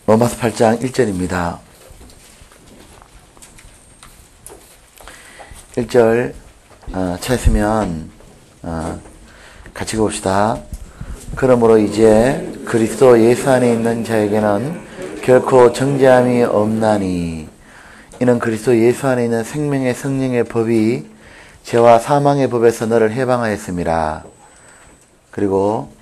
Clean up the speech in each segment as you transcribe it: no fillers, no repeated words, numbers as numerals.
로마서 8장 1절입니다. 1절 찾으면 같이 봅시다. 그러므로 이제 그리스도 예수 안에 있는 자에게는 결코 정죄함이 없나니 이는 그리스도 예수 안에 있는 생명의 성령의 법이 죄와 사망의 법에서 너를 해방하였음이라. 그리고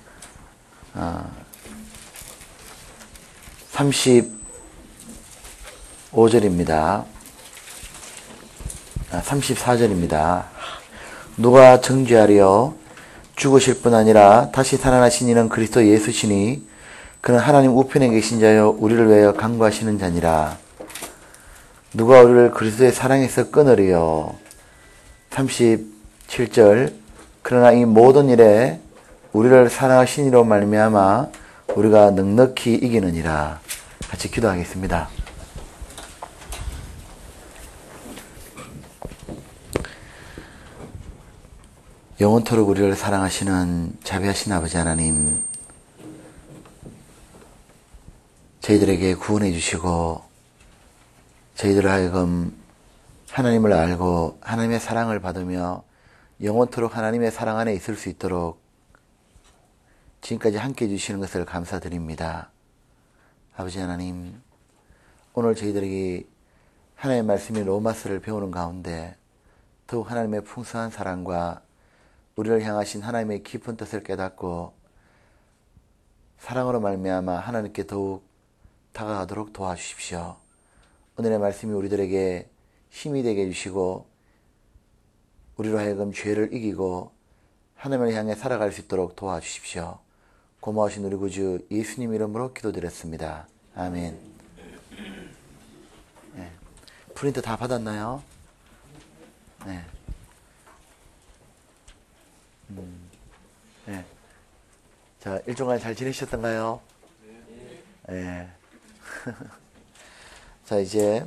35절입니다. 34절입니다. 누가 정죄하리요? 죽으실 뿐 아니라 다시 살아나신 이는 그리스도 예수시니 그는 하나님 우편에 계신 자요 우리를 위하여 간구하시는 자니라. 누가 우리를 그리스도의 사랑에서 끊으리요? 37절 그러나 이 모든 일에 우리를 사랑하신 이로 말미암아 우리가 넉넉히 이기느니라. 같이 기도하겠습니다. 영원토록 우리를 사랑하시는 자비하신 아버지 하나님, 저희들에게 구원해 주시고 저희들 하여금 하나님을 알고 하나님의 사랑을 받으며 영원토록 하나님의 사랑 안에 있을 수 있도록 지금까지 함께 해주시는 것을 감사드립니다. 아버지 하나님, 오늘 저희들에게 하나님의 말씀인 로마서를 배우는 가운데 더욱 하나님의 풍성한 사랑과 우리를 향하신 하나님의 깊은 뜻을 깨닫고 사랑으로 말미암아 하나님께 더욱 다가가도록 도와주십시오. 오늘의 말씀이 우리들에게 힘이 되게 해주시고 우리로 하여금 죄를 이기고 하나님을 향해 살아갈 수 있도록 도와주십시오. 고마우신 우리 구주 예수님 이름으로 기도드렸습니다. 아멘. 네. 프린트 다 받았나요? 네. 네. 자, 일주간 잘 지내셨던가요? 네. 자, 이제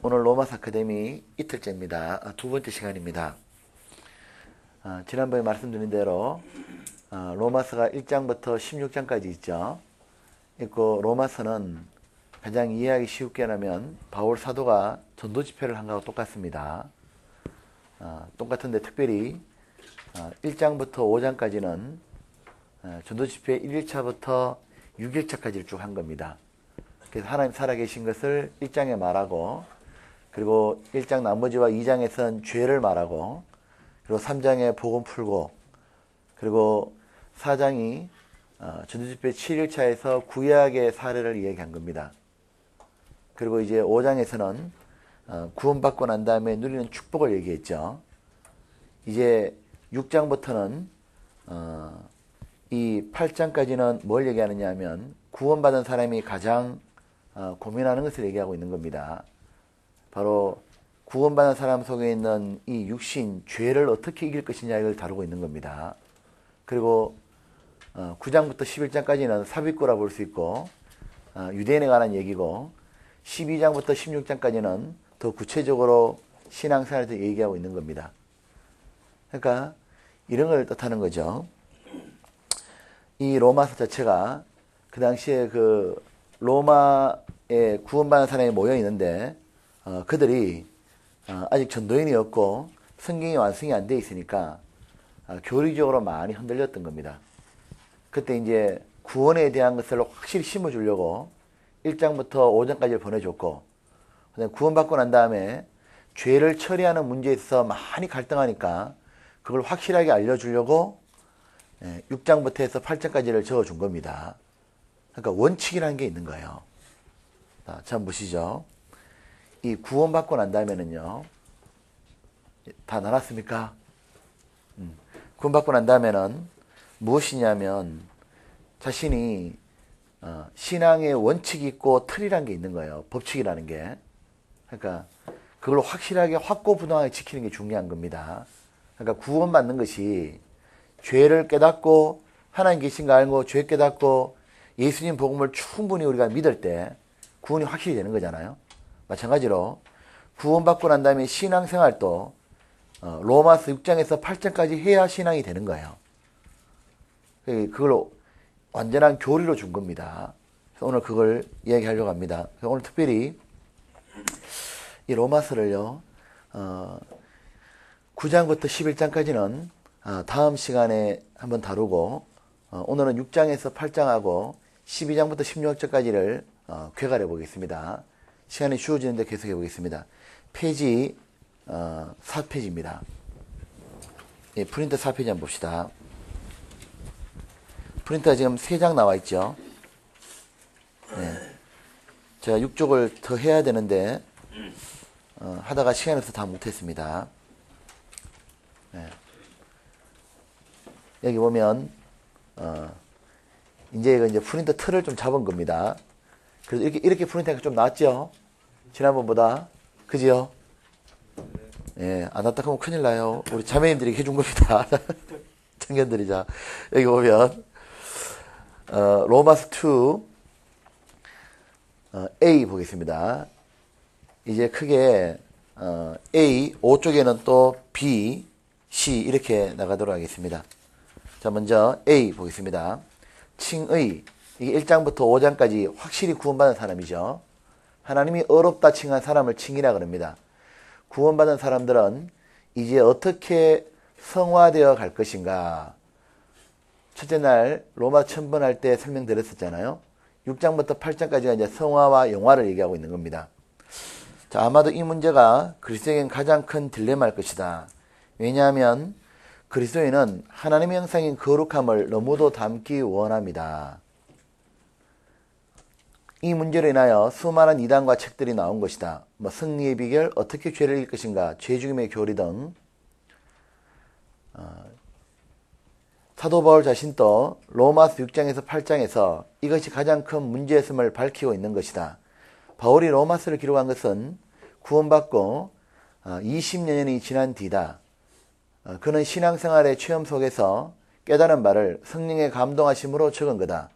오늘 로마서 아카데미 이틀째입니다. 두 번째 시간입니다. 지난번에 말씀드린 대로 로마서가 1장부터 16장까지 있죠. 있고 로마서는 가장 이해하기 쉽게 하면 바울 사도가 전도 집회를 한 거하고 똑같습니다. 똑같은데 특별히 1장부터 5장까지는 전도 집회 1일차부터 6일차까지를 쭉 한 겁니다. 그래서 하나님 살아계신 것을 1장에 말하고, 그리고 1장 나머지와 2장에서는 죄를 말하고, 그리고 3장에 복음 풀고, 그리고 4장이 전도집회 7일차에서 구약의 사례를 이야기한 겁니다. 그리고 이제 5장에서는 구원받고 난 다음에 누리는 축복을 얘기했죠. 이제 6장부터는 이 8장까지는 뭘 얘기하느냐 하면 구원받은 사람이 가장 고민하는 것을 얘기하고 있는 겁니다. 바로 구원받은 사람 속에 있는 이 육신, 죄를 어떻게 이길 것이냐 이걸 다루고 있는 겁니다. 그리고 9장부터 11장까지는 삽입구라 볼 수 있고 유대인에 관한 얘기고, 12장부터 16장까지는 더 구체적으로 신앙생활에 대해서 얘기하고 있는 겁니다. 그러니까 이런 걸 뜻하는 거죠. 이 로마서 자체가 그 당시에 그 로마에 구원받은 사람이 모여 있는데 그들이 아직 전도인이었고 성경이 완성이 안 돼 있으니까 교리적으로 많이 흔들렸던 겁니다. 그때 이제 구원에 대한 것을 확실히 심어주려고 1장부터 5장까지 보내줬고, 구원받고 난 다음에 죄를 처리하는 문제에 있어서 많이 갈등하니까 그걸 확실하게 알려주려고 6장부터 해서 8장까지를 적어준 겁니다. 그러니까 원칙이라는 게 있는 거예요. 자, 한번 보시죠. 이 구원받고 난 다음에는요, 다 나눴습니까? 구원받고 난 다음에는 무엇이냐면 자신이 신앙의 원칙이 있고 틀이라는 게 있는 거예요. 법칙이라는 게. 그러니까 그걸 확실하게 확고부동하게 지키는 게 중요한 겁니다. 그러니까 구원받는 것이 죄를 깨닫고 하나님 계신 거 알고 죄 깨닫고 예수님 복음을 충분히 우리가 믿을 때 구원이 확실히 되는 거잖아요. 마찬가지로 구원받고 난 다음에 신앙생활도 로마서 6장에서 8장까지 해야 신앙이 되는 거예요. 그걸 완전한 교리로 준 겁니다. 그래서 오늘 그걸 이야기하려고 합니다. 오늘 특별히 이 로마서를요, 9장부터 11장까지는 다음 시간에 한번 다루고, 오늘은 6장에서 8장하고 12장부터 16장까지를 궤괄해 보겠습니다. 시간이 주어지는데 계속해 보겠습니다. 페이지 4페이지입니다. 예, 프린터 4페이지 한번 봅시다. 프린터가 지금 3장 나와 있죠. 네. 제가 6쪽을 더 해야 되는데 하다가 시간이 없어서 다 못했습니다. 네. 여기 보면 이제 프린터 틀을 좀 잡은 겁니다. 그래서 이렇게 프린터가 좀 낫죠? 지난번보다. 그지요? 예, 안 낫다 하면 큰일 나요. 우리 자매님들이 해준 겁니다. 청년들이자. 여기 보면, 로마스 2, A 보겠습니다. 이제 크게, A, 5쪽에는 또 B, C 이렇게 나가도록 하겠습니다. 자, 먼저 A 보겠습니다. 칭의, 이게 1장부터 5장까지 확실히 구원받은 사람이죠. 하나님이 어렵다 칭한 사람을 칭이라 그럽니다. 구원받은 사람들은 이제 어떻게 성화되어 갈 것인가. 첫째 날 로마 천번할 때 설명드렸었잖아요. 6장부터 8장까지가 이제 성화와 영화를 얘기하고 있는 겁니다. 자, 아마도 이 문제가 그리스도에겐 가장 큰 딜레마일 것이다. 왜냐하면 그리스도인은 하나님의 형상인 거룩함을 너무도 담기 원합니다. 이 문제로 인하여 수많은 이단과 책들이 나온 것이다. 승리의 비결, 어떻게 죄를 이길 것인가, 죄 죽임의 교리 등. 사도 바울 자신도 로마서 6장에서 8장에서 이것이 가장 큰 문제였음을 밝히고 있는 것이다. 바울이 로마서를 기록한 것은 구원받고 20년이 지난 뒤다. 그는 신앙생활의 체험 속에서 깨달은 바를 성령의 감동하심으로 적은 거다.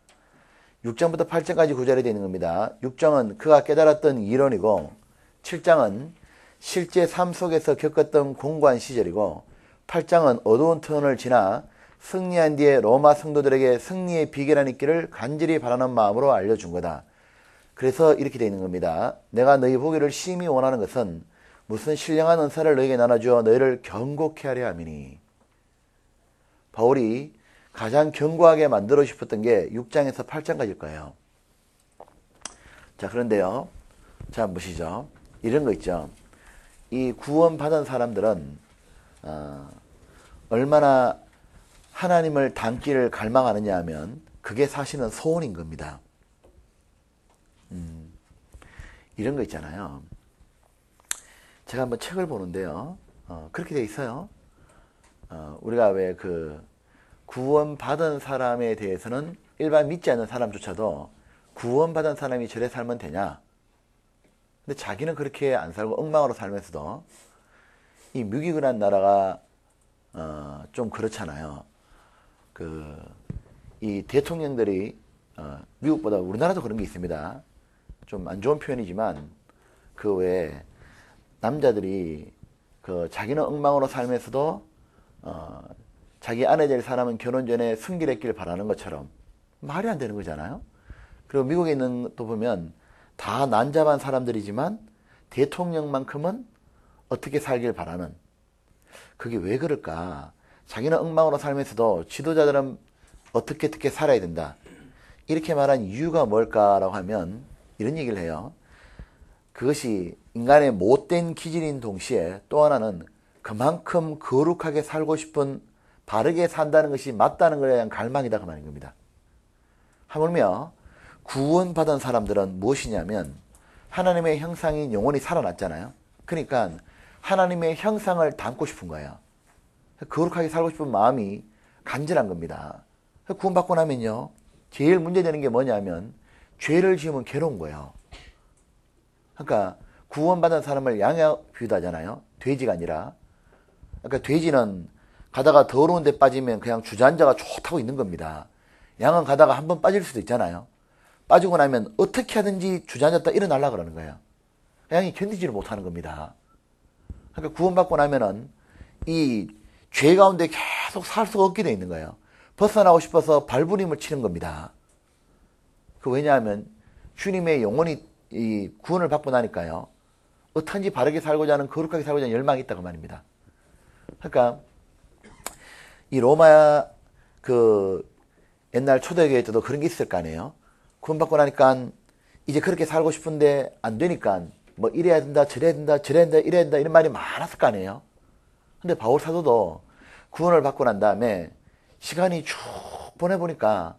6장부터 8장까지 구절이 되어 있는 겁니다. 6장은 그가 깨달았던 이론이고 7장은 실제 삶 속에서 겪었던 공고한 시절이고 8장은 어두운 터널을 지나 승리한 뒤에 로마 성도들에게 승리의 비결한 있기를 간절히 바라는 마음으로 알려준 거다. 그래서 이렇게 되어 있는 겁니다. 내가 너희 보기를 심히 원하는 것은 무슨 신령한 은사를 너희에게 나눠주어 너희를 경고케 하려 함이니. 바울이 가장 견고하게 만들어 싶었던 게 6장에서 8장까지일 거예요. 자, 그런데요. 자, 보시죠. 이런 거 있죠. 이 구원받은 사람들은 얼마나 하나님을 닮기를 갈망하느냐 하면 그게 사실은 소원인 겁니다. 이런 거 있잖아요. 제가 한번 책을 보는데요. 그렇게 돼 있어요. 우리가 왜 구원받은 사람에 대해서는 일반 믿지 않는 사람조차도 구원받은 사람이 저래 살면 되냐? 근데 자기는 그렇게 안 살고 엉망으로 살면서도 이 미국이라는 나라가 좀 그렇잖아요. 이 대통령들이 미국보다 우리나라도 그런 게 있습니다. 좀 안 좋은 표현이지만 그 외에 남자들이 자기는 엉망으로 살면서도 자기 아내 될 사람은 결혼 전에 순결했길 바라는 것처럼 말이 안 되는 거잖아요. 그리고 미국에 있는 또 보면 다 난잡한 사람들이지만 대통령만큼은 어떻게 살길 바라는, 그게 왜 그럴까? 자기는 엉망으로 살면서도 지도자들은 어떻게 살아야 된다. 이렇게 말한 이유가 뭘까라고 하면 이런 얘기를 해요. 그것이 인간의 못된 기질인 동시에 또 하나는 그만큼 거룩하게 살고 싶은, 바르게 산다는 것이 맞다는 것에 대한 갈망이다 그 말인 겁니다. 하물며 구원받은 사람들은 무엇이냐면 하나님의 형상인 영혼이 살아났잖아요. 그러니까 하나님의 형상을 담고 싶은 거예요. 거룩하게 살고 싶은 마음이 간절한 겁니다. 구원받고 나면요, 제일 문제되는 게 뭐냐면 죄를 지으면 괴로운 거예요. 그러니까 구원받은 사람을 양에 비유하잖아요. 돼지가 아니라. 그러니까 돼지는 가다가 더러운 데 빠지면 그냥 주저앉아가 좋다고 있는 겁니다. 양은 가다가 한번 빠질 수도 있잖아요. 빠지고 나면 어떻게 하든지 주저앉았다 일어나려고 그러는 거예요. 양이 견디지를 못하는 겁니다. 그러니까 구원받고 나면은 이 죄 가운데 계속 살 수가 없게 돼 있는 거예요. 벗어나고 싶어서 발부림을 치는 겁니다. 왜냐하면 주님의 영혼이 이 구원을 받고 나니까요. 어떤지 바르게 살고자 하는, 거룩하게 살고자 하는 열망이 있다고 말입니다. 그러니까 이 로마 옛날 초대교회 때도 그런 게 있을 거 아니에요. 구원받고 나니까 이제 그렇게 살고 싶은데 안 되니까 뭐 이래야 된다, 저래야 된다, 저래야 된다, 이래야 된다 이런 말이 많았을 거 아니에요. 근데 바울 사도도 구원을 받고 난 다음에 시간이 쭉 보내보니까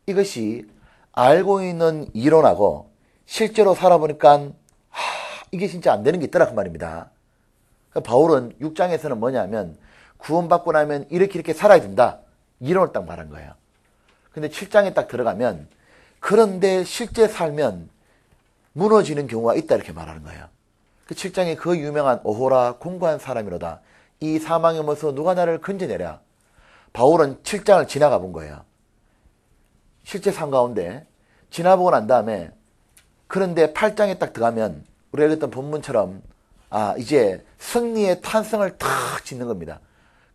이것이 알고 있는 이론하고 실제로 살아보니까 이게 진짜 안 되는 게 있더라 그 말입니다. 바울은 6장에서는 뭐냐면 구원받고 나면 이렇게 살아야 된다. 이론을 딱 말한 거예요. 근데 7장에 딱 들어가면 그런데 실제 살면 무너지는 경우가 있다 이렇게 말하는 거예요. 그 7장에 그 유명한 오호라 공고한 사람이로다. 이 사망의 몸에서 누가 나를 건져내랴. 바울은 7장을 지나가 본 거예요. 실제 삶 가운데 지나보고 난 다음에 그런데 8장에 딱 들어가면 우리가 읽었던 본문처럼 이제 승리의 탄성을 탁 짓는 겁니다.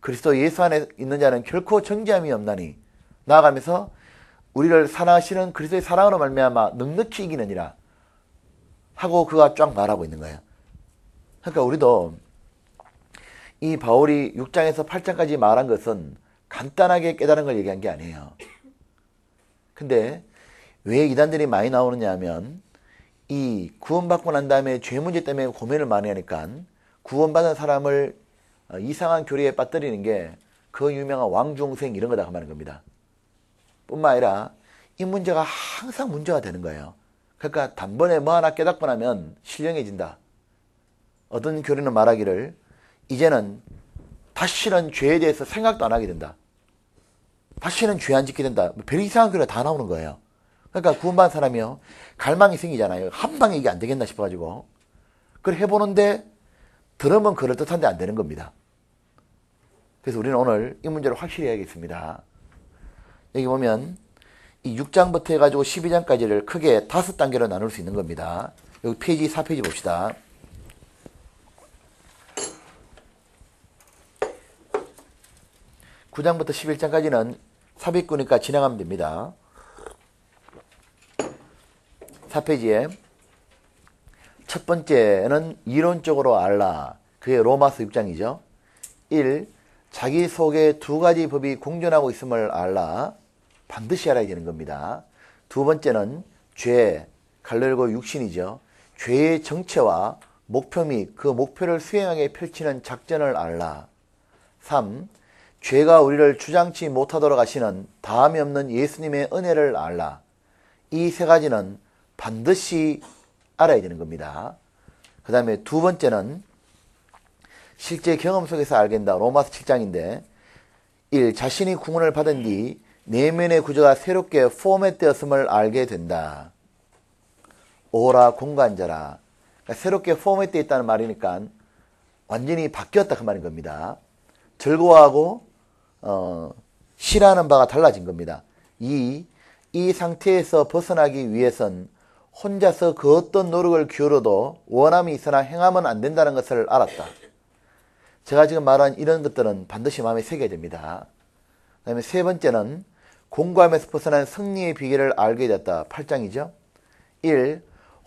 그리스도 예수 안에 있는 자는 결코 정죄함이 없나니 나아가면서 우리를 사랑하시는 그리스도의 사랑으로 말미암아 넉넉히 이기느니라 하고 그가 쫙 말하고 있는 거예요. 그러니까 우리도 이 바울이 6장에서 8장까지 말한 것은 간단하게 깨달은 걸 얘기한 게 아니에요. 근데 왜 이단들이 많이 나오느냐 하면 이 구원받고 난 다음에 죄 문제 때문에 고민을 많이 하니까 구원받은 사람을 이상한 교리에 빠뜨리는 게 그 유명한 왕중생 이런 거다 하는 겁니다. 뿐만 아니라 이 문제가 항상 문제가 되는 거예요. 그러니까 단번에 뭐 하나 깨닫고 나면 신령해진다. 어떤 교리는 말하기를 이제는 다시는 죄에 대해서 생각도 안 하게 된다. 다시는 죄 안 짓게 된다. 별 이상한 교리가 다 나오는 거예요. 그러니까 구원받은 사람이요. 갈망이 생기잖아요. 한 방에 이게 안 되겠나 싶어가지고. 그걸 해보는데 들으면 그럴듯한데 안 되는 겁니다. 그래서 우리는 오늘 이 문제를 확실히 해야겠습니다. 여기 보면 이 6장부터 해가지고 12장까지를 크게 5단계로 나눌 수 있는 겁니다. 여기 페이지 4페이지 봅시다. 9장부터 11장까지는 삽입구니까 진행하면 됩니다. 4페이지에 첫 번째는 이론적으로 알라. 그게 로마서 6장이죠. 1. 자기 속에 두 가지 법이 공존하고 있음을 알라. 반드시 알아야 되는 겁니다. 두 번째는 죄, 갈열고 육신이죠. 죄의 정체와 목표 및 그 목표를 수행하게 펼치는 작전을 알라. 3. 죄가 우리를 주장치 못하도록 하시는 다함이 없는 예수님의 은혜를 알라. 이 세 가지는 반드시 알아야 되는 겁니다. 그 다음에 두 번째는 실제 경험 속에서 알게 된다. 로마서 7장인데 1. 자신이 구원을 받은 뒤 내면의 구조가 새롭게 포맷되었음을 알게 된다. 오라 공간자라. 그러니까 새롭게 포맷되어 있다는 말이니까 완전히 바뀌었다 그 말인 겁니다. 즐거워하고 싫어하는 바가 달라진 겁니다. 이 상태에서 벗어나기 위해선 혼자서 그 어떤 노력을 기울여도 원함이 있으나 행하면 안 된다는 것을 알았다. 제가 지금 말한 이런 것들은 반드시 마음에 새겨야 됩니다. 그 다음에 세 번째는 공고함에서 벗어난 승리의 비결을 알게 됐다. 8장이죠. 1.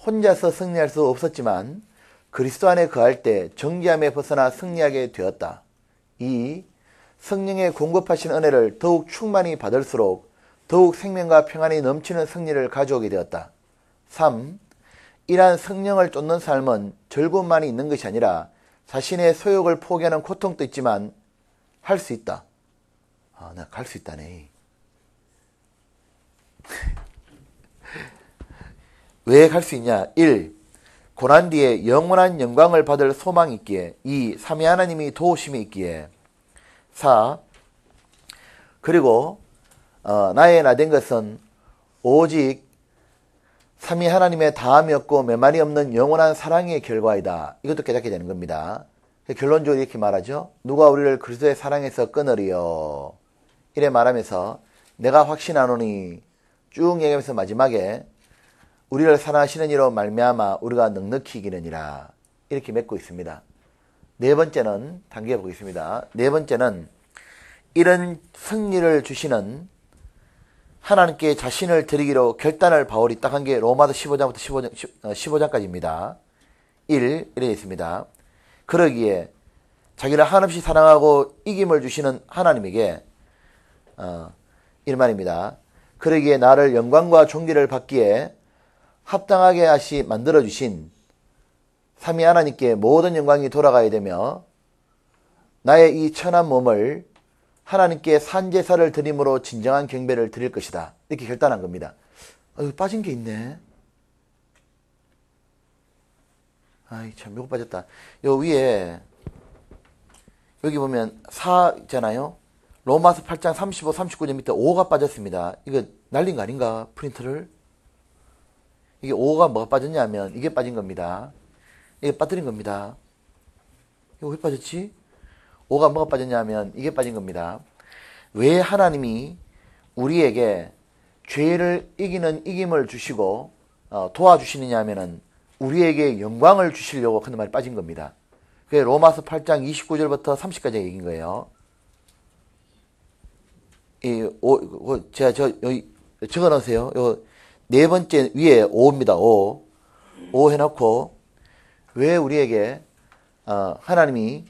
혼자서 승리할 수 없었지만 그리스도 안에 거할 때 정죄함에 벗어나 승리하게 되었다. 2. 성령의 공급하신 은혜를 더욱 충만히 받을수록 더욱 생명과 평안이 넘치는 승리를 가져오게 되었다. 3. 이러한 성령을 쫓는 삶은 즐거움만이 있는 것이 아니라 자신의 소욕을 포기하는 고통도 있지만 할 수 있다. 내가 갈 수 있다네. 왜 갈 수 있냐? 1. 고난 뒤에 영원한 영광을 받을 소망이 있기에. 2. 삼위 하나님이 도우심이 있기에. 4. 그리고 나의 나 된 것은 오직 삼위 하나님의 다함이 없고 메말이 없는 영원한 사랑의 결과이다. 이것도 깨닫게 되는 겁니다. 결론적으로 이렇게 말하죠. 누가 우리를 그리스도의 사랑에서 끊으리요. 이래 말하면서 내가 확신하노니 쭉 얘기하면서 마지막에 우리를 사랑하시는 이로 말미암아 우리가 넉넉히 이기느니라. 이렇게 맺고 있습니다. 네 번째는 단계 보겠습니다. 네 번째는 이런 승리를 주시는 하나님께 자신을 드리기로 결단을 바울이 딱 한 게 로마서 15장부터 15장까지입니다. 1. 이래 있습니다. 그러기에 자기를 한없이 사랑하고 이김을 주시는 하나님에게 이 말입니다. 그러기에 나를 영광과 존귀를 받기에 합당하게 하시 만들어주신 삼위 하나님께 모든 영광이 돌아가야 되며 나의 이 천한 몸을 하나님께 산제사를 드림으로 진정한 경배를 드릴 것이다. 이렇게 결단한 겁니다. 빠진 게 있네. 아이 참 요거 빠졌다. 요 위에 여기 보면 4 있잖아요. 로마서 8장 35, 39절 밑에 5가 빠졌습니다. 이거 날린 거 아닌가? 프린트를. 이게 5가 뭐가 빠졌냐면 이게 빠진 겁니다. 이게 빠뜨린 겁니다. 이거 왜 빠졌지? 5가 뭐가 빠졌냐면 이게 빠진 겁니다. 왜 하나님이 우리에게 죄를 이기는 이김을 주시고 도와주시느냐 하면은 우리에게 영광을 주시려고 그런 말이 빠진 겁니다. 그게 로마서 8장 29절부터 30까지 얘기인 거예요. 제가 여기 적어 놓으세요. 요 네 번째 위에 5입니다. 5 해놓고 왜 우리에게 하나님이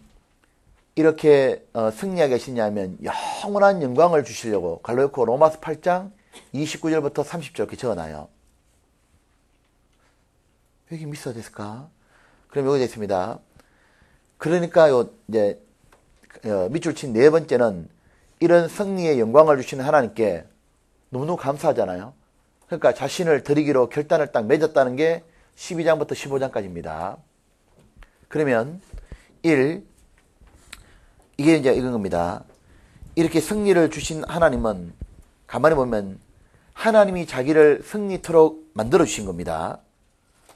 이렇게 승리하게 하시냐면 영원한 영광을 주시려고 갈라디아 로마서 8장 29절부터 30절 이렇게 적어놔요. 여기 미스가 됐을까? 그럼 여기 됐습니다. 그러니까 이제 밑줄 친 네 번째는 이런 승리의 영광을 주시는 하나님께 너무너무 감사하잖아요. 그러니까 자신을 드리기로 결단을 딱 맺었다는 게 12장부터 15장까지입니다. 그러면 1. 이게 이제 이건 겁니다. 이렇게 승리를 주신 하나님은 가만히 보면 하나님이 자기를 승리토록 만들어 주신 겁니다.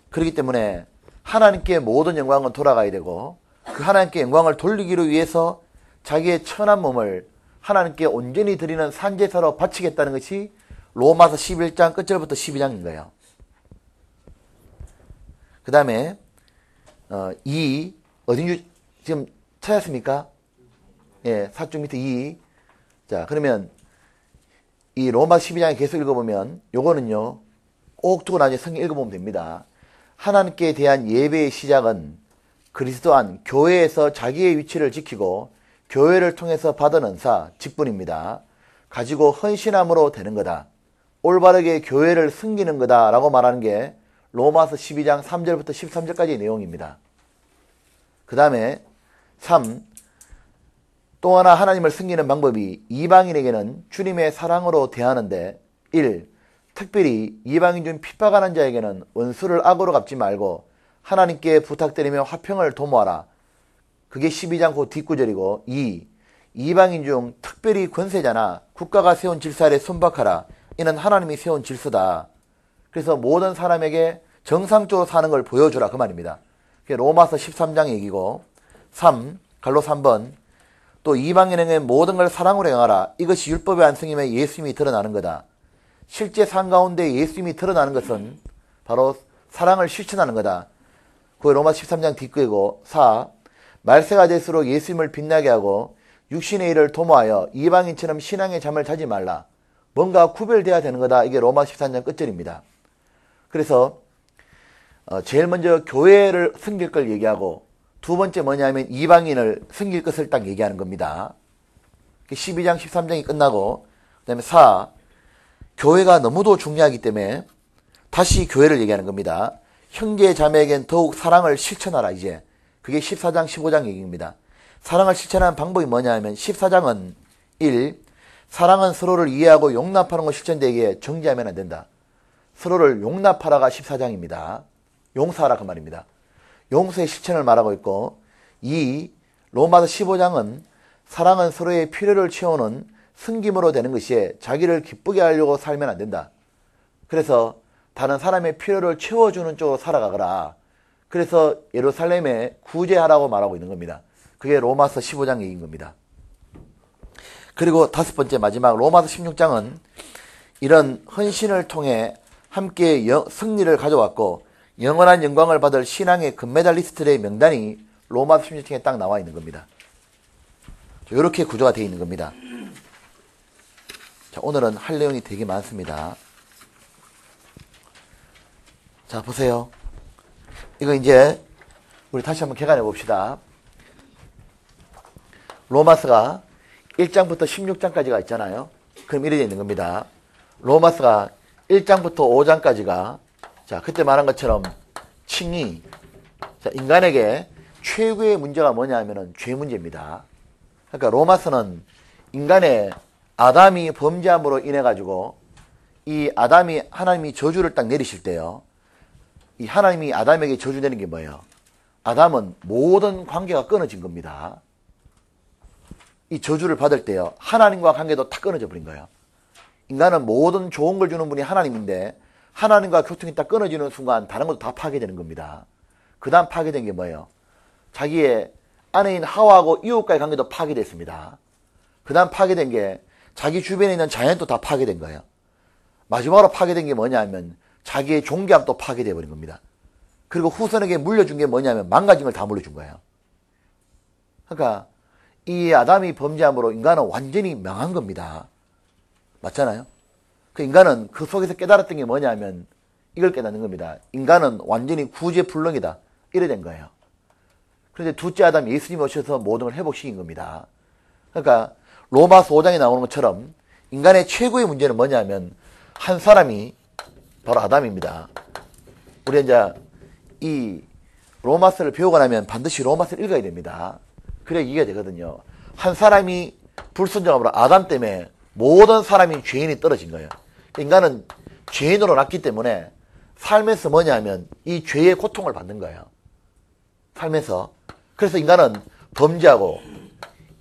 그렇기 때문에 하나님께 모든 영광은 돌아가야 되고 그 하나님께 영광을 돌리기를 위해서 자기의 천한 몸을 하나님께 온전히 드리는 산제사로 바치겠다는 것이 로마서 11장 끝절부터 12장인 거예요. 그 다음에 어딘지 지금 찾았습니까? 예, 4쪽 밑에 2. 자, 그러면 이 로마 12장에 계속 읽어보면 요거는요 꼭 두고 나중에 성경 읽어보면 됩니다. 하나님께 대한 예배의 시작은 그리스도 안 교회에서 자기의 위치를 지키고 교회를 통해서 받은 은사, 직분입니다. 가지고 헌신함으로 되는 거다. 올바르게 교회를 섬기는 거다 라고 말하는 게 로마서 12장 3절부터 13절까지의 내용입니다. 그 다음에 3. 또 하나 하나님을 섬기는 방법이 이방인에게는 주님의 사랑으로 대하는데 1. 특별히 이방인 중 핍박하는 자에게는 원수를 악으로 갚지 말고 하나님께 부탁드리며 화평을 도모하라. 그게 12장 그 뒷구절이고 2. 이방인 중 특별히 권세자나 국가가 세운 질서 아래 순박하라. 이는 하나님이 세운 질서다. 그래서 모든 사람에게 정상적으로 사는 걸 보여주라 그 말입니다. 그게 로마서 13장 얘기고 3. 갈로 3번 또 이방인에게 모든 걸 사랑으로 행하라. 이것이 율법의 안성임에 예수님이 드러나는 거다. 실제 삶 가운데 예수님이 드러나는 것은 바로 사랑을 실천하는 거다. 그게 로마서 13장 뒷구이고 4. 말세가 될수록 예수님을 빛나게 하고 육신의 일을 도모하여 이방인처럼 신앙의 잠을 자지 말라. 뭔가 구별돼야 되는 거다. 이게 로마서 13장 끝절입니다. 그래서 제일 먼저 교회를 섬길 걸 얘기하고 두 번째 뭐냐면 이방인을 섬길 것을 딱 얘기하는 겁니다. 12장 13장이 끝나고 그 다음에 4. 교회가 너무도 중요하기 때문에 다시 교회를 얘기하는 겁니다. 형제 자매에겐 더욱 사랑을 실천하라 이제. 그게 14장 15장 얘기입니다. 사랑을 실천하는 방법이 뭐냐 하면 14장은 1. 사랑은 서로를 이해하고 용납하는 것 실천되기에 정지하면 안 된다. 서로를 용납하라가 14장입니다. 용서하라 그 말입니다. 용서의 실천을 말하고 있고 2. 로마서 15장은 사랑은 서로의 필요를 채우는 승김으로 되는 것이에 자기를 기쁘게 하려고 살면 안 된다. 그래서 다른 사람의 필요를 채워주는 쪽으로 살아가거라. 그래서 예루살렘에 구제하라고 말하고 있는 겁니다. 그게 로마서 15장 얘기인 겁니다. 그리고 다섯 번째 마지막 로마서 16장은 이런 헌신을 통해 함께 승리를 가져왔고 영원한 영광을 받을 신앙의 금메달리스트들의 명단이 로마서 16장에 딱 나와 있는 겁니다. 이렇게 구조가 되어 있는 겁니다. 자, 오늘은 할 내용이 되게 많습니다. 자, 보세요. 이거 이제 우리 다시 한번 개관해 봅시다. 로마서가 1장부터 16장까지가 있잖아요. 그럼 이렇게 있는 겁니다. 로마서가 1장부터 5장까지가 자, 그때 말한 것처럼 칭의. 자, 인간에게 최고의 문제가 뭐냐 하면은 죄 문제입니다. 그러니까 로마서는 인간의 아담이 범죄함으로 인해 가지고 이 아담이 하나님이 저주를 딱 내리실 때요. 이 하나님이 아담에게 저주 내린 게 뭐예요? 아담은 모든 관계가 끊어진 겁니다. 이 저주를 받을 때요. 하나님과 관계도 다 끊어져 버린 거예요. 인간은 모든 좋은 걸 주는 분이 하나님인데 하나님과 교통이 딱 끊어지는 순간 다른 것도 다 파괴되는 겁니다. 그 다음 파괴된 게 뭐예요? 자기의 아내인 하와하고 이웃과의 관계도 파괴됐습니다. 그 다음 파괴된 게 자기 주변에 있는 자연도 다 파괴된 거예요. 마지막으로 파괴된 게 뭐냐 하면 자기의 종교학도 파괴되어 버린 겁니다. 그리고 후손에게 물려준 게 뭐냐면 망가진 걸 다 물려준 거예요. 그러니까 이 아담이 범죄함으로 인간은 완전히 망한 겁니다. 맞잖아요? 그 인간은 그 속에서 깨달았던 게 뭐냐면 이걸 깨닫는 겁니다. 인간은 완전히 구제불능이다. 이래 된 거예요. 그런데 둘째 아담 예수님이 오셔서 모든 걸 회복시킨 겁니다. 그러니까 로마서 5장에 나오는 것처럼 인간의 최고의 문제는 뭐냐면 한 사람이 바로 아담입니다. 우리 이제 이 로마서를 배우고 나면 반드시 로마서를 읽어야 됩니다. 그래야 이해가 되거든요. 한 사람이 불순종함으로 아담 때문에 모든 사람이 죄인이 떨어진 거예요. 인간은 죄인으로 났기 때문에 삶에서 뭐냐면 이 죄의 고통을 받는 거예요. 삶에서. 그래서 인간은 범죄하고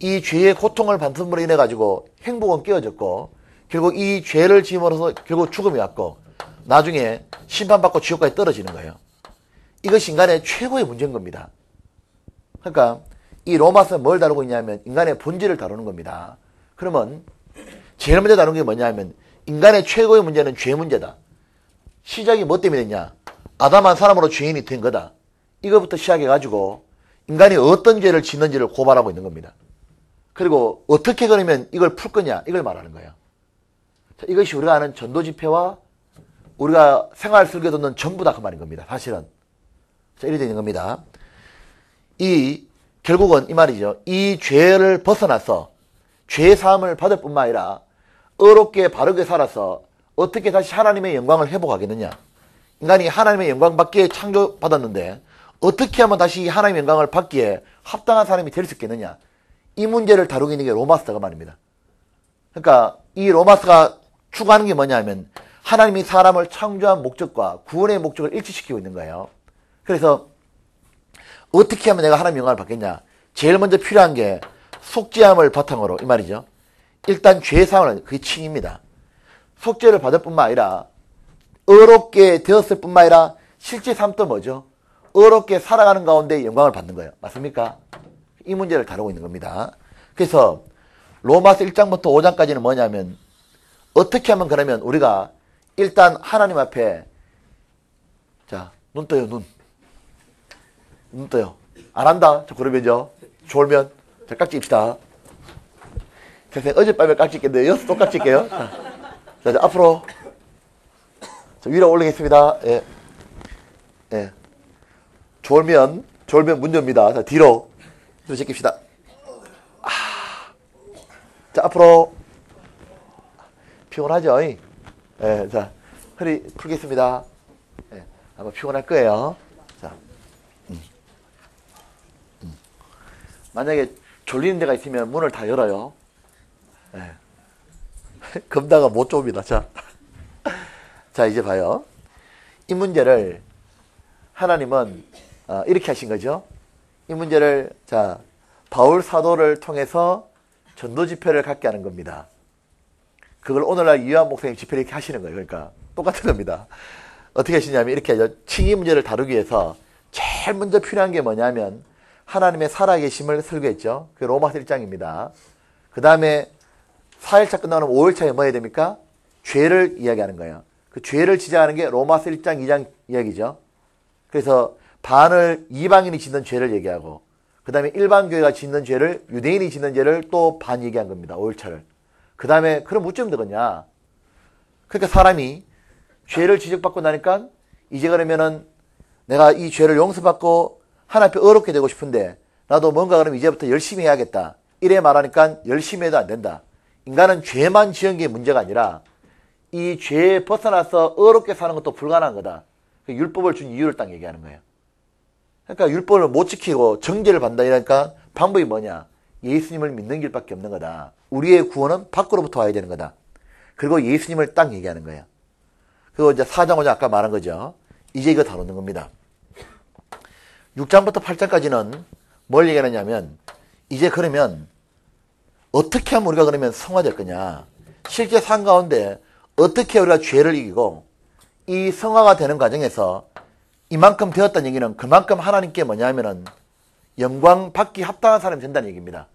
이 죄의 고통을 받음으로 인해 가지고 행복은 깨어졌고 결국 이 죄를 지음으로써 결국 죽음이 왔고 나중에 심판받고 지옥까지 떨어지는 거예요. 이것이 인간의 최고의 문제인 겁니다. 그러니까 이 로마서는 뭘 다루고 있냐면 인간의 본질을 다루는 겁니다. 그러면 제일 먼저 다루는 게 뭐냐면 인간의 최고의 문제는 죄 문제다. 시작이 뭐 때문에 됐냐? 아담 한 사람으로 죄인이 된 거다. 이거부터 시작해가지고 인간이 어떤 죄를 짓는지를 고발하고 있는 겁니다. 그리고 어떻게 그러면 이걸 풀 거냐? 이걸 말하는 거예요. 자, 이것이 우리가 아는 전도 집회와 우리가 생활 설교 듣는 전부 다 그 말인 겁니다. 사실은. 자, 이렇게 되는 겁니다. 결국은 이 말이죠. 이 죄를 벗어나서 죄 사함을 받을 뿐만 아니라 의롭게 바르게 살아서 어떻게 다시 하나님의 영광을 회복하겠느냐. 인간이 하나님의 영광 받기에 창조받았는데 어떻게 하면 다시 하나님의 영광을 받기에 합당한 사람이 될 수 있겠느냐. 이 문제를 다루고 있는 게 로마서가 말입니다. 그러니까 이 로마서가 추구하는 게 뭐냐 하면 하나님이 사람을 창조한 목적과 구원의 목적을 일치시키고 있는 거예요. 그래서 어떻게 하면 내가 하나님의 영광을 받겠냐. 제일 먼저 필요한 게 속죄함을 바탕으로 이 말이죠. 일단 죄사함은 그게 칭입니다. 속죄를 받을 뿐만 아니라 의롭게 되었을 뿐만 아니라 실제 삶도 뭐죠? 의롭게 살아가는 가운데 영광을 받는 거예요. 맞습니까? 이 문제를 다루고 있는 겁니다. 그래서 로마서 1장부터 5장까지는 뭐냐면 어떻게 하면 그러면 우리가 일단 하나님 앞에 자, 눈 떠요. 눈 떠요. 안 한다. 저 그러면요. 졸면 자, 깍지 입시다. 선생님 어젯밤에 깍지 깼는데요. 또 깍지 껴요. 자, 앞으로 자, 위로 올리겠습니다. 예. 예. 졸면 문 엽니다. 자, 뒤로 제낍시다. 자, 앞으로 피곤하죠? 예. 자, 허리 풀겠습니다. 예. 아마 피곤할 거예요. 자, 만약에 졸리는 데가 있으면 문을 다 열어요. 예. 겁다가 못 좁니다. 자. 자, 이제 봐요. 이 문제를 하나님은 이렇게 하신 거죠. 이 문제를 자, 바울 사도를 통해서 전도 집회를 갖게 하는 겁니다. 그걸 오늘날 이완 목사님 집회를 이렇게 하시는 거예요. 그러니까 똑같은 겁니다. 어떻게 하시냐면 이렇게 하죠. 칭의 문제를 다루기 위해서 제일 먼저 필요한 게 뭐냐면 하나님의 살아계심을 설교했죠. 그게 로마서 1장입니다. 그 다음에 4일차 끝나면 5일차에 뭐 해야 됩니까? 죄를 이야기하는 거예요. 그 죄를 지적하는 게 로마서 1장, 2장 이야기죠. 그래서 반을 이방인이 짓는 죄를 얘기하고 그 다음에 일반 교회가 짓는 죄를, 유대인이 짓는 죄를 또 반 얘기한 겁니다. 5일차를. 그 다음에 그럼 어쩌면 되겠냐. 그러니까 사람이 죄를 지적받고 나니까 이제 그러면은 내가 이 죄를 용서받고 하나님 앞에 의롭게 되고 싶은데 나도 뭔가 그럼 이제부터 열심히 해야겠다. 이래 말하니까 열심히 해도 안 된다. 인간은 죄만 지은 게 문제가 아니라 이 죄에 벗어나서 의롭게 사는 것도 불가능한 거다. 율법을 준 이유를 딱 얘기하는 거예요. 그러니까 율법을 못 지키고 정죄를 받는다 이러니까 방법이 뭐냐. 예수님을 믿는 길밖에 없는 거다. 우리의 구원은 밖으로부터 와야 되는 거다. 그리고 예수님을 딱 얘기하는 거예요. 그리고 이제 4장 5장 아까 말한 거죠. 이제 이거 다루는 겁니다. 6장부터 8장까지는 뭘 얘기하느냐면 이제 그러면 어떻게 하면 우리가 그러면 성화될 거냐. 실제 삶 가운데 어떻게 우리가 죄를 이기고 이 성화가 되는 과정에서 이만큼 되었다는 얘기는 그만큼 하나님께 뭐냐 하면은 영광 받기 합당한 사람이 된다는 얘기입니다.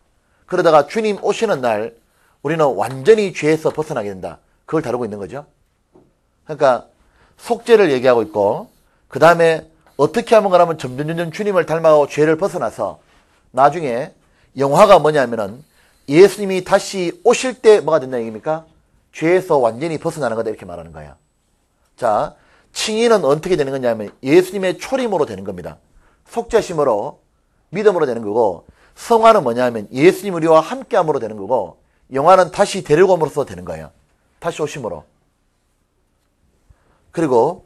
그러다가 주님 오시는 날 우리는 완전히 죄에서 벗어나게 된다. 그걸 다루고 있는 거죠. 그러니까 속죄를 얘기하고 있고 그 다음에 어떻게 하면 그러면 점점 주님을 닮아가고 죄를 벗어나서 나중에 영화가 뭐냐면은 예수님이 다시 오실 때 뭐가 된다는 얘기입니까? 죄에서 완전히 벗어나는 거다 이렇게 말하는 거예요. 자, 칭의는 어떻게 되는 거냐면 예수님의 초림으로 되는 겁니다. 속죄심으로 믿음으로 되는 거고 성화는 뭐냐면 예수님 우리와 함께함으로 되는 거고 영화는 다시 데리고 옴으로써 되는 거예요. 다시 오심으로. 그리고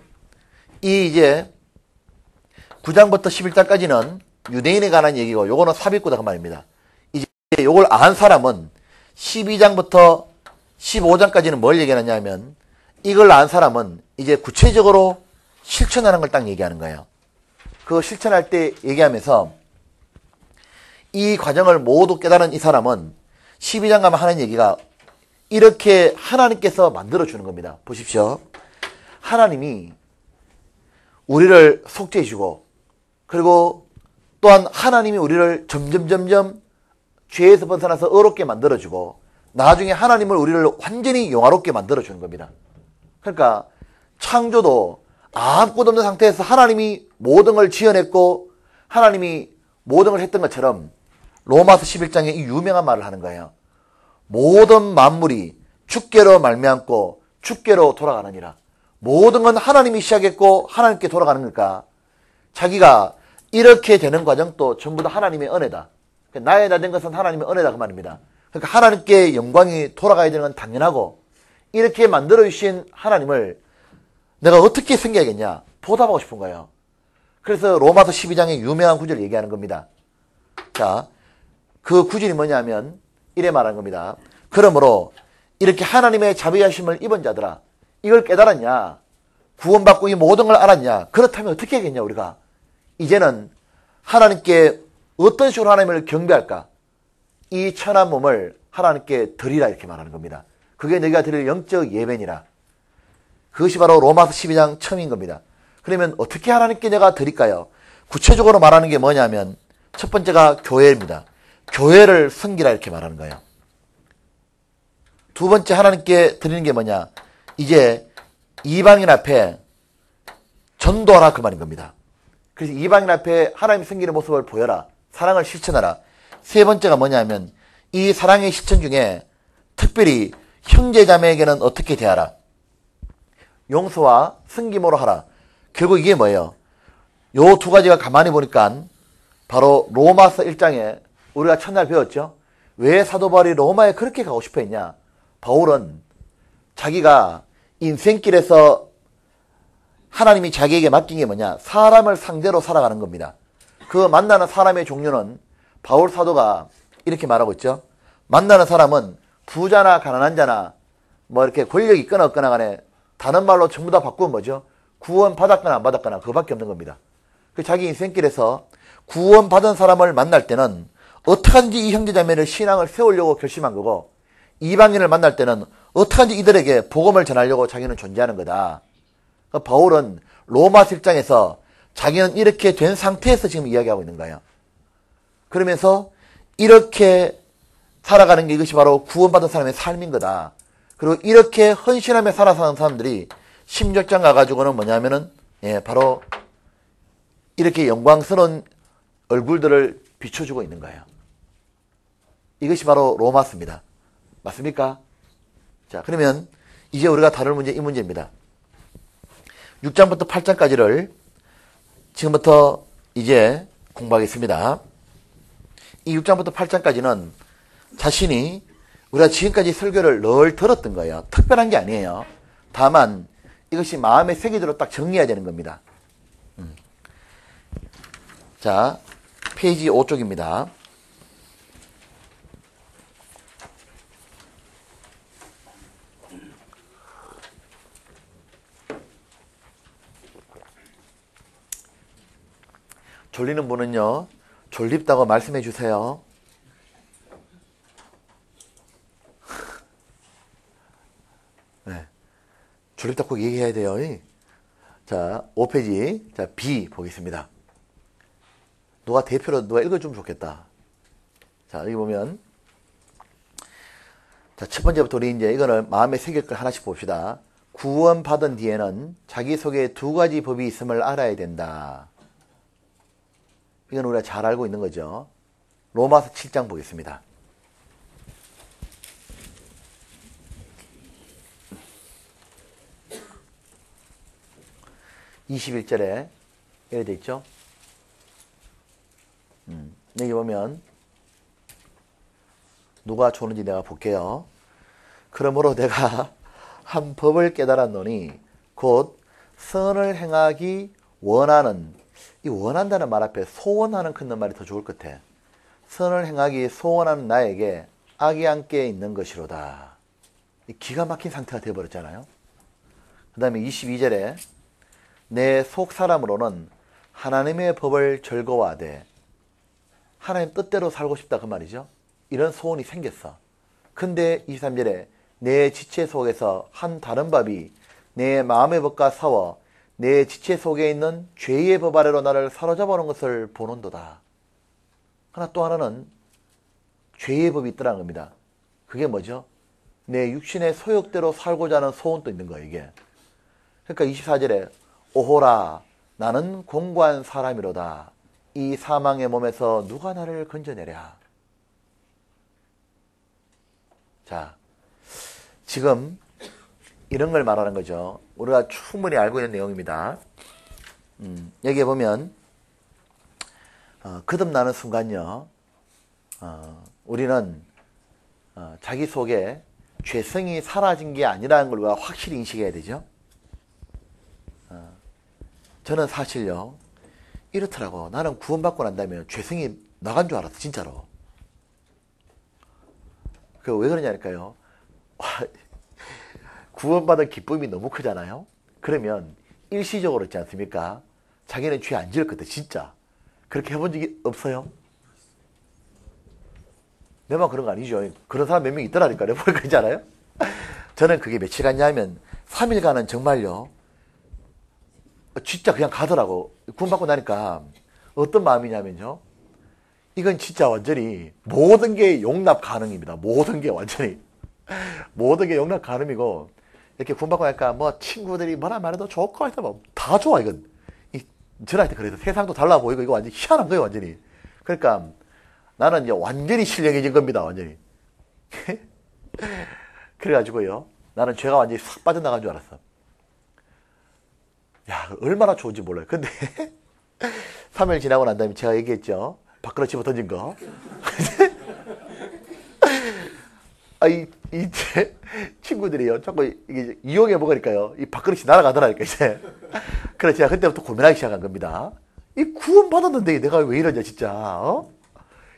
이 이제 9장부터 11장까지는 유대인에 관한 얘기고 요거는 삽입구다 그 말입니다. 이제 요걸 안 사람은 12장부터 15장까지는 뭘 얘기하느냐면 이걸 안 사람은 이제 구체적으로 실천하는 걸 딱 얘기하는 거예요. 그 실천할 때 얘기하면서 이 과정을 모두 깨달은 이 사람은 12장 가면 하는 얘기가 이렇게 하나님께서 만들어주는 겁니다. 보십시오. 하나님이 우리를 속죄해 주고 그리고 또한 하나님이 우리를 점점 죄에서 벗어나서 의롭게 만들어주고 나중에 하나님을 우리를 완전히 영화롭게 만들어주는 겁니다. 그러니까 창조도 아무것도 없는 상태에서 하나님이 모든 걸 지어냈고 하나님이 모든 걸 했던 것처럼 로마서 11장에 이 유명한 말을 하는 거예요. 모든 만물이 주께로 말미암고 주께로 돌아가느니라. 모든 건 하나님이 시작했고 하나님께 돌아가는 거니까 자기가 이렇게 되는 과정도 전부 다 하나님의 은혜다. 나의 다 된 것은 하나님의 은혜다 그 말입니다. 그러니까 하나님께 영광이 돌아가야 되는 건 당연하고 이렇게 만들어주신 하나님을 내가 어떻게 섬겨야겠냐 보답하고 싶은 거예요. 그래서 로마서 12장의 유명한 구절을 얘기하는 겁니다. 자, 그 구절이 뭐냐면 이래 말하는 겁니다. 그러므로 이렇게 하나님의 자비하심을 입은 자들아 이걸 깨달았냐 구원받고 이 모든 걸 알았냐 그렇다면 어떻게 하겠냐 우리가 이제는 하나님께 어떤 식으로 하나님을 경배할까 이 천한 몸을 하나님께 드리라 이렇게 말하는 겁니다. 그게 너희가 드릴 영적 예배니라. 그것이 바로 로마서 12장 처음인 겁니다. 그러면 어떻게 하나님께 내가 드릴까요? 구체적으로 말하는 게 뭐냐면 첫 번째가 교회입니다. 교회를 섬기라 이렇게 말하는 거예요. 두 번째 하나님께 드리는 게 뭐냐 이제 이방인 앞에 전도하라 그 말인 겁니다. 그래서 이방인 앞에 하나님 섬기는 모습을 보여라. 사랑을 실천하라. 세 번째가 뭐냐면 이 사랑의 실천 중에 특별히 형제자매에게는 어떻게 대하라. 용서와 섬김으로 하라. 결국 이게 뭐예요? 요 두 가지가 가만히 보니까 바로 로마서 1장에 우리가 첫날 배웠죠. 왜 사도 바울이 로마에 그렇게 가고 싶어 했냐. 바울은 자기가 인생길에서 하나님이 자기에게 맡긴 게 뭐냐. 사람을 상대로 살아가는 겁니다. 그 만나는 사람의 종류는 바울 사도가 이렇게 말하고 있죠. 만나는 사람은 부자나 가난한 자나 뭐 이렇게 권력이 있거나 없거나 간에 다른 말로 전부 다 바꾸면 뭐죠? 구원 받았거나 안 받았거나 그거밖에 없는 겁니다. 그 자기 인생길에서 구원 받은 사람을 만날 때는 어떡하든지 이 형제자매를 신앙을 세우려고 결심한 거고 이방인을 만날 때는 어떡하든지 이들에게 복음을 전하려고 자기는 존재하는 거다. 바울은 로마 1장에서 자기는 이렇게 된 상태에서 지금 이야기하고 있는 거예요. 그러면서 이렇게 살아가는 게 이것이 바로 구원받은 사람의 삶인 거다. 그리고 이렇게 헌신하며 살아가는 사람들이 16장 가가지고는 뭐냐면은 바로 이렇게 영광스러운 얼굴들을 비춰주고 있는 거예요. 이것이 바로 로마서입니다. 맞습니까? 자, 그러면 이제 우리가 다룰 문제 이 문제입니다. 6장부터 8장까지를 지금부터 이제 공부하겠습니다. 이 6장부터 8장까지는 자신이 우리가 지금까지 설교를 늘 들었던 거예요. 특별한 게 아니에요. 다만 이것이 마음에 새기도록 딱 정리해야 되는 겁니다. 자, 페이지 5쪽입니다. 졸리는 분은요, 졸립다고 말씀해 주세요. 네. 졸립다고 꼭 얘기해야 돼요. 자, 5페이지. 자, B 보겠습니다. 누가 대표로 누가 읽어주면 좋겠다. 자, 여기 보면. 자, 첫 번째부터 우리 이제 이거는 마음에 새길 걸 하나씩 봅시다. 구원받은 뒤에는 자기 속에 두 가지 법이 있음을 알아야 된다. 이건 우리가 잘 알고 있는 거죠. 로마서 7장 보겠습니다. (21절에) 이렇게 돼 있죠. 여기 보면 누가 좋은지 내가 볼게요. 그러므로 내가 한 법을 깨달았노니 곧 선을 행하기 원하는, 이 원한다는 말 앞에 소원하는 큰 말이 더 좋을 것 같아. 선을 행하기 소원하는 나에게 악이 함께 있는 것이로다. 기가 막힌 상태가 되어버렸잖아요. 그 다음에 22절에 내 속 사람으로는 하나님의 법을 즐거워하되, 하나님 뜻대로 살고 싶다 그 말이죠. 이런 소원이 생겼어. 근데 23절에 내 지체 속에서 한 다른 법이 내 마음의 법과 싸워 내 지체 속에 있는 죄의 법 아래로 나를 사로잡아 놓은 것을 보는도다. 하나 또 하나는 죄의 법이 있더라는 겁니다. 그게 뭐죠? 내 육신의 소욕대로 살고자 하는 소원도 있는 거예요, 이게. 그러니까 24절에 오호라 나는 공고한 사람이로다. 이 사망의 몸에서 누가 나를 건져내랴. 자, 지금 이런 걸 말하는 거죠. 우리가 충분히 알고 있는 내용입니다. 여기에 보면 거듭나는 순간요, 우리는 자기 속에 죄성이 사라진 게 아니라는 걸 우리가 확실히 인식해야 되죠. 저는 사실요, 이렇더라고. 나는 구원받고 난 다음에 죄성이 나간 줄 알았어, 진짜로. 그 왜 그러냐니까요. 구원받은 기쁨이 너무 크잖아요. 그러면 일시적으로 있지 않습니까? 자기는 죄 안 지을 것 같아, 진짜. 그렇게 해본 적이 없어요? 내만 그런 거 아니죠. 그런 사람 몇 명 있더라니까. 내가 보니까 있잖아요. 저는 그게 며칠 갔냐면 3일간은 정말요, 진짜 그냥 가더라고. 구원받고 나니까 어떤 마음이냐면요, 이건 진짜 완전히 모든 게 용납 가능입니다. 모든 게 완전히 모든 게 용납 가능이고, 이렇게 구원받고 나니까 뭐 친구들이 뭐라 말해도 좋고 해서 뭐 다 좋아. 이건 전화할 때 그래서 세상도 달라 보이고 이거 완전 희한한 거예요, 완전히. 그러니까 나는 이제 완전히 신령해진 겁니다, 완전히. 그래가지고요, 나는 죄가 완전히 싹 빠져나간 줄 알았어. 야, 얼마나 좋은지 몰라요. 근데 3일 지나고 난 다음에 제가 얘기했죠. 밖으로 집어 던진 거. 제 친구들이요, 자꾸 이게 이용해 먹으니까요, 이 밥그릇이 날아가더라니까, 이제. 그래서 제가 그때부터 고민하기 시작한 겁니다. 이 구원받았는데 내가 왜 이러냐, 진짜.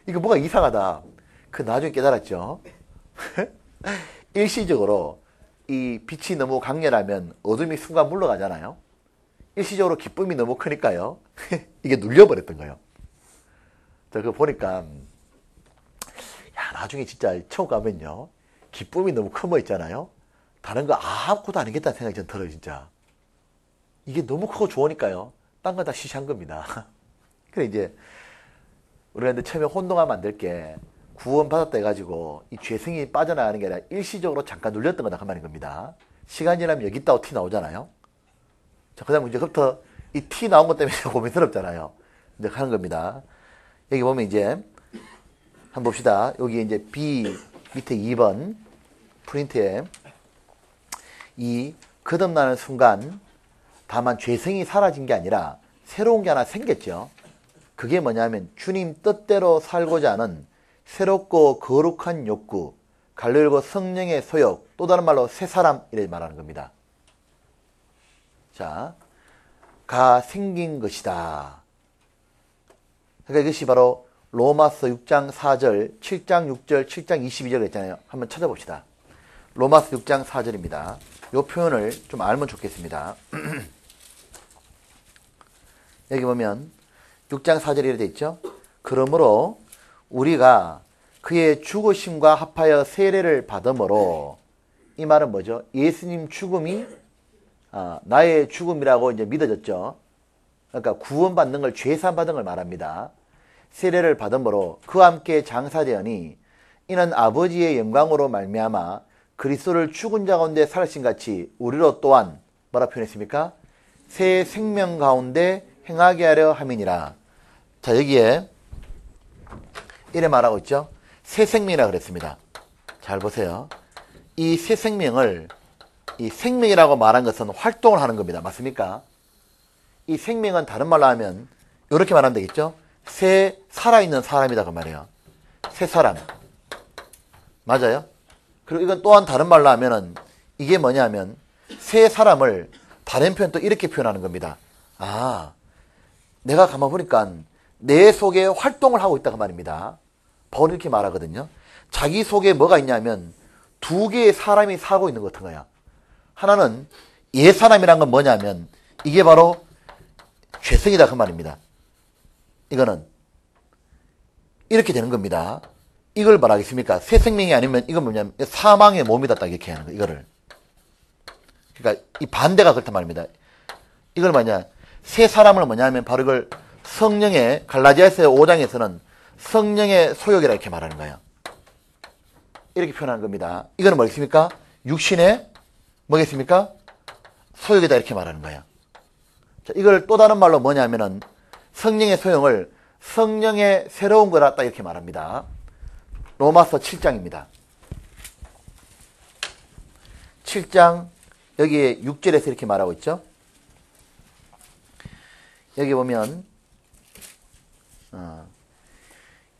이거 뭐가 이상하다. 그 나중에 깨달았죠. 일시적으로 이 빛이 너무 강렬하면 어둠이 순간 물러가잖아요. 일시적으로 기쁨이 너무 크니까요, 이게 눌려버렸던 거예요. 자, 그거 보니까, 야, 나중에 진짜 처음 가면요, 기쁨이 너무 큰 거 있잖아요. 다른 거 아무것도 아니겠다는 생각이 전 들어요, 진짜. 이게 너무 크고 좋으니까요, 딴 건 다 시시한 겁니다. 그래, 이제, 우리가 근데 처음에 혼동하면 안 될 게, 구원받았다 해가지고, 이 죄성이 빠져나가는 게 아니라 일시적으로 잠깐 눌렸던 거다, 그 말인 겁니다. 시간 지나면 여기 있다고 티 나오잖아요. 자, 그 다음에 이제 그부터 이 티 나온 것 때문에 고민스럽잖아요. 이제 하는 겁니다. 여기 보면 이제 한번 봅시다. 여기 이제 B 밑에 2번 프린트에 이 거듭나는 순간 다만 죄성이 사라진 게 아니라 새로운 게 하나 생겼죠. 그게 뭐냐면 주님 뜻대로 살고자 하는 새롭고 거룩한 욕구, 갈로 열고 성령의 소욕, 또 다른 말로 새 사람 이렇게 말하는 겁니다. 자, 가 생긴 것이다. 그러니까 이것이 바로 로마서 6장 4절, 7장 6절, 7장 22절 했잖아요. 한번 찾아봅시다. 로마서 6장 4절입니다. 이 표현을 좀 알면 좋겠습니다. 여기 보면 6장 4절에 이렇게 되어 있죠. 그러므로 우리가 그의 죽으심과 합하여 세례를 받음으로, 이 말은 뭐죠? 예수님 죽음이 나의 죽음이라고 이제 믿어졌죠. 그러니까 구원받는 걸, 죄사함 받은 걸 말합니다. 세례를 받음으로 그와 함께 장사되었니 이는 아버지의 영광으로 말미암아 그리스도를 죽은 자 가운데 살으신 같이 우리로 또한 뭐라 표현했습니까? 새 생명 가운데 행하게 하려 함이니라. 자, 여기에 이래 말하고 있죠. 새 생명이라 그랬습니다. 잘 보세요. 이 새 생명을, 이 생명이라고 말한 것은 활동을 하는 겁니다. 맞습니까? 이 생명은 다른 말로 하면 이렇게 말하면 되겠죠. 새 살아있는 사람이다 그 말이에요. 새 사람. 맞아요? 그리고 이건 또한 다른 말로 하면은 이게 뭐냐면 새 사람을 다른 표현 또 이렇게 표현하는 겁니다. 아, 내가 가만 보니까 내 속에 활동을 하고 있다 그 말입니다. 바울이 이렇게 말하거든요. 자기 속에 뭐가 있냐면 두 개의 사람이 살고 있는 것 같은 거야. 하나는 옛 사람이란 건 뭐냐면 이게 바로 죄성이다 그 말입니다. 이거는 이렇게 되는 겁니다. 이걸 말하겠습니까? 새 생명이 아니면 이건 뭐냐면 사망의 몸이다 딱 이렇게 하는 거 이거를. 그러니까 이 반대가 그렇단 말입니다. 이걸 뭐냐? 새 사람을 뭐냐면 바로 이걸 성령의, 갈라디아서 5장에서는 성령의 소욕이라 이렇게 말하는 거예요. 이렇게 표현하는 겁니다. 이거는 뭐겠습니까? 육신의 뭐겠습니까? 소욕이다 이렇게 말하는 거예요. 자, 이걸 또 다른 말로 뭐냐면은 성령의 소용을 성령의 새로운 거라 딱 이렇게 말합니다. 로마서 7장입니다. 7장 여기에 6절에서 이렇게 말하고 있죠. 여기 보면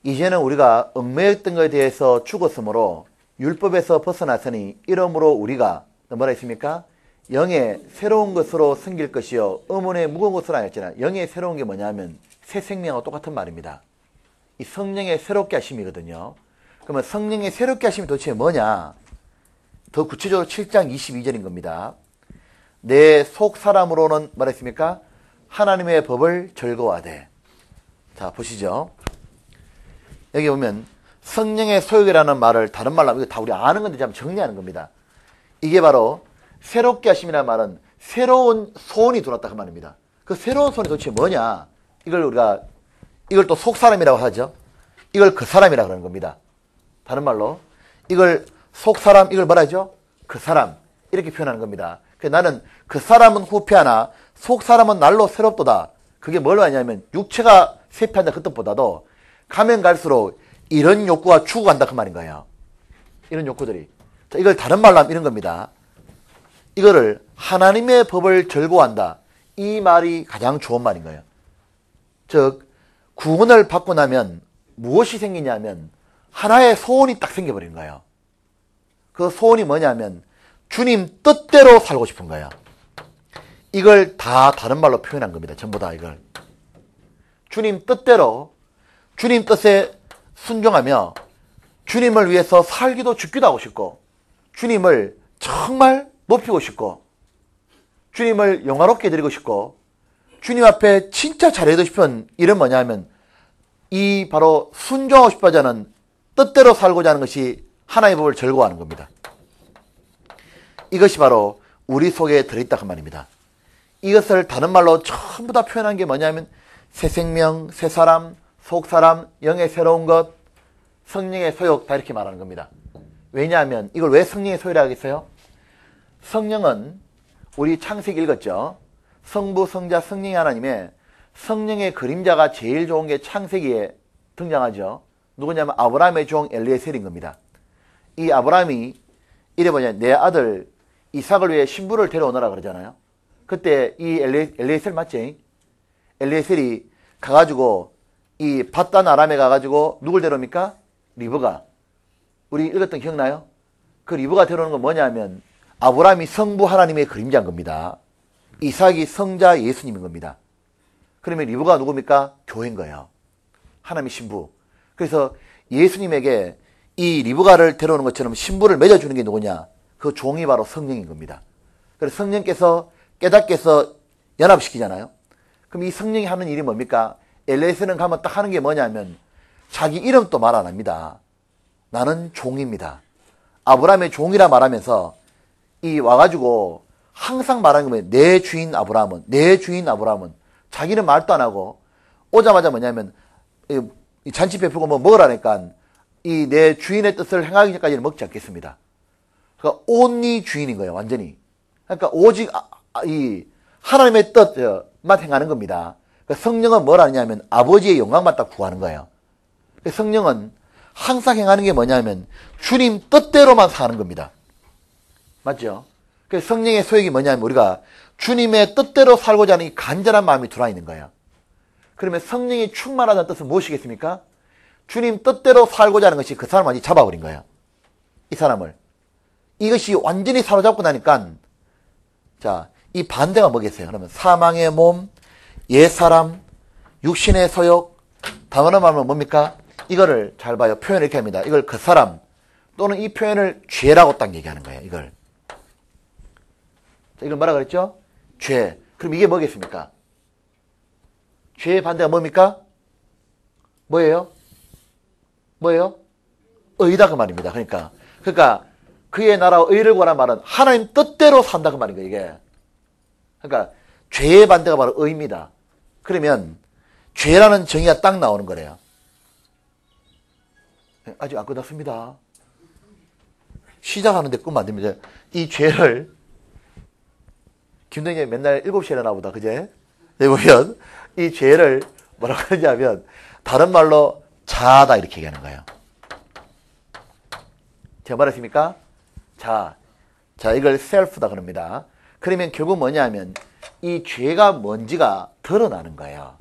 이제는 우리가 얽매였던 것에 대해서 죽었으므로 율법에서 벗어났으니 이러므로 우리가 뭐라 했습니까? 영의 새로운 것으로 생길 것이요 의문의 무거운 것으로 아니었잖아요. 영의 새로운 게 뭐냐면 새 생명하고 똑같은 말입니다. 이 성령의 새롭게 하심이거든요. 그러면 성령의 새롭게 하심이 도대체 뭐냐? 더 구체적으로 7장 22절인 겁니다. 내 속 사람으로는 뭐라 했습니까? 하나님의 법을 즐거워하되. 자, 보시죠. 여기 보면 성령의 소욕이라는 말을 다른 말로 하면 이거 다 우리 아는 건데 좀 정리하는 겁니다. 이게 바로 새롭게 하심이라는 말은 새로운 소원이 들어왔다 그 말입니다. 그 새로운 소원이 도대체 뭐냐? 이걸 또 속사람이라고 하죠. 이걸 그 사람이라고 그러는 겁니다. 다른 말로 이걸 속사람, 이걸 뭐라 하죠? 그 사람 이렇게 표현하는 겁니다. 그래서 나는 그 사람은 후패하나 속사람은 날로 새롭도다. 그게 뭘 하냐면 육체가 쇠퇴한다 그 뜻보다도 가면 갈수록 이런 욕구가 죽어간다 그 말인 거예요. 이런 욕구들이. 자, 이걸 다른 말로 하면 이런 겁니다. 이거를 하나님의 법을 즐거워한다. 이 말이 가장 좋은 말인 거예요. 즉 구원을 받고 나면 무엇이 생기냐면 하나의 소원이 딱 생겨버린 거예요. 그 소원이 뭐냐면 주님 뜻대로 살고 싶은 거예요. 이걸 다 다른 말로 표현한 겁니다. 전부 다 이걸. 주님 뜻대로, 주님 뜻에 순종하며 주님을 위해서 살기도 죽기도 하고 싶고 주님을 정말 높이고 싶고 주님을 영화롭게 드리고 싶고 주님 앞에 진짜 잘해도 싶은 이런 뭐냐면 이 바로 순종하고 싶어하지 않은 뜻대로 살고자 하는 것이 하나의 법을 즐거워하는 겁니다. 이것이 바로 우리 속에 들어있다 그 말입니다. 이것을 다른 말로 전부 다 표현한 게 뭐냐면 새 생명, 새 사람, 속 사람, 영의 새로운 것, 성령의 소욕 다 이렇게 말하는 겁니다. 왜냐하면 이걸 왜 성령의 소욕이라고 하겠어요? 성령은 우리 창세기 읽었죠. 성부, 성자, 성령의 하나님의 성령의 그림자가 제일 좋은 게 창세기에 등장하죠. 누구냐면 아브라함의 종 엘리에셀인 겁니다. 이 아브라함이 이래 뭐냐, 내 아들 이삭을 위해 신부를 데려오너라 그러잖아요. 그때 이 엘리에셀 맞지? 엘리에셀이 가가지고 이 밧단 아람에 가가지고 누굴 데려옵니까? 리브가. 우리 읽었던 기억나요? 그 리브가 데려오는 건 뭐냐면 아브라함이 성부 하나님의 그림자인 겁니다. 이삭이 성자 예수님인 겁니다. 그러면 리브가 누굽니까? 교회인 거예요. 하나님의 신부. 그래서 예수님에게 이 리브가를 데려오는 것처럼 신부를 맺어주는 게 누구냐? 그 종이 바로 성령인 겁니다. 그래서 성령께서 깨닫게 해서 연합시키잖아요. 그럼 이 성령이 하는 일이 뭡니까? 엘리에셀은 가면 딱 하는 게 뭐냐면 자기 이름도 말 안 합니다. 나는 종입니다. 아브라함의 종이라 말하면서 이 와가지고 항상 말하는 거면 내 주인 아브라함은, 내 주인 아브라함은. 자기는 말도 안 하고 오자마자 뭐냐면 이 잔치 베풀고 뭐 먹으라니까 이 내 주인의 뜻을 행하기 전까지는 먹지 않겠습니다. 그러니까 온리 주인인 거예요. 완전히. 그러니까 오직 이 하나님의 뜻만 행하는 겁니다. 그러니까 성령은 뭘 하느냐면 아버지의 영광만 딱 구하는 거예요. 성령은 항상 행하는 게 뭐냐면 주님 뜻대로만 사는 겁니다. 맞죠? 그래서 성령의 소역이 뭐냐면 우리가 주님의 뜻대로 살고자 하는 이 간절한 마음이 들어와 있는 거예요. 그러면 성령이 충만하다는 뜻은 무엇이겠습니까? 주님 뜻대로 살고자 하는 것이 그 사람을 완전히 잡아버린 거예요. 이 사람을. 이것이 완전히 사로잡고 나니까 자, 이 반대가 뭐겠어요? 그러면 사망의 몸, 옛사람, 육신의 소욕, 단어로 말하면 뭡니까? 이거를 잘 봐요. 표현을 이렇게 합니다. 이걸 그 사람 또는 이 표현을 죄라고 딱 얘기하는 거예요. 이걸. 자, 이걸 뭐라 그랬죠? 죄. 그럼 이게 뭐겠습니까? 죄의 반대가 뭡니까? 뭐예요? 뭐예요? 의다 그 말입니다. 그러니까 그의 나라와 의를 구하는 말은 하나님 뜻대로 산다 그 말인 거예요. 이게. 그러니까 죄의 반대가 바로 의입니다. 그러면 죄라는 정의가 딱 나오는 거래요. 아직 안 끝났습니다. 시작하는데 끝만 안 됩니다. 이 죄를 김동현이 맨날 7시에 일어나보다 그제? 여기 보면 이 죄를 뭐라고 하냐면 다른 말로 자다 이렇게 얘기하는 거예요. 제가 말했습니까? 자, 이걸 self다 그럽니다. 그러면 결국 뭐냐면 이 죄가 뭔지가 드러나는 거예요.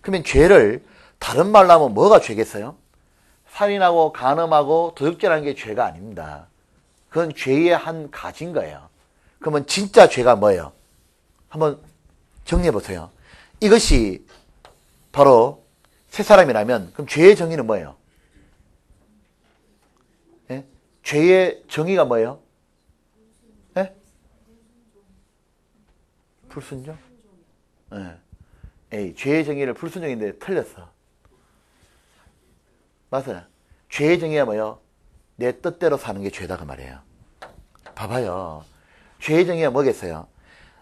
그러면 죄를 다른 말로 하면 뭐가 죄겠어요? 살인하고 간음하고 도둑질하는 게 죄가 아닙니다. 그건 죄의 한 가지인 거예요. 그러면 진짜 죄가 뭐예요? 한번 정리해 보세요. 이것이 바로 새 사람이라면 그럼 죄의 정의는 뭐예요? 예? 죄의 정의가 뭐예요? 예? 불순종? 예. 에이, 죄의 정의를 불순종인데 틀렸어. 맞아요. 죄의 정의가 뭐예요? 내 뜻대로 사는 게 죄다 그 말이에요. 봐봐요. 죄의 정의가 뭐겠어요?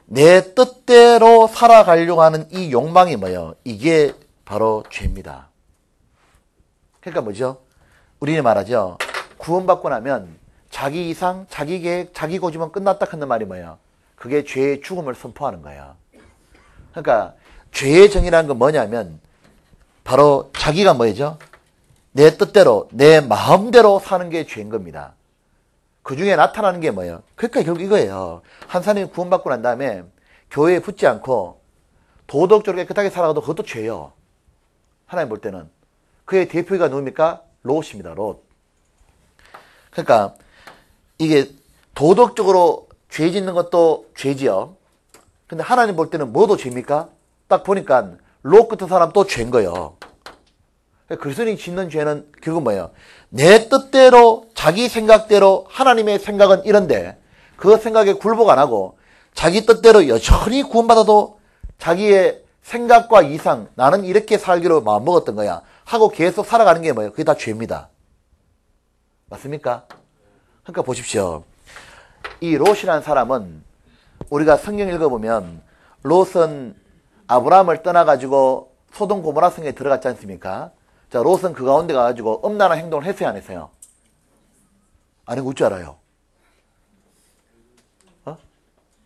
내 뜻대로 살아가려고 하는 이 욕망이 뭐예요? 이게 바로 죄입니다. 그러니까 뭐죠? 우리는 말하죠. 구원받고 나면 자기 이상, 자기 계획, 자기 고집은 끝났다 하는 말이 뭐예요? 그게 죄의 죽음을 선포하는 거예요. 그러니까 죄의 정의라는 건 뭐냐면 바로 자기가 뭐죠? 내 뜻대로, 내 마음대로 사는 게 죄인 겁니다. 그 중에 나타나는 게 뭐예요? 그러니까 결국 이거예요. 한 사람이 구원받고 난 다음에 교회에 붙지 않고 도덕적으로 깨끗하게 살아가도 그것도 죄예요. 하나님 볼 때는. 그의 대표가 누굽니까? 롯입니다. 롯. 그러니까 이게 도덕적으로 죄 짓는 것도 죄지요. 근데 하나님 볼 때는 뭐도 죄입니까? 딱 보니까 롯 같은 사람 또 죄인 거예요. 그리스도인이 짓는 죄는 결국 뭐예요? 내 뜻대로 자기 생각대로 하나님의 생각은 이런데 그 생각에 굴복 안 하고 자기 뜻대로 여전히 구원받아도 자기의 생각과 이상 나는 이렇게 살기로 마음먹었던 거야 하고 계속 살아가는 게 뭐예요? 그게 다 죄입니다. 맞습니까? 그러니까 보십시오. 이 롯이라는 사람은 우리가 성경 읽어보면 롯은 아브라함을 떠나가지고 소돔 고모라 성에 들어갔지 않습니까? 자, 롯은 그 가운데 가가지고 엄란한 행동을 했어요, 안 했어요? 아니, 어찌 알아요?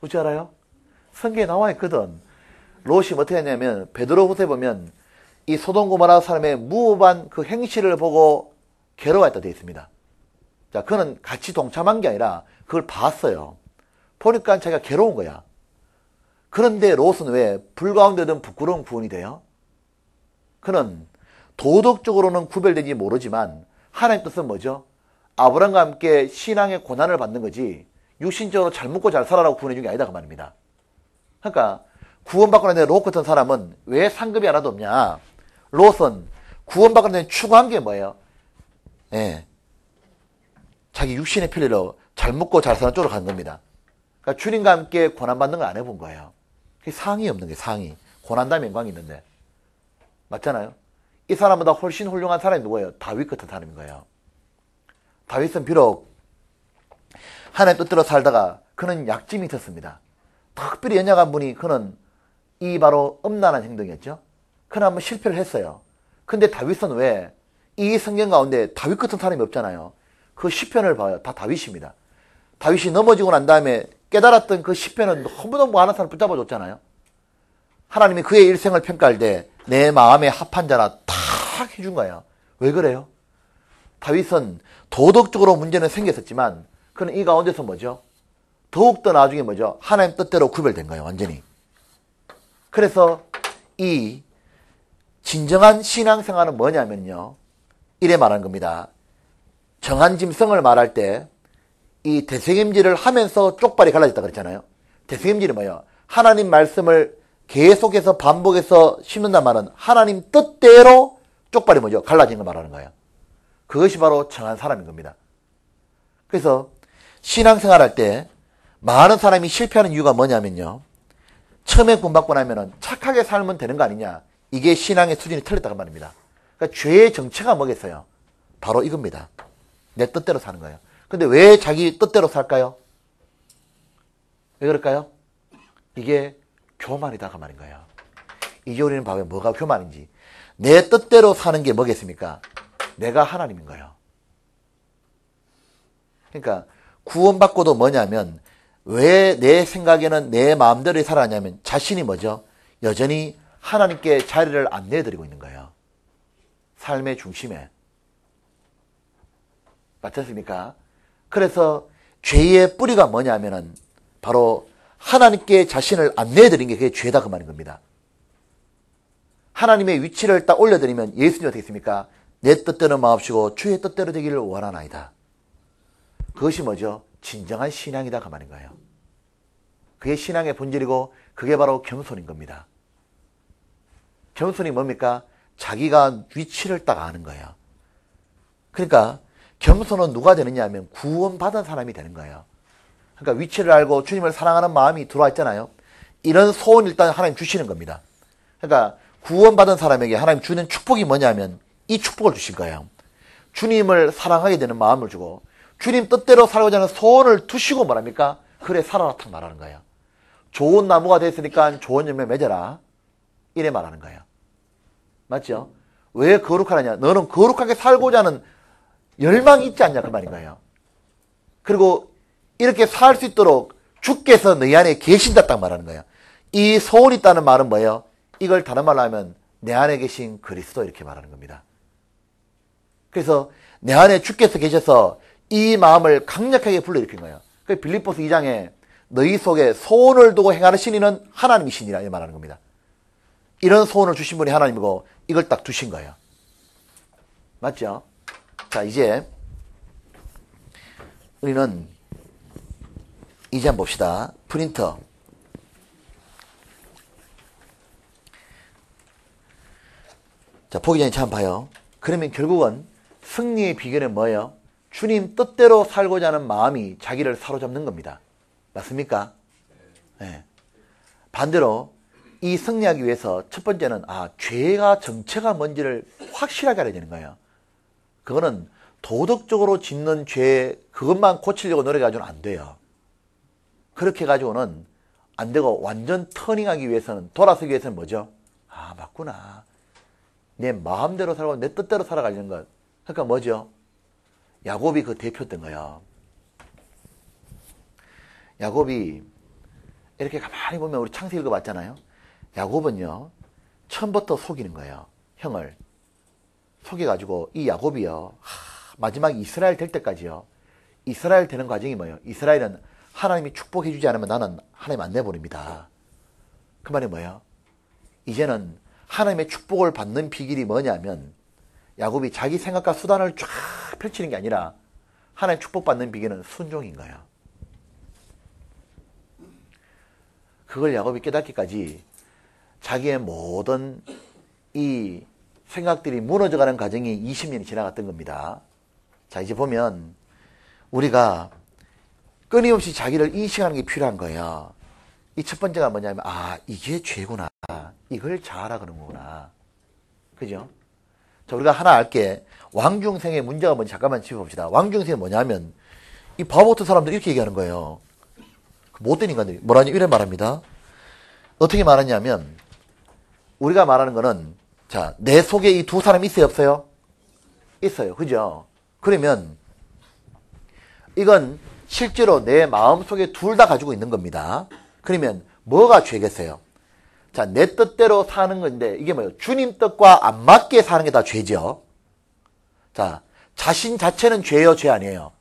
어찌 알아요? 성경에 나와 있거든. 롯이 어떻게 했냐면, 베드로 후서에 보면, 이 소돔 고모라 사람의 무법한 그 행실을 보고 괴로워했다 되어 있습니다. 자, 그는 같이 동참한 게 아니라 그걸 봤어요. 보니까 자기가 괴로운 거야. 그런데 롯은 왜 불가운데든 부끄러운 구원이 돼요? 그는 도덕적으로는 구별되지 모르지만 하나님 뜻은 뭐죠? 아브라함과 함께 신앙의 고난을 받는 거지 육신적으로 잘 먹고 잘 살아라고 구원해 준 게 아니다 그 말입니다. 그러니까 구원받고 난 뒤에 롯 같은 사람은 왜 상급이 하나도 없냐? 롯은 구원받고 난 뒤에 추구한 게 뭐예요? 예, 자기 육신의 편리로 잘 먹고 잘 사는 쪽으로 간 겁니다. 그러니까 주님과 함께 고난받는 걸 안 해본 거예요. 그게 상이 없는 게 상이. 고난다면 영광이 있는데. 맞잖아요? 이 사람보다 훨씬 훌륭한 사람이 누구예요? 다윗 같은 사람인 거예요. 다윗은 비록 하나님 뜻대로 살다가 그는 약점이 있었습니다. 특별히 연약한 분이 그는 이 바로 음란한 행동이었죠. 그는 한번 실패를 했어요. 근데 다윗은 왜 이 성경 가운데 다윗 같은 사람이 없잖아요. 그 시편을 봐요. 다 다윗입니다. 다윗이 넘어지고 난 다음에 깨달았던 그 시편은 너무너무 많은 사람을 붙잡아 줬잖아요. 하나님이 그의 일생을 평가할 때 내 마음에 합한 자라 다 해준 거예요. 왜 그래요? 다윗은 도덕적으로 문제는 생겼었지만 그는 이 가운데서 뭐죠? 더욱더 나중에 뭐죠? 하나님 뜻대로 구별된 거예요. 완전히. 그래서 이 진정한 신앙생활은 뭐냐면요. 이래 말하는 겁니다. 정한 짐승을 말할 때 이 대생임질을 하면서 쪽발이 갈라졌다 그랬잖아요. 대생임질이 뭐예요? 하나님 말씀을 계속해서 반복해서 심는단 말은 하나님 뜻대로 쪽발이 뭐죠? 갈라진 걸 말하는 거예요. 그것이 바로 정한 사람인 겁니다. 그래서 신앙생활할 때 많은 사람이 실패하는 이유가 뭐냐면요. 처음에 구원받고 나면은 착하게 살면 되는 거 아니냐. 이게 신앙의 수준이 틀렸다는 말입니다. 그러니까 죄의 정체가 뭐겠어요? 바로 이겁니다. 내 뜻대로 사는 거예요. 근데 왜 자기 뜻대로 살까요? 왜 그럴까요? 이게 교만이다 그 말인 거예요. 이제 우리는 봐요. 뭐가 교만인지. 내 뜻대로 사는 게 뭐겠습니까? 내가 하나님인 거예요. 그러니까 구원받고도 뭐냐면 왜 내 생각에는 내 마음대로 살아가냐면 자신이 뭐죠? 여전히 하나님께 자리를 안 내드리고 있는 거예요. 삶의 중심에. 맞췄습니까? 그래서 죄의 뿌리가 뭐냐면은 바로 하나님께 자신을 안 내드린 게 그게 죄다 그 말인 겁니다. 하나님의 위치를 딱 올려드리면 예수님 어떻게 했습니까? 내 뜻대로 마옵시고 주의 뜻대로 되기를 원하나이다. 그것이 뭐죠? 진정한 신앙이다 그 말인 거예요. 그게 신앙의 본질이고 그게 바로 겸손인 겁니다. 겸손이 뭡니까? 자기가 위치를 딱 아는 거예요. 그러니까 겸손은 누가 되느냐 하면 구원받은 사람이 되는 거예요. 그러니까 위치를 알고 주님을 사랑하는 마음이 들어와 있잖아요. 이런 소원 일단 하나님 주시는 겁니다. 그러니까 구원받은 사람에게 하나님 주는 축복이 뭐냐면 이 축복을 주실 거예요. 주님을 사랑하게 되는 마음을 주고 주님 뜻대로 살고자 하는 소원을 두시고 뭐랍니까? 그래 살아라 탁 말하는 거예요. 좋은 나무가 됐으니까 좋은 열매 맺어라. 이래 말하는 거예요. 맞죠? 왜 거룩하느냐? 너는 거룩하게 살고자 하는 열망이 있지 않냐 그 말인 거예요. 그리고 이렇게 살 수 있도록 주께서 너희 안에 계신다 딱 말하는 거예요. 이 소원이 있다는 말은 뭐예요? 이걸 다른 말로 하면 내 안에 계신 그리스도 이렇게 말하는 겁니다. 그래서 내 안에 주께서 계셔서 이 마음을 강력하게 불러일으킨 거예요. 그 빌립보서 2장에 너희 속에 소원을 두고 행하는 신이는 하나님이시니라 이 말하는 겁니다. 이런 소원을 주신 분이 하나님이고 이걸 딱 두신 거예요. 맞죠? 자, 이제 우리는 이제 한번 봅시다. 프린터. 자, 보기 전에 참 봐요. 그러면 결국은 승리의 비결은 뭐예요? 주님 뜻대로 살고자 하는 마음이 자기를 사로잡는 겁니다. 맞습니까? 네. 반대로 이 승리하기 위해서 첫 번째는 죄가 정체가 뭔지를 확실하게 알아야 되는 거예요. 그거는 도덕적으로 짓는 죄 그것만 고치려고 노력해가지고는 안 돼요. 그렇게 해가지고는 안 되고 완전 터닝하기 위해서는 돌아서기 위해서는 뭐죠? 맞구나. 내 마음대로 살고 내 뜻대로 살아가려는 것. 그러니까 뭐죠? 야곱이 그 대표였던 거예요. 야곱이 이렇게 가만히 보면 우리 창세기 읽어봤잖아요. 야곱은요 처음부터 속이는 거예요. 형을 속여가지고 이 야곱이요. 마지막 이스라엘 될 때까지요. 이스라엘 되는 과정이 뭐예요? 이스라엘은 하나님이 축복해주지 않으면 나는 하나님 안 내버립니다. 그 말이 뭐예요? 이제는 하나님의 축복을 받는 비결이 뭐냐면 야곱이 자기 생각과 수단을 쫙 펼치는 게 아니라 하나님 축복받는 비결은 순종인 거예요. 그걸 야곱이 깨닫기까지 자기의 모든 이 생각들이 무너져가는 과정이 20년이 지나갔던 겁니다. 자, 이제 보면 우리가 끊임없이 자기를 인식하는 게 필요한 거예요. 이 첫 번째가 뭐냐면 이게 죄구나. 이걸 자아라 그런 거구나. 그죠? 자, 우리가 하나 알게 왕중생의 문제가 뭔지 잠깐만 짚어봅시다. 왕중생이 뭐냐면 이 바보 같은 사람들이 이렇게 얘기하는 거예요. 못된 인간들이 뭐라니 이래 말합니다. 어떻게 말하냐면 우리가 말하는 거는 자, 내 속에 이 두 사람이 있어요 없어요? 있어요. 그죠? 그러면 이건 실제로 내 마음속에 둘 다 가지고 있는 겁니다. 그러면 뭐가 죄겠어요? 자, 내 뜻대로 사는 건데 이게 뭐예요? 주님 뜻과 안 맞게 사는 게 다 죄죠. 자, 자신 자체는 죄예요, 죄 아니에요?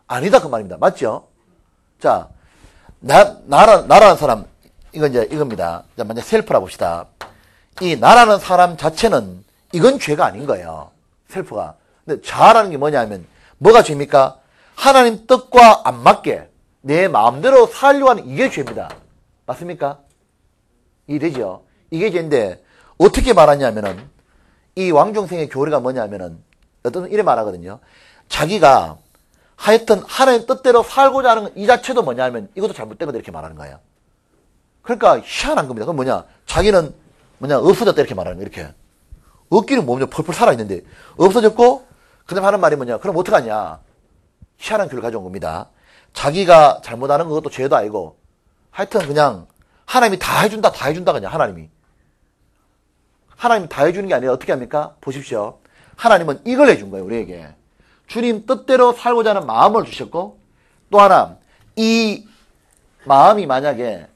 아니다 그 말입니다. 맞죠? 자, 나라는 사람 이건 이제 이겁니다. 자, 먼저 셀프라 봅시다. 이 나라는 사람 자체는 이건 죄가 아닌 거예요. 셀프가. 근데 자아라는 게 뭐냐면 뭐가 죄입니까? 하나님 뜻과 안 맞게 내 마음대로 살려고 하는 이게 죄입니다. 맞습니까? 이해되죠? 이게 죄인데 어떻게 말하냐면은 이 왕중생의 교리가 뭐냐면은 어떤 이래 말하거든요. 자기가 하여튼 하나님 뜻대로 살고자 하는 이 자체도 뭐냐면 이것도 잘못된 거다 이렇게 말하는 거예요. 그러니까 희한한 겁니다. 그럼 뭐냐? 자기는 뭐냐? 없어졌다 이렇게 말하는 거예요. 이렇게. 없기는 뭐냐? 펄펄 살아있는데 없어졌고 그 다음에 하는 말이 뭐냐? 그럼 어떡하냐? 희한한 교리를 가져온 겁니다. 자기가 잘못하는 것도 죄도 아니고 하여튼 그냥 하나님이 다 해준다 그냥 하나님이 다 해주는 게 아니라 어떻게 합니까? 보십시오. 하나님은 이걸 해준 거예요. 우리에게 주님 뜻대로 살고자 하는 마음을 주셨고 또 하나 이 마음이 만약에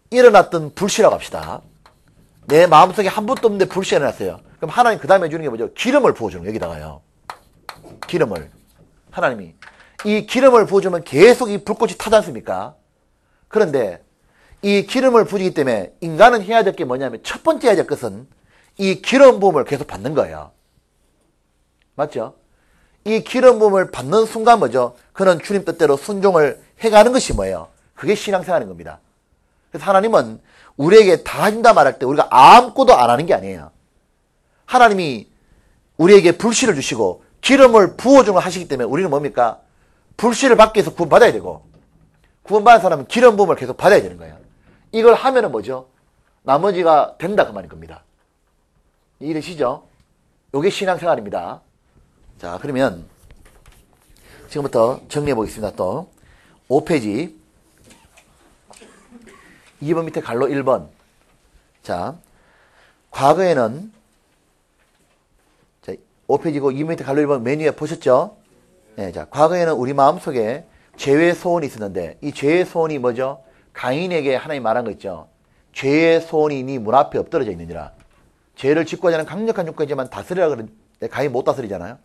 일어났던 불씨라고 합시다. 내 마음속에 한 푼도 없는데 불씨가 일어났어요. 그럼 하나님 그 다음에 해주는 게 뭐죠? 기름을 부어주는 거예요. 여기다가요. 기름을 하나님이 이 기름을 부어주면 계속 이 불꽃이 타지 않습니까? 그런데 이 기름을 부어주기 때문에 인간은 해야 될 게 뭐냐면 첫 번째 해야 될 것은 이 기름 부음을 계속 받는 거예요. 맞죠? 이 기름 부음을 받는 순간 뭐죠? 그는 주님 뜻대로 순종을 해가는 것이 뭐예요? 그게 신앙생활인 겁니다. 그래서 하나님은 우리에게 다 한다 말할 때 우리가 아무것도 안 하는 게 아니에요. 하나님이 우리에게 불씨를 주시고 기름을 부어주는 걸 하시기 때문에 우리는 뭡니까? 불씨를 받기 위해서 구원받아야 되고 구원받은 사람은 기름 부음을 계속 받아야 되는 거예요. 이걸 하면은 뭐죠? 나머지가 된다 그 말인 겁니다. 이해되시죠? 이게 신앙생활입니다. 자, 그러면 지금부터 정리해 보겠습니다. 또 5페이지 2번 밑에 갈로 1번. 자, 과거에는 자, 5페이지고 2번 밑에 갈로 1번 메뉴에 보셨죠? 네, 자, 과거에는 우리 마음속에 죄의 소원이 있었는데 이 죄의 소원이 뭐죠? 가인에게 하나님 말한 거 있죠. 죄의 소원이 네 문 앞에 엎드러져 있느니라. 죄를 짓고자 하는 강력한 욕구이지만 다스리라 그러는데 가인 못 다스리잖아요.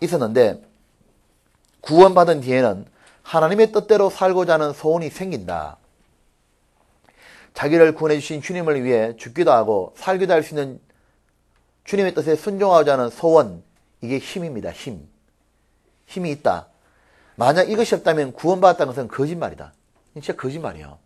있었는데 구원받은 뒤에는 하나님의 뜻대로 살고자 하는 소원이 생긴다. 자기를 구원해 주신 주님을 위해 죽기도 하고 살기도 할 수 있는 주님의 뜻에 순종하고자 하는 소원, 이게 힘입니다. 힘이 있다. 만약 이것이 없다면 구원받았다는 것은 거짓말이다. 진짜 거짓말이에요.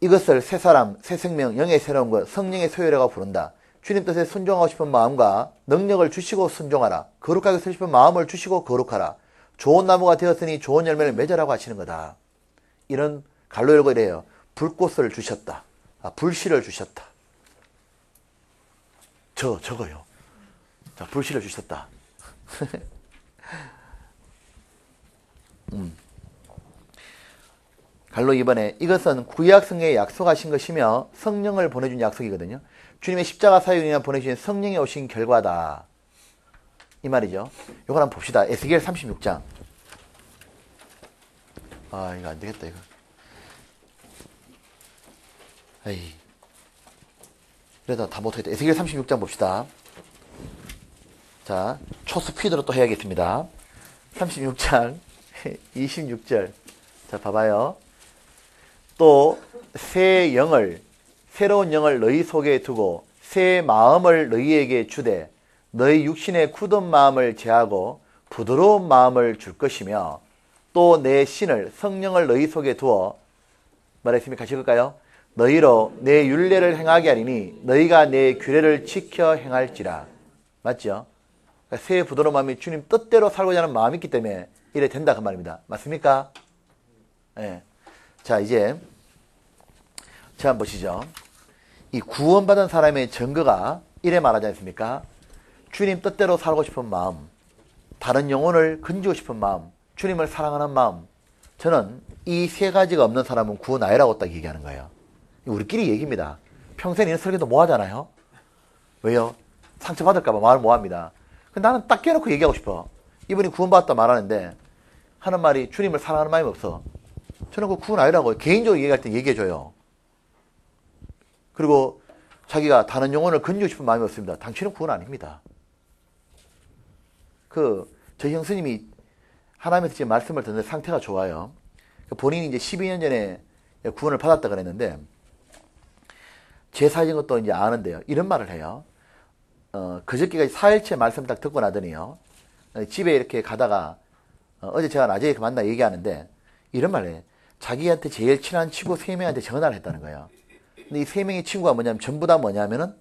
이것을 새 사람, 새 생명, 영의 새로운 것, 성령의 소유라고 부른다. 주님 뜻에 순종하고 싶은 마음과 능력을 주시고 순종하라. 거룩하게 쓰고 싶은 마음을 주시고 거룩하라. 좋은 나무가 되었으니 좋은 열매를 맺으라고 하시는 거다. 이런 갈로 열고 이래요. 불꽃을 주셨다. 불씨를 주셨다. 저거요. 자, 불씨를 주셨다. 갈로 2번에 이것은 구약 성경에 약속하신 것이며 성령을 보내준 약속이거든요. 주님의 십자가 사역을 인해 보내주신 성령이 오신 결과다. 이 말이죠. 이거 한번 봅시다. 에스겔 36장. 이거 안 되겠다, 이거. 에이. 그래도 다 못하겠다. 에스겔 36장 봅시다. 자, 초스피드로 또 해야겠습니다. 36장 26절. 자, 봐봐요. 또 새 영을, 새로운 영을 너희 속에 두고 새 마음을 너희에게 주되 너희 육신의 굳은 마음을 제하고 부드러운 마음을 줄 것이며 또 내 신을, 성령을 너희 속에 두어 말했습니까? 같이 읽을까요? 너희로 내 율례를 행하게 하리니 너희가 내 규례를 지켜 행할지라. 맞죠? 그러니까 새 부드러운 마음이 주님 뜻대로 살고자 하는 마음이 있기 때문에 이래 된다 그 말입니다. 맞습니까? 네. 자, 이제 한번 보시죠. 이 구원받은 사람의 증거가 이래 말하지 않습니까? 주님 뜻대로 살고 싶은 마음, 다른 영혼을 건지고 싶은 마음, 주님을 사랑하는 마음. 저는 이 세 가지가 없는 사람은 구원 아니라고 딱 얘기하는 거예요. 우리끼리 얘기입니다. 평생 이런 설교도 뭐 하잖아요. 왜요? 상처받을까봐 말을 뭐 합니다. 나는 딱 깨놓고 얘기하고 싶어. 이분이 구원받았다 말하는데 하는 말이 주님을 사랑하는 마음이 없어. 저는 그 구원 아니라고 개인적으로 얘기할 때 얘기해줘요. 그리고 자기가 다른 영혼을 건지고 싶은 마음이 없습니다. 당신은 구원 아닙니다. 저희 형수님이 하나님께서 지금 말씀을 듣는 상태가 좋아요. 본인이 이제 12년 전에 구원을 받았다 그랬는데, 제 사진 것도 이제 아는데요. 이런 말을 해요. 그저께까지 4일째 말씀 딱 듣고 나더니요. 집에 이렇게 가다가, 어제 제가 낮에 이렇게 만나 얘기하는데, 이런 말을 해요. 자기한테 제일 친한 친구 3명한테 전화를 했다는 거예요. 근데 이 3명의 친구가 뭐냐면, 전부 다 뭐냐면은,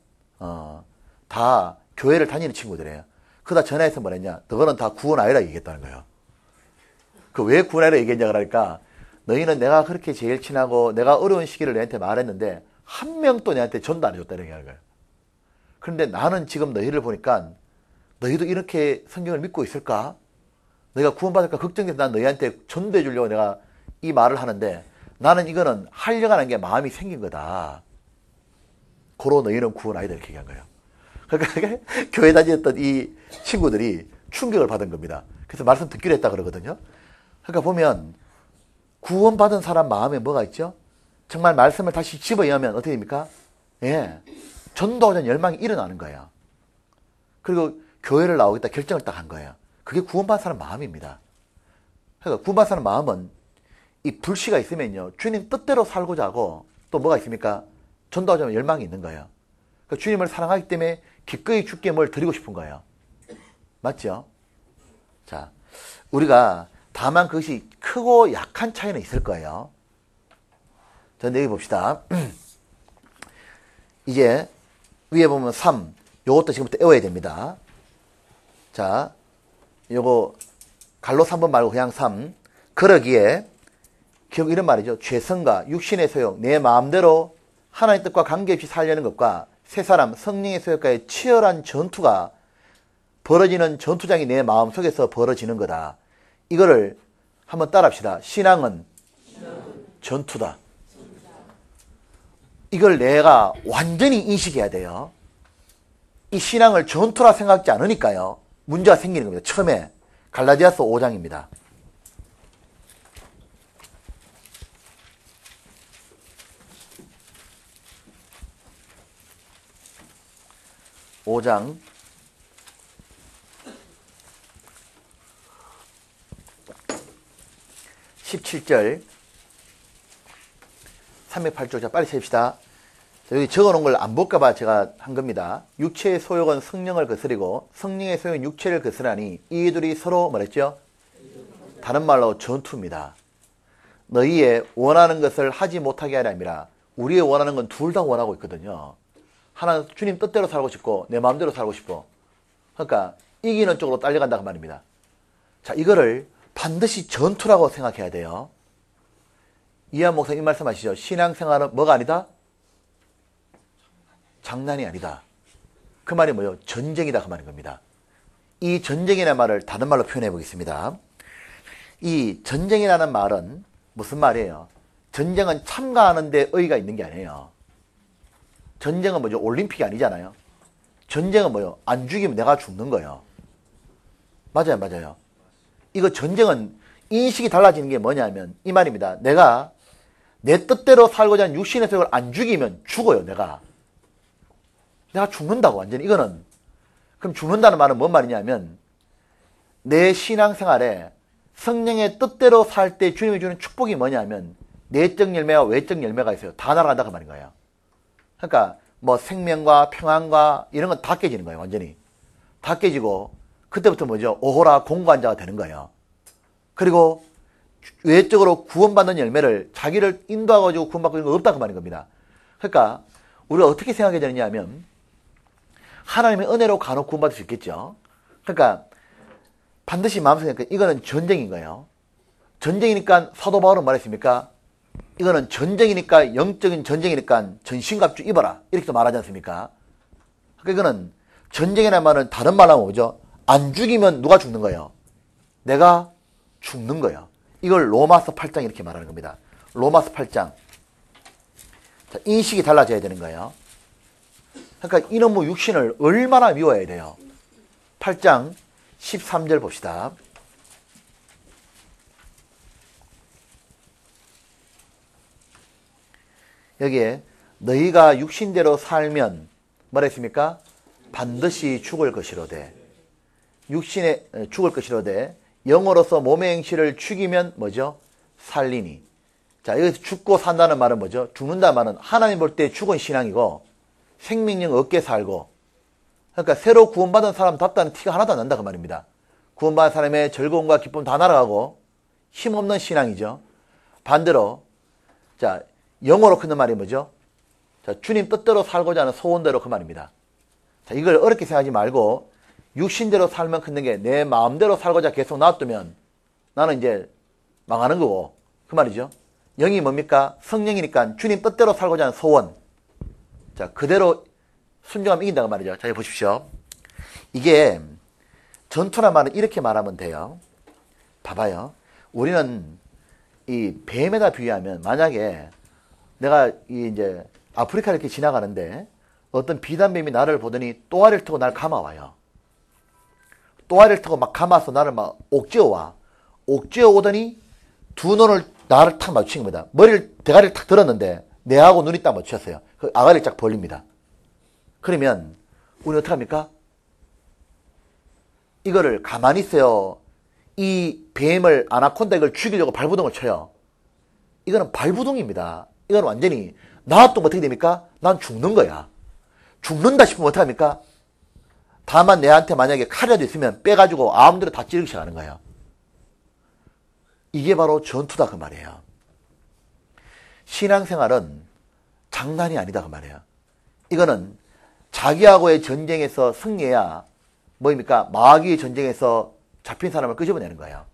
다 교회를 다니는 친구들이에요. 그러다 전화해서 뭐랬냐. 너는 다 구원 아니라 얘기했다는 거예요. 왜 구원 아니라 얘기했냐 그러니까, 너희는 내가 그렇게 제일 친하고, 내가 어려운 시기를 너한테 말했는데, 한 명도 내한테 전도 안 해줬다는 거예요. 그런데 나는 지금 너희를 보니까, 너희도 이렇게 성경을 믿고 있을까? 너희가 구원받을까 걱정돼서 난 너희한테 전도해 주려고 내가 이 말을 하는데, 나는 이거는 하려고 하는 게 마음이 생긴 거다. 고로 너희는 구원 아니다 이렇게 얘기한 거예요. 그러니까 교회 다녔던 이 친구들이 충격을 받은 겁니다. 그래서 말씀 듣기로 했다 그러거든요. 그러니까 보면 구원받은 사람 마음에 뭐가 있죠? 정말 말씀을 다시 집어여면 어떻게 됩니까? 예, 전도하자는 열망이 일어나는 거예요. 그리고 교회를 나오겠다 결정을 딱 한 거예요. 그게 구원받은 사람 마음입니다. 그러니까 구원받은 사람 마음은 이 불씨가 있으면요, 주님 뜻대로 살고자 하고 또 뭐가 있습니까? 전도하자면 열망이 있는 거예요. 그러니까 주님을 사랑하기 때문에 기꺼이 주께 뭘 드리고 싶은 거예요. 맞죠? 자, 우리가 다만 그것이 크고 약한 차이는 있을 거예요. 자, 여기 봅시다. 이제 위에 보면 3, 요것도 지금부터 외워야 됩니다. 자, 요거 갈로 3번 말고 그냥 3. 그러기에 결국 이런 말이죠. 죄성과 육신의 소욕, 내 마음대로 하나님의 뜻과 관계없이 살려는 것과 새 사람 성령의 소욕과의 치열한 전투가 벌어지는 전투장이 내 마음속에서 벌어지는 거다. 이거를 한번 따라합시다. 신앙은 전투다. 이걸 내가 완전히 인식해야 돼요. 이 신앙을 전투라 생각하지 않으니까요, 문제가 생기는 겁니다. 처음에 갈라디아서 5장입니다. (5장) 17절 308쪽. 자, 빨리 세웁시다. 여기 적어놓은 걸 안 볼까봐 제가 한 겁니다. 육체의 소욕은 성령을 거스리고 성령의 소욕은 육체를 거스르니 이 둘이 서로 뭐랬죠? 다른 말로 전투입니다. 너희의 원하는 것을 하지 못하게 하려 함이라. 우리의 원하는 건 둘 다 원하고 있거든요. 하나는 주님 뜻대로 살고 싶고 내 마음대로 살고 싶고. 그러니까 이기는 쪽으로 딸려간다고 말입니다. 자, 이거를 반드시 전투라고 생각해야 돼요. 이한 목사님 이 말씀 하시죠. 신앙생활은 뭐가 아니다? 장난이 아니다. 그 말이 뭐예요? 전쟁이다 그 말인 겁니다. 이 전쟁이라는 말을 다른 말로 표현해 보겠습니다. 이 전쟁이라는 말은 무슨 말이에요? 전쟁은 참가하는 데 의의가 있는 게 아니에요. 전쟁은 뭐죠? 올림픽이 아니잖아요. 전쟁은 뭐예요? 안 죽이면 내가 죽는 거예요. 맞아요, 맞아요. 이거 전쟁은 인식이 달라지는 게 뭐냐면 이 말입니다. 내가 내 뜻대로 살고자 하는 육신의 소욕을 안 죽이면 죽어요, 내가 죽는다고, 완전히. 이거는, 그럼 죽는다는 말은 뭔 말이냐면, 내 신앙생활에 성령의 뜻대로 살 때 주님이 주는 축복이 뭐냐면, 내적 열매와 외적 열매가 있어요. 다 날아간다, 그 말인 거예요. 그러니까, 뭐 생명과 평안과 이런 건 다 깨지는 거예요, 완전히. 다 깨지고, 그때부터 뭐죠? 오호라 공부한 자가 되는 거예요. 그리고, 외적으로 구원받는 열매를 자기를 인도하고 구원받고 이런 거 없다, 그 말인 겁니다. 그러니까, 우리가 어떻게 생각해야 되느냐 하면, 하나님의 은혜로 간혹 구원받을 수 있겠죠. 그러니까 반드시 마음속에 이거는 전쟁인 거예요. 전쟁이니까 사도 바울은 말했습니까? 이거는 전쟁이니까, 영적인 전쟁이니까 전신갑주 입어라, 이렇게 또 말하지 않습니까? 그러니까 이거는 전쟁이라는 말은 다른 말로 하면 뭐죠? 안 죽이면 누가 죽는 거예요? 내가 죽는 거예요. 이걸 로마서 8장 이렇게 말하는 겁니다. 로마서 8장. 자, 인식이 달라져야 되는 거예요. 그러니까 이놈의 육신을 얼마나 미워해야 돼요. 8장 13절 봅시다. 여기에 너희가 육신대로 살면 뭐라 했습니까? 반드시 죽을 것이로되, 육신에 죽을 것이로되 영으로서 몸의 행실을 죽이면 뭐죠? 살리니. 자, 여기서 죽고 산다는 말은 뭐죠? 죽는다는 말은 하나님 볼 때 죽은 신앙이고 생명력 없게 살고, 그러니까 새로 구원받은 사람답다는 티가 하나도 안 난다, 그 말입니다. 구원받은 사람의 즐거움과 기쁨 다 날아가고 힘없는 신앙이죠. 반대로, 자, 영어로 크는 말이 뭐죠? 자, 주님 뜻대로 살고자 하는 소원대로, 그 말입니다. 자, 이걸 어렵게 생각하지 말고 육신대로 살면 크는 게 내 마음대로 살고자 계속 놔두면 나는 이제 망하는 거고, 그 말이죠. 영이 뭡니까? 성령이니까 주님 뜻대로 살고자 하는 소원. 자, 그대로 순종하면 이긴다고 말이죠. 자, 보십시오. 이게 전투란 말은 이렇게 말하면 돼요. 봐봐요. 우리는 이 뱀에다 비유하면, 만약에 내가 이제 아프리카를 이렇게 지나가는데 어떤 비단뱀이 나를 보더니 또아리를 타고 날 감아와요. 또아리를 타고 막 감아서 나를 막 옥죄어와. 옥죄어 오더니 두 눈을 나를 탁 맞추신 겁니다. 머리를, 대가리를 탁 들었는데 내하고 눈이 딱 맞추셨어요. 그 아가리를 쫙 벌립니다. 그러면 우리 어떻게 합니까? 이거를 가만히 있어요. 이 뱀을, 아나콘다 이걸 죽이려고 발부동을 쳐요. 이거는 발부동입니다. 이건 완전히 놔두면 어떻게 됩니까? 난 죽는 거야. 죽는다 싶으면 어떻게 합니까? 다만 내한테 만약에 칼이라도 있으면 빼가지고 아무데나 다 찌르기 시작하는 거예요. 이게 바로 전투다, 그 말이에요. 신앙생활은 장난이 아니다, 그 말이에요. 이거는 자기하고의 전쟁에서 승리해야 뭐입니까? 마귀의 전쟁에서 잡힌 사람을 끄집어내는 거예요.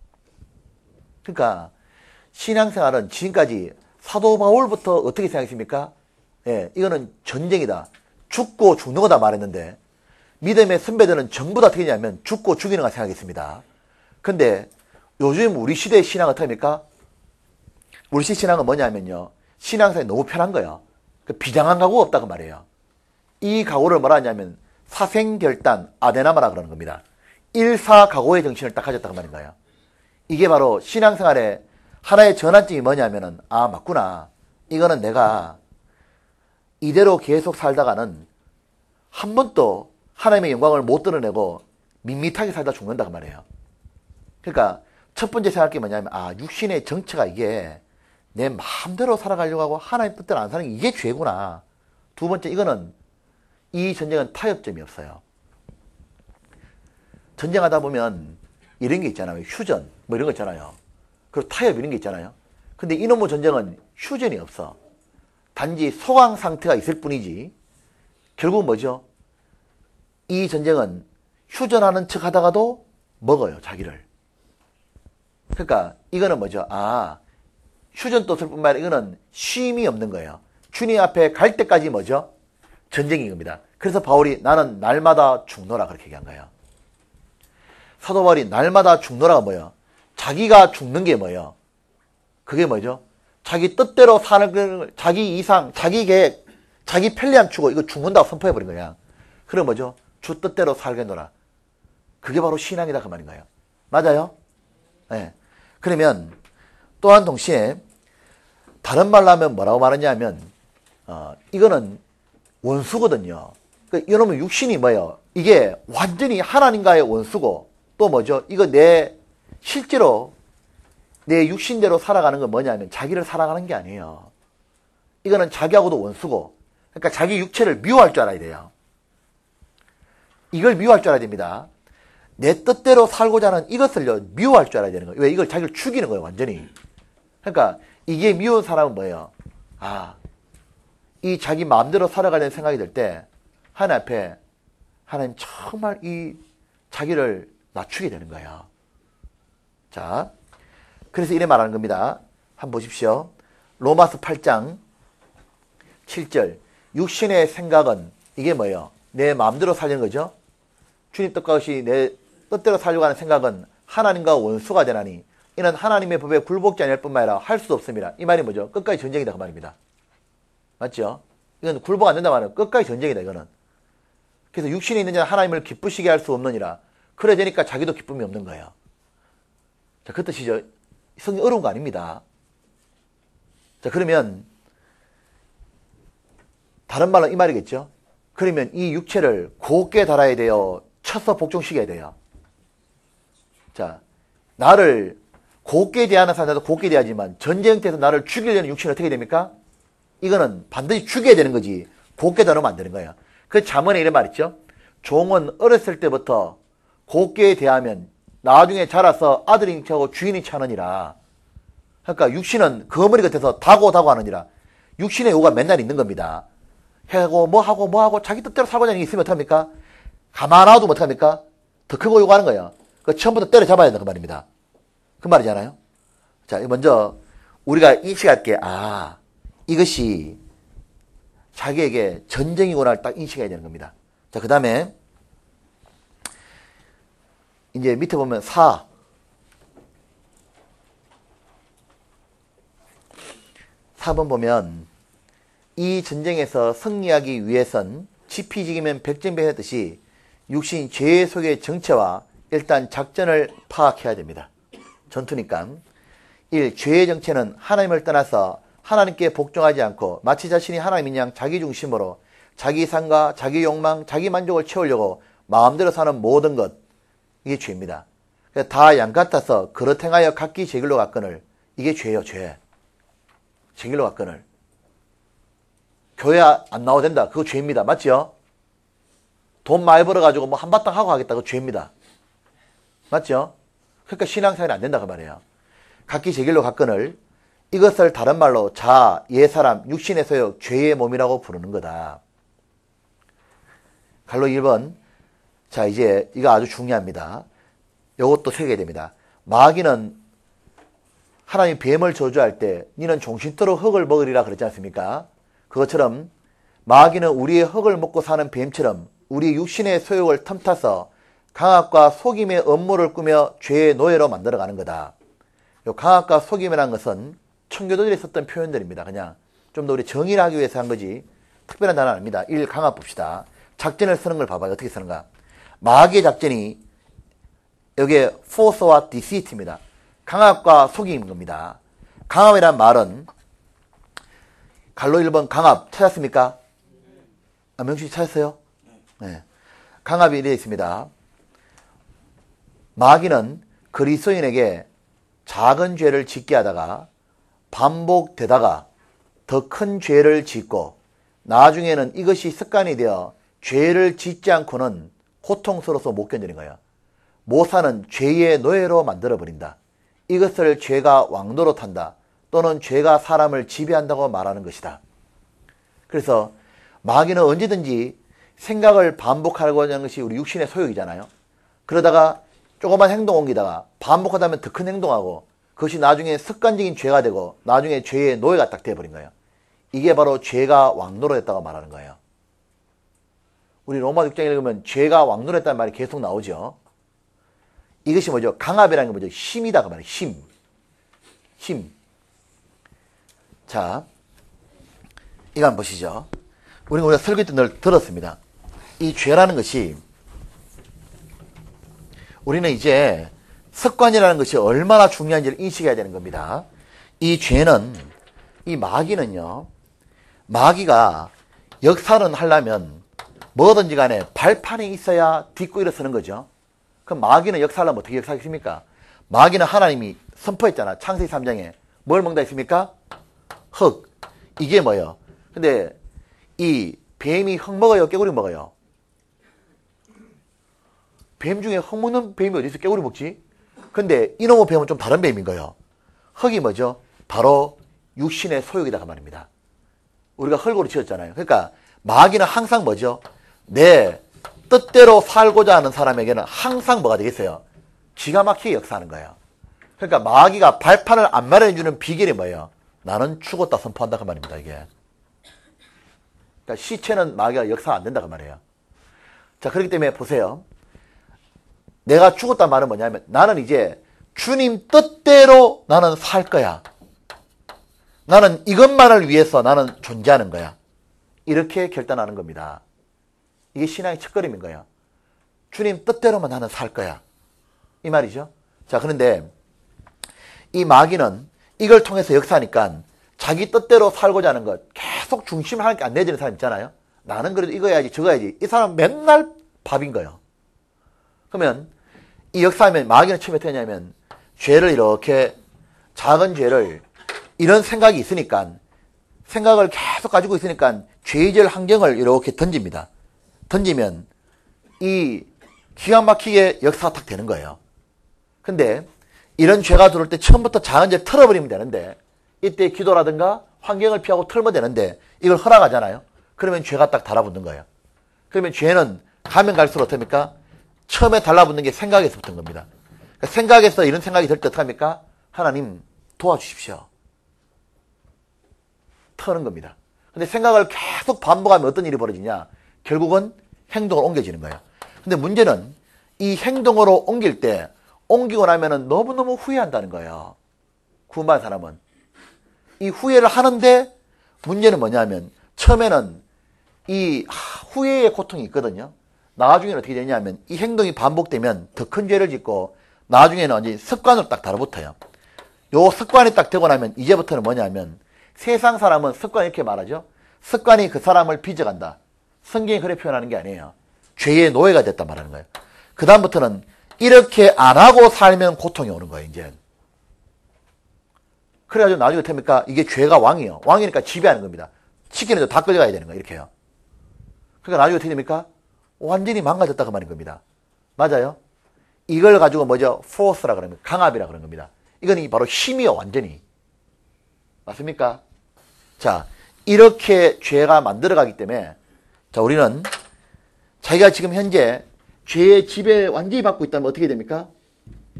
그러니까 신앙생활은 지금까지 사도 바울부터 어떻게 생각했습니까? 예, 이거는 전쟁이다. 죽고 죽는 거다 말했는데, 믿음의 선배들은 전부 다 어떻게 했냐면 죽고 죽이는 거 생각했습니다. 근데 요즘 우리 시대의 신앙은 어떻게 합니까? 우리 시대 신앙은 뭐냐면요, 신앙생활이 너무 편한 거예요. 비장한 각오가 없다, 그 말이에요. 이 각오를 뭐라 하냐면 사생결단 아데나마라 그러는 겁니다. 일사각오의 정신을 딱 가졌다, 그 말인 거예요. 이게 바로 신앙생활의 하나의 전환점이 뭐냐면은, 아, 맞구나. 이거는 내가 이대로 계속 살다가는 한 번도 하나님의 영광을 못 드러내고 밋밋하게 살다 죽는다, 그 말이에요. 그러니까 첫 번째 생각할 게 뭐냐면, 아, 육신의 정체가 이게 내 마음대로 살아가려고 하고 하나님 뜻대로 안 사는 게 이게 죄구나. 두 번째, 이거는, 이 전쟁은 타협점이 없어요. 전쟁하다 보면 이런 게 있잖아요. 휴전, 뭐 이런 거 있잖아요. 그리고 타협 이런 게 있잖아요. 근데 이놈의 전쟁은 휴전이 없어. 단지 소강 상태가 있을 뿐이지, 결국 뭐죠? 이 전쟁은 휴전하는 척 하다가도 먹어요, 자기를. 그러니까 이거는 뭐죠? 아, 휴전도 없을 뿐만 아니라 이거는 쉼이 없는 거예요. 주님 앞에 갈 때까지 뭐죠? 전쟁인 겁니다. 그래서 바울이 나는 날마다 죽노라 그렇게 얘기한 거예요. 사도 바울이 날마다 죽노라가 뭐예요? 자기가 죽는 게 뭐예요? 그게 뭐죠? 자기 뜻대로 사는 걸, 자기 이상, 자기 계획, 자기 편리함 추구, 이거 죽는다고 선포해버린 거야. 그럼 뭐죠? 주 뜻대로 살겠노라. 그게 바로 신앙이다, 그 말인 거예요. 맞아요? 네. 그러면 또한 동시에 다른 말로 하면 뭐라고 말하냐면 이거는 원수거든요. 그러니까 이놈의 육신이 뭐예요? 이게 완전히 하나님과의 원수고 또 뭐죠? 이거 실제로 내 육신대로 살아가는 건 뭐냐면 자기를 살아가는 게 아니에요. 이거는 자기하고도 원수고 그러니까 자기 육체를 미워할 줄 알아야 돼요. 이걸 미워할 줄 알아야 됩니다. 내 뜻대로 살고자 하는 이것을요 미워할 줄 알아야 되는 거예요. 왜? 이걸 자기를 죽이는 거예요 완전히. 그러니까 이게 미운 사람은 뭐예요? 이 자기 마음대로 살아가려는 생각이 들 때 하나님 앞에 하나님 정말 이 자기를 낮추게 되는 거예요. 자, 그래서 이래 말하는 겁니다. 한번 보십시오. 로마서 8장 7절 육신의 생각은 이게 뭐예요? 내 마음대로 살려는 거죠. 주님 뜻과 같이 내 뜻대로 살려고 하는 생각은 하나님과 원수가 되나니 이는 하나님의 법에 굴복지 아니할 뿐만 아니라 할 수도 없습니다. 이 말이 뭐죠? 끝까지 전쟁이다 그 말입니다. 맞죠? 이건 굴복 안 된다 말이에요. 끝까지 전쟁이다 이거는. 그래서 육신에 있는 자는 하나님을 기쁘시게 할 수 없느니라. 그래 되니까 자기도 기쁨이 없는 거예요. 자, 그 뜻이죠. 성경 어려운 거 아닙니다. 자, 그러면 다른 말로 이 말이겠죠. 그러면 이 육체를 곱게 달아야 돼요. 쳐서 복종시켜야 돼요. 자, 나를 곱게 대하는 사람들도 곱게 대하지만 전쟁터에서 나를 죽이려는 육신은 어떻게 됩니까? 이거는 반드시 죽여야 되는 거지 곱게 다루면 안 되는 거예요. 그 잠언에 이런 말 있죠. 종은 어렸을 때부터 곱게 대하면 나중에 자라서 아들이 하고 주인이 차느니라. 그러니까 육신은 거머리 곁에서 다고 하느니라. 육신의 요구가 맨날 있는 겁니다. 하고 뭐하고 자기 뜻대로 살고자 하는 게 있으면 어떡합니까? 가만 놔두면 어떡합니까? 더 크고 요구하는 거예요. 그 처음부터 때려잡아야 된다 그 말입니다. 그 말이잖아요. 자, 먼저 우리가 인식할 게 이것이 자기에게 전쟁이구나 딱 인식해야 되는 겁니다. 자, 그 다음에 이제 밑에 보면 4번 보면 이 전쟁에서 승리하기 위해선 지피지기면 백전백하듯이 육신 죄 속의 정체와 일단 작전을 파악해야 됩니다. 전투니까 1. 죄의 정체는 하나님을 떠나서 하나님께 복종하지 않고 마치 자신이 하나님인 양 자기 중심으로 자기 삶과 자기 욕망, 자기 만족을 채우려고 마음대로 사는 모든 것, 이게 죄입니다. 다 양같아서 그릇 행하여 각기 제 길로 갔거늘, 이게 죄예요. 죄. 제 길로 갔거늘. 교회 안 나와도 된다. 그거 죄입니다. 맞죠? 돈 많이 벌어가지고 뭐 한바탕 하고 하겠다. 그거 죄입니다. 맞죠? 그러니까 신앙생활이 안 된다 그 말이에요. 각기 제 길로 갔거늘 이것을 다른 말로 옛사람, 육신의 소욕, 죄의 몸이라고 부르는 거다. 갈로 1번. 자, 이제 이거 아주 중요합니다. 이것도 새겨야 됩니다. 마귀는 하나님 뱀을 저주할 때 니는 종신토록 흙을 먹으리라 그랬지 않습니까? 그것처럼 마귀는 우리의 흙을 먹고 사는 뱀처럼 우리 육신의 소욕을 틈타서 강압과 속임의 업무를 꾸며 죄의 노예로 만들어가는 거다. 이 강압과 속임이라는 것은 청교도들이 썼던 표현들입니다. 그냥 좀 더 우리 정의를 하기 위해서 한 거지 특별한 단어는 아닙니다. 1. 강압 봅시다. 작전을 쓰는 걸 봐봐요. 어떻게 쓰는가. 마귀의 작전이 여기에 force와 deceit입니다. 강압과 속임인 겁니다. 강압이란 말은 갈로 1번 강압 찾았습니까? 명식 찾았어요? 네. 강압이 이래 있습니다. 마귀는 그리스도인에게 작은 죄를 짓게 하다가 반복되다가 더 큰 죄를 짓고 나중에는 이것이 습관이 되어 죄를 짓지 않고는 고통스러워서 못 견디는 거예요. 못 사는 죄의 노예로 만들어버린다. 이것을 죄가 왕노로 탄다. 또는 죄가 사람을 지배한다고 말하는 것이다. 그래서 마귀는 언제든지 생각을 반복하려고 하는 것이 우리 육신의 소욕이잖아요. 그러다가 조그만 행동 옮기다가 반복하다 보면 더 큰 행동하고 그것이 나중에 습관적인 죄가 되고 나중에 죄의 노예가 딱 되어버린 거예요. 이게 바로 죄가 왕노릇했다고 말하는 거예요. 우리 로마 6장 읽으면 죄가 왕노릇했다는 말이 계속 나오죠. 이것이 뭐죠? 강압이라는 게 뭐죠? 힘이다 그 말이에요. 힘. 자, 이거 한번 보시죠. 우리가 설교 때 늘 들었습니다. 이 죄라는 것이 우리는 이제 습관이라는 것이 얼마나 중요한지를 인식해야 되는 겁니다. 이 죄는 이 마귀는요, 마귀가 역사는 하려면 뭐든지 간에 발판이 있어야 딛고 일어서는 거죠. 그럼 마귀는 역사하려면 어떻게 역사하겠습니까? 마귀는 하나님이 선포했잖아. 창세기 3장에. 뭘 먹는다 했습니까? 흙. 이게 뭐예요? 근데 이 뱀이 흙 먹어요? 깨구리 먹어요? 뱀 중에 흙 먹는 뱀이 어디 있어? 깨구리 먹지? 근데 이놈의 뱀은 좀 다른 뱀인 거예요. 흙이 뭐죠? 바로 육신의 소욕이다 그 말입니다. 우리가 흙으로 지었잖아요. 그러니까 마귀는 항상 뭐죠? 내 뜻대로 살고자 하는 사람에게는 항상 뭐가 되겠어요? 기가 막히게 역사하는 거예요. 그러니까 마귀가 발판을 안 마련해주는 비결이 뭐예요? 나는 죽었다 선포한다 그 말입니다. 이게. 그러니까 시체는 마귀가 역사 안 된다 그 말이에요. 자, 그렇기 때문에 보세요. 내가 죽었단 말은 뭐냐면 나는 이제 주님 뜻대로 나는 살 거야. 나는 이것만을 위해서 나는 존재하는 거야. 이렇게 결단하는 겁니다. 이게 신앙의 첫걸음인 거예요. 주님 뜻대로만 나는 살 거야. 이 말이죠. 자, 그런데 이 마귀는 이걸 통해서 역사하니까 자기 뜻대로 살고자 하는 것 계속 중심을 하나님께 안 내지는 사람 있잖아요. 나는 그래도 이거 해야지 저거 해야지. 이 사람은 맨날 밥인 거예요. 그러면 이 역사하면 마귀는 처음에 어떻게 하냐면 죄를 이렇게 작은 죄를 이런 생각이 있으니까 생각을 계속 가지고 있으니까 죄질 환경을 이렇게 던집니다. 던지면 이 기가 막히게 역사가 탁 되는 거예요. 근데 이런 죄가 들어올 때 처음부터 작은 죄를 털어버리면 되는데 이때 기도라든가 환경을 피하고 털면 되는데 이걸 허락하잖아요. 그러면 죄가 딱 달라붙는 거예요. 그러면 죄는 가면 갈수록 어떻습니까? 처음에 달라붙는 게 생각에서 붙은 겁니다. 그러니까 생각에서 이런 생각이 들 때 어떡합니까? 하나님 도와주십시오. 터는 겁니다. 근데 생각을 계속 반복하면 어떤 일이 벌어지냐? 결국은 행동으로 옮겨지는 거예요. 근데 문제는 이 행동으로 옮길 때 옮기고 나면은 너무너무 후회한다는 거예요. 구원받은 사람은. 이 후회를 하는데 문제는 뭐냐면 처음에는 이 후회의 고통이 있거든요. 나중에는 어떻게 되냐면 이 행동이 반복되면 더 큰 죄를 짓고 나중에는 완전히 습관으로 딱 달아붙어요. 요 습관이 딱 되고 나면 이제부터는 뭐냐면 세상 사람은 습관 이렇게 말하죠. 습관이 그 사람을 빚어간다. 성경이 그렇게 표현하는 게 아니에요. 죄의 노예가 됐다 말하는 거예요. 그 다음부터는 이렇게 안 하고 살면 고통이 오는 거예요. 이제. 그래가지고 나중에 어떻게 합니까? 이게 죄가 왕이에요. 왕이니까 지배하는 겁니다. 치킨에도 다 끌려가야 되는 거예요. 이렇게 해요. 그러니까 나중에 어떻게 됩니까? 완전히 망가졌다 그 말인 겁니다. 맞아요? 이걸 가지고 뭐죠? 포스라 그러는 겁니다. 강압이라 그런 겁니다. 이건 바로 힘이요. 완전히. 맞습니까? 자, 이렇게 죄가 만들어가기 때문에 자, 우리는 자기가 지금 현재 죄의 지배 완전히 받고 있다면 어떻게 됩니까?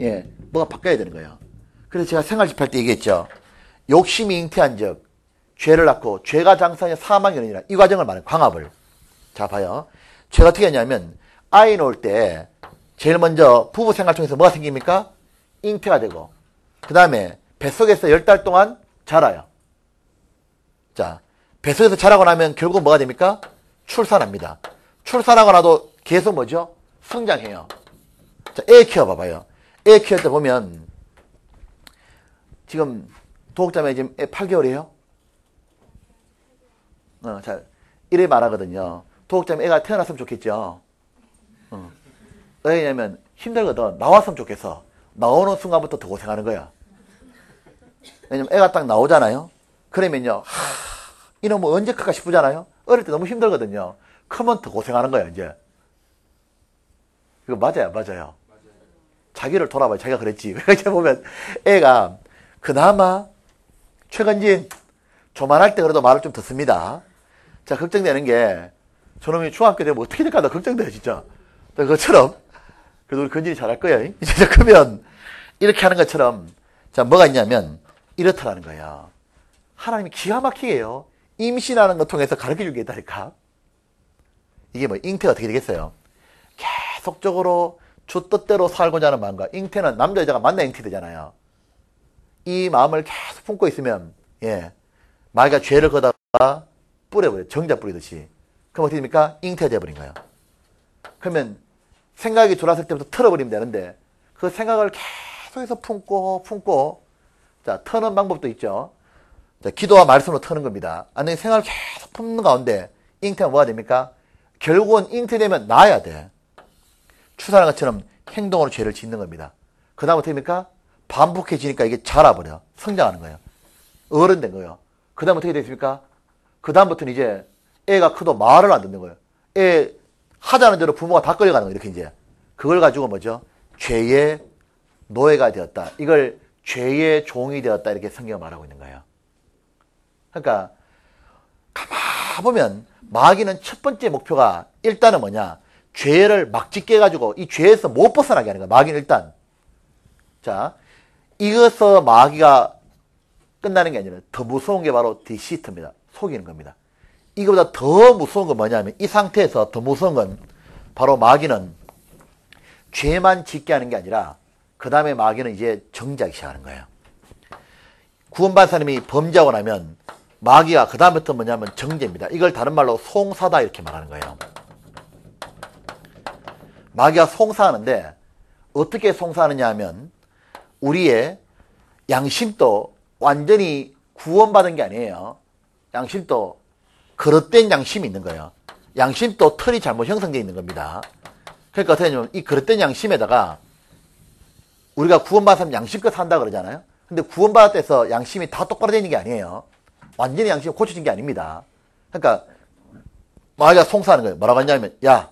예, 뭐가 바뀌어야 되는 거예요. 그래서 제가 생활집할 때 얘기했죠. 욕심이 잉태한 적, 죄를 낳고 죄가 장사하여 사망이 이르니라. 이 과정을 말해요. 광합을. 자, 봐요. 죄가 어떻게 하냐면 아이 낳을 때 제일 먼저 부부 생활 통해서 뭐가 생깁니까? 잉태가 되고 그 다음에 뱃속에서 10달 동안 자라요. 자, 뱃속에서 자라고 나면 결국 뭐가 됩니까? 출산합니다. 출산하고 나도 계속 뭐죠? 성장해요. 자, 애 키워봐봐요. 애 키울 때 보면 지금 도옥자매 지금 애 8개월이에요? 자, 이래 말하거든요. 도옥자매 애가 태어났으면 좋겠죠. 왜냐면 힘들거든. 나왔으면 좋겠어. 나오는 순간부터 더 고생하는 거야. 왜냐면 애가 딱 나오잖아요. 그러면요. 이놈은 언제 클까 싶잖아요. 어릴 때 너무 힘들거든요. 크면 더 고생하는 거야, 이제. 이거 맞아요, 맞아요. 자기를 돌아봐요. 자기가 그랬지. 이제 보면 애가 그나마 최근진 조만할 때 그래도 말을 좀 듣습니다. 자, 걱정되는 게 저놈이 중학교 되면 어떻게 될까 나 걱정돼요, 진짜. 그것처럼 그래도 우리 건진이 잘할 거야. 이제 크면 이렇게 하는 것처럼 자, 뭐가 있냐면 이렇다라는 거예요. 하나님이 기가 막히게 해요. 임신하는 것 통해서 가르쳐줄 게 있다니까. 이게 뭐 잉태가 어떻게 되겠어요? 계속적으로 주 뜻대로 살고자 하는 마음과 잉태는 남자 여자가 만나 잉태 되잖아요. 이 마음을 계속 품고 있으면 예, 마귀가 죄를 거다가 뿌려버려요. 정자 뿌리듯이. 그럼 어떻게 됩니까? 잉태가 돼버린 거예요. 그러면 생각이 돌아설 때부터 털어버리면 되는데 그 생각을 계속해서 품고 자, 터는 방법도 있죠. 자, 기도와 말씀으로 트는 겁니다. 아니, 생활을 계속 품는 가운데 잉태가 뭐가 됩니까? 결국은 잉태되면 나아야 돼. 추사하는 것처럼 행동으로 죄를 짓는 겁니다. 그 다음 어떻게 됩니까? 반복해지니까 이게 자라버려. 성장하는 거예요. 어른 된 거예요. 그 다음 어떻게 됐습니까? 그 다음부터는 이제 애가 커도 말을 안 듣는 거예요. 애 하자는 대로 부모가 다 끌려가는 거예요. 이렇게 이제. 그걸 가지고 뭐죠? 죄의 노예가 되었다. 이걸 죄의 종이 되었다. 이렇게 성경을 말하고 있는 거예요. 그러니까 가만 보면 마귀는 첫 번째 목표가 일단은 뭐냐? 죄를 막 짓게 해가지고 이 죄에서 못 벗어나게 하는 거야. 마귀는 일단. 자, 이것서 마귀가 끝나는 게 아니라 더 무서운 게 바로 디시트입니다. 속이는 겁니다. 이거보다 더 무서운 건 뭐냐면 이 상태에서 더 무서운 건 바로 마귀는 죄만 짓게 하는 게 아니라 그 다음에 마귀는 이제 정죄하기 시작하는 거예요. 구원받은 사람이 범죄하고 나면 마귀가 그 다음부터 뭐냐면 정죄입니다. 이걸 다른 말로 송사다 이렇게 말하는 거예요. 마귀가 송사하는데 어떻게 송사하느냐 하면 우리의 양심도 완전히 구원받은 게 아니에요. 양심도 그릇된 양심이 있는 거예요. 양심도 틀이 잘못 형성되어 있는 겁니다. 그러니까 어떻게 하냐면 이 그릇된 양심에다가 우리가 구원받았으면 양심껏 산다 그러잖아요. 근데 구원받았다 해서 양심이 다 똑바로 되는 게 아니에요. 완전히 양심이 고쳐진 게 아닙니다. 그러니까 마귀가 송사하는 거예요. 뭐라고 하냐면 야,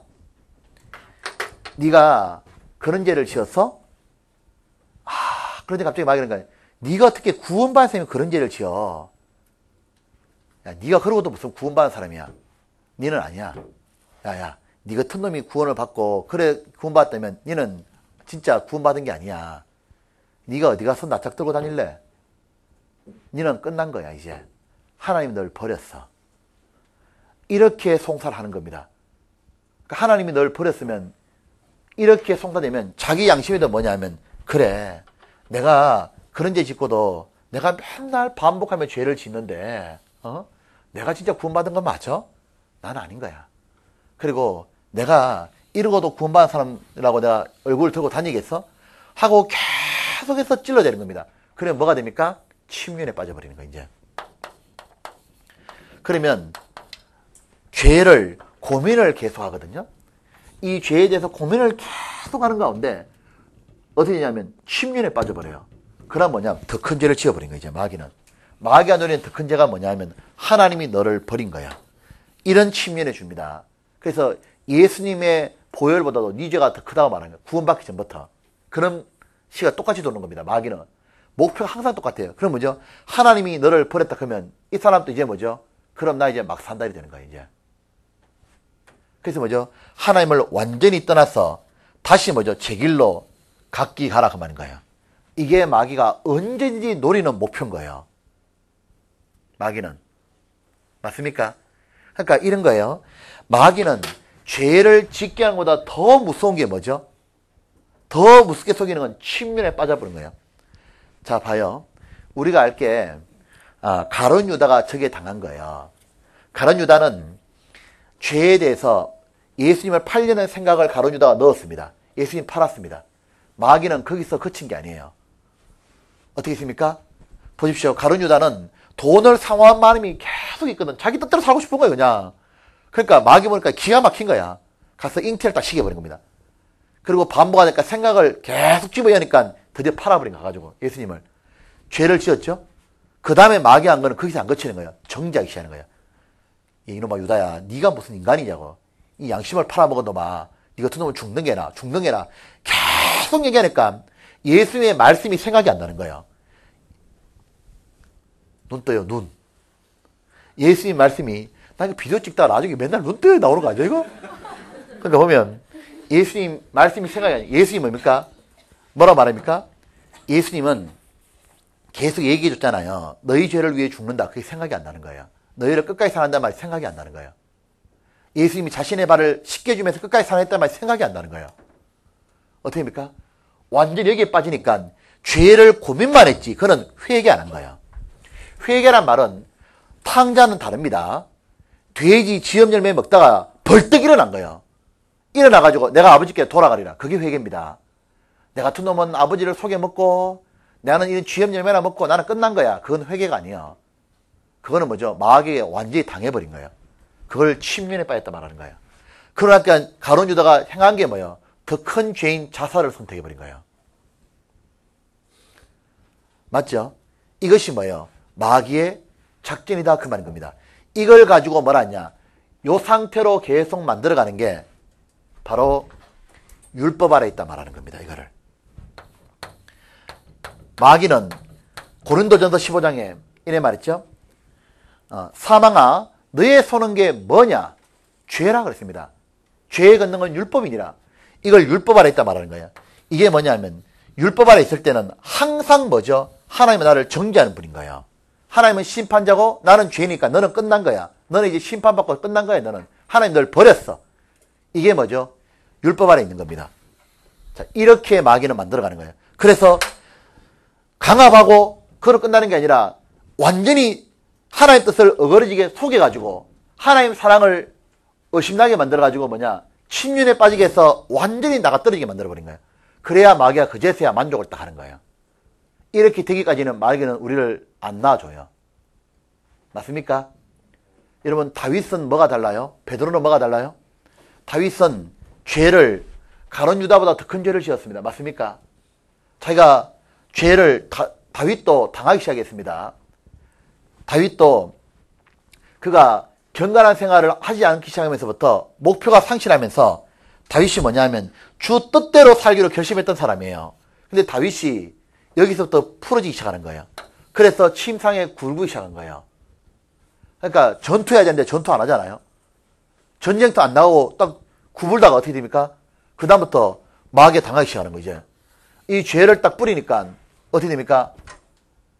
네가 그런 죄를 지었어? 그런데 갑자기 마귀는 거예요. 네가 어떻게 구원받은 사람이 그런 죄를 지어? 야, 네가 그러고도 무슨 구원받은 사람이야? 너는 아니야. 야, 네 같은 놈이 구원을 받고 그래 구원받았다면 너는 진짜 구원받은 게 아니야. 네가 어디 가서 낯짝 들고 다닐래? 너는 끝난 거야 이제. 하나님이 널 버렸어. 이렇게 송사를 하는 겁니다. 그러니까 하나님이 널 버렸으면 이렇게 송사되면 자기 양심에도 뭐냐면 그래 내가 그런 죄 짓고도 내가 맨날 반복하며 죄를 짓는데 내가 진짜 구원받은 건 맞아? 난 아닌 거야. 그리고 내가 이러고도 구원받은 사람이라고 내가 얼굴을 들고 다니겠어? 하고 계속해서 찔러대는 겁니다. 그러면 뭐가 됩니까? 침륜에 빠져버리는 거예요 이제. 그러면 죄를 고민을 계속 하거든요. 이 죄에 대해서 고민을 계속 하는 가운데 어떻게 되냐면 침륜에 빠져버려요. 그럼 뭐냐? 더 큰 죄를 지어버린 거예요 이제 마귀는. 마귀가 노리는 더 큰 죄가 뭐냐면 하나님이 너를 버린 거야. 이런 침륜에 줍니다. 그래서 예수님의 보혈보다도 네 죄가 더 크다고 말하는 거예요. 구원받기 전부터. 그런 시가 똑같이 도는 겁니다. 마귀는. 목표가 항상 똑같아요. 그럼 뭐죠? 하나님이 너를 버렸다 그러면 이 사람도 이제 뭐죠? 그럼 나 이제 막 산다리 되는 거예요 이제. 그래서 뭐죠? 하나님을 완전히 떠나서 다시 뭐죠? 제 길로 각기 가라 그 말인 거예요. 이게 마귀가 언제든지 노리는 목표인 거예요. 마귀는. 맞습니까? 그러니까 이런 거예요. 마귀는 죄를 짓게 하는 것보다 더 무서운 게 뭐죠? 더 무섭게 속이는 건 침륜에 빠져버린 거예요. 자, 봐요. 우리가 알게 가룟 유다가 저게 당한 거예요. 가룟 유다는 죄에 대해서 예수님을 팔려는 생각을 가룟 유다가 넣었습니다. 예수님 팔았습니다. 마귀는 거기서 그친 게 아니에요. 어떻게 했습니까? 보십시오. 가룟 유다는 돈을 사모한 마음이 계속 있거든. 자기 뜻대로 살고 싶은 거예요, 그냥. 그러니까 마귀 보니까 기가 막힌 거야. 가서 잉태를 딱 시켜버린 겁니다. 그리고 반복하니까 생각을 계속 집어야 하니까 드디어 팔아버린 거 가지고 예수님을. 죄를 지었죠. 그 다음에 마귀 한 거는 거기서 안 거치는 거예요. 정죄하기 시작하는 거예요. 이놈아 유다야, 네가 무슨 인간이냐고. 이 양심을 팔아먹어도 마. 네 같은 놈은 죽는 게나. 계속 얘기하니까 예수님의 말씀이 생각이 안 나는 거예요. 눈 떠요, 눈. 예수님 말씀이, 나 이거 비디오 찍다가 나중에 맨날 눈 떠요 나오는 거 아니야, 이거? 그러니까 보면, 예수님 말씀이 생각이 안 나요. 예수님 뭡니까? 뭐라 말합니까? 예수님은 계속 얘기해 줬잖아요. 너희 죄를 위해 죽는다. 그게 생각이 안 나는 거예요. 너희를 끝까지 사랑한다는 말이 생각이 안 나는 거예요. 예수님이 자신의 발을 씻겨주면서 끝까지 사랑했다는 말이 생각이 안 나는 거예요. 어떻게 합니까? 완전히 여기에 빠지니까 죄를 고민만 했지. 그는 회개 안 한 거예요. 회개란 말은 탕자는 다릅니다. 돼지 지엽 열매 먹다가 벌떡 일어난 거예요. 일어나가지고 내가 아버지께 돌아가리라. 그게 회개입니다. 내 같은 놈은 아버지를 속여먹고 나는 이런 지엽 열매나 먹고 나는 끝난 거야. 그건 회개가 아니야. 그거는 뭐죠? 마귀에게 완전히 당해버린 거예요. 그걸 침륜에 빠졌다 말하는 거예요. 그러니까 가룟 유다가 행한 게 뭐예요? 더 큰 죄인 자살을 선택해버린 거예요. 맞죠? 이것이 뭐예요? 마귀의 작전이다 그 말인 겁니다. 이걸 가지고 뭐라 하냐? 요 상태로 계속 만들어가는 게 바로 율법 아래 있다 말하는 겁니다. 이거를. 마귀는 고린도전서 15장에 이래 말했죠. 사망아 너의 손은 게 뭐냐? 죄라 그랬습니다. 죄에 걷는 건 율법이니라. 이걸 율법 아래 있다 말하는 거예요. 이게 뭐냐면 율법 아래 있을 때는 항상 뭐죠? 하나님은 나를 정죄하는 분인 거예요. 하나님은 심판자고 나는 죄니까 너는 끝난 거야. 너는 이제 심판받고 끝난 거야. 너는. 하나님 널 버렸어. 이게 뭐죠? 율법 아래 있는 겁니다. 자, 이렇게 마귀는 만들어가는 거예요. 그래서 강압하고 그로 끝나는 게 아니라 완전히 하나님의 뜻을 어그러지게 속여가지고 하나님의 사랑을 의심나게 만들어가지고 뭐냐? 침륜에 빠지게 해서 완전히 나가떨어지게 만들어버린 거예요. 그래야 마귀가 그제서야 만족을 딱 하는 거예요. 이렇게 되기까지는 마귀는 우리를 안 놔줘요. 맞습니까? 여러분 다윗은 뭐가 달라요? 베드로는 뭐가 달라요? 다윗은 죄를 가룟 유다보다 더 큰 죄를 지었습니다. 맞습니까? 자기가 죄를 다윗도 당하기 시작했습니다. 다윗도 그가 경건한 생활을 하지 않기 시작하면서부터 목표가 상실하면서 다윗이 뭐냐면 주 뜻대로 살기로 결심했던 사람이에요. 근데 다윗이 여기서부터 풀어지기 시작하는 거예요. 그래서 침상에 굴기 시작한 거예요. 그러니까 전투해야 되는데 전투 안 하잖아요. 전쟁터 안 나오고 딱 구불다가 어떻게 됩니까? 그 다음부터 마귀에 당하기 시작하는 거죠. 이 죄를 딱 뿌리니까 어떻게 됩니까?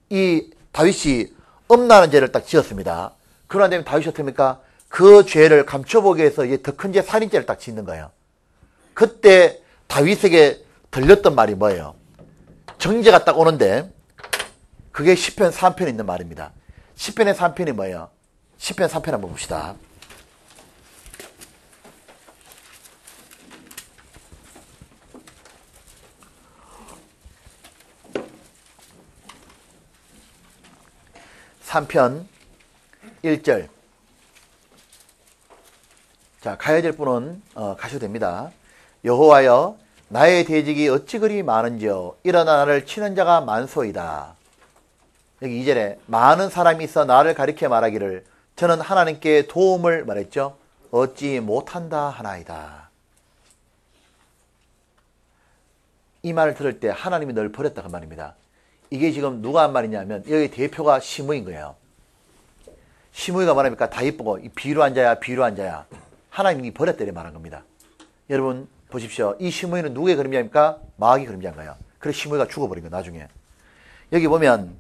이 다윗이 음란한 죄를 딱 지었습니다. 그러나 되면 다윗이 어떻게 됩니까? 그 죄를 감춰보기 위해서 이제 더 큰 죄 살인죄를 딱 짓는 거예요. 그때 다윗에게 들렸던 말이 뭐예요? 정죄가 딱 오는데 그게 시편 3편에 있는 말입니다. 시편의 3편이 뭐예요? 시편 3편 한번 봅시다. (3편) 1절. 자, 가야 될 분은 가셔도 됩니다. 여호와여 나의 대적이 어찌 그리 많은지요 일어나 나를 치는 자가 많소이다. 여기 2절에 많은 사람이 있어 나를 가리켜 말하기를 저는 하나님께 도움을 말했죠 얻지 못한다 하나이다. 이 말을 들을 때 하나님이 널 버렸다 그 말입니다. 이게 지금 누가 한 말이냐면 여기 대표가 시므이인 거예요. 시므이가 말합니까? 다윗 보고 이 비루한 자야 비루한 자야 하나님이 버렸다 이렇게 말한 겁니다. 여러분 보십시오. 이 시므이는 누구의 그림자입니까? 마귀 그림자인 거예요. 그래서 시므이가 죽어버린 거예요. 나중에 여기 보면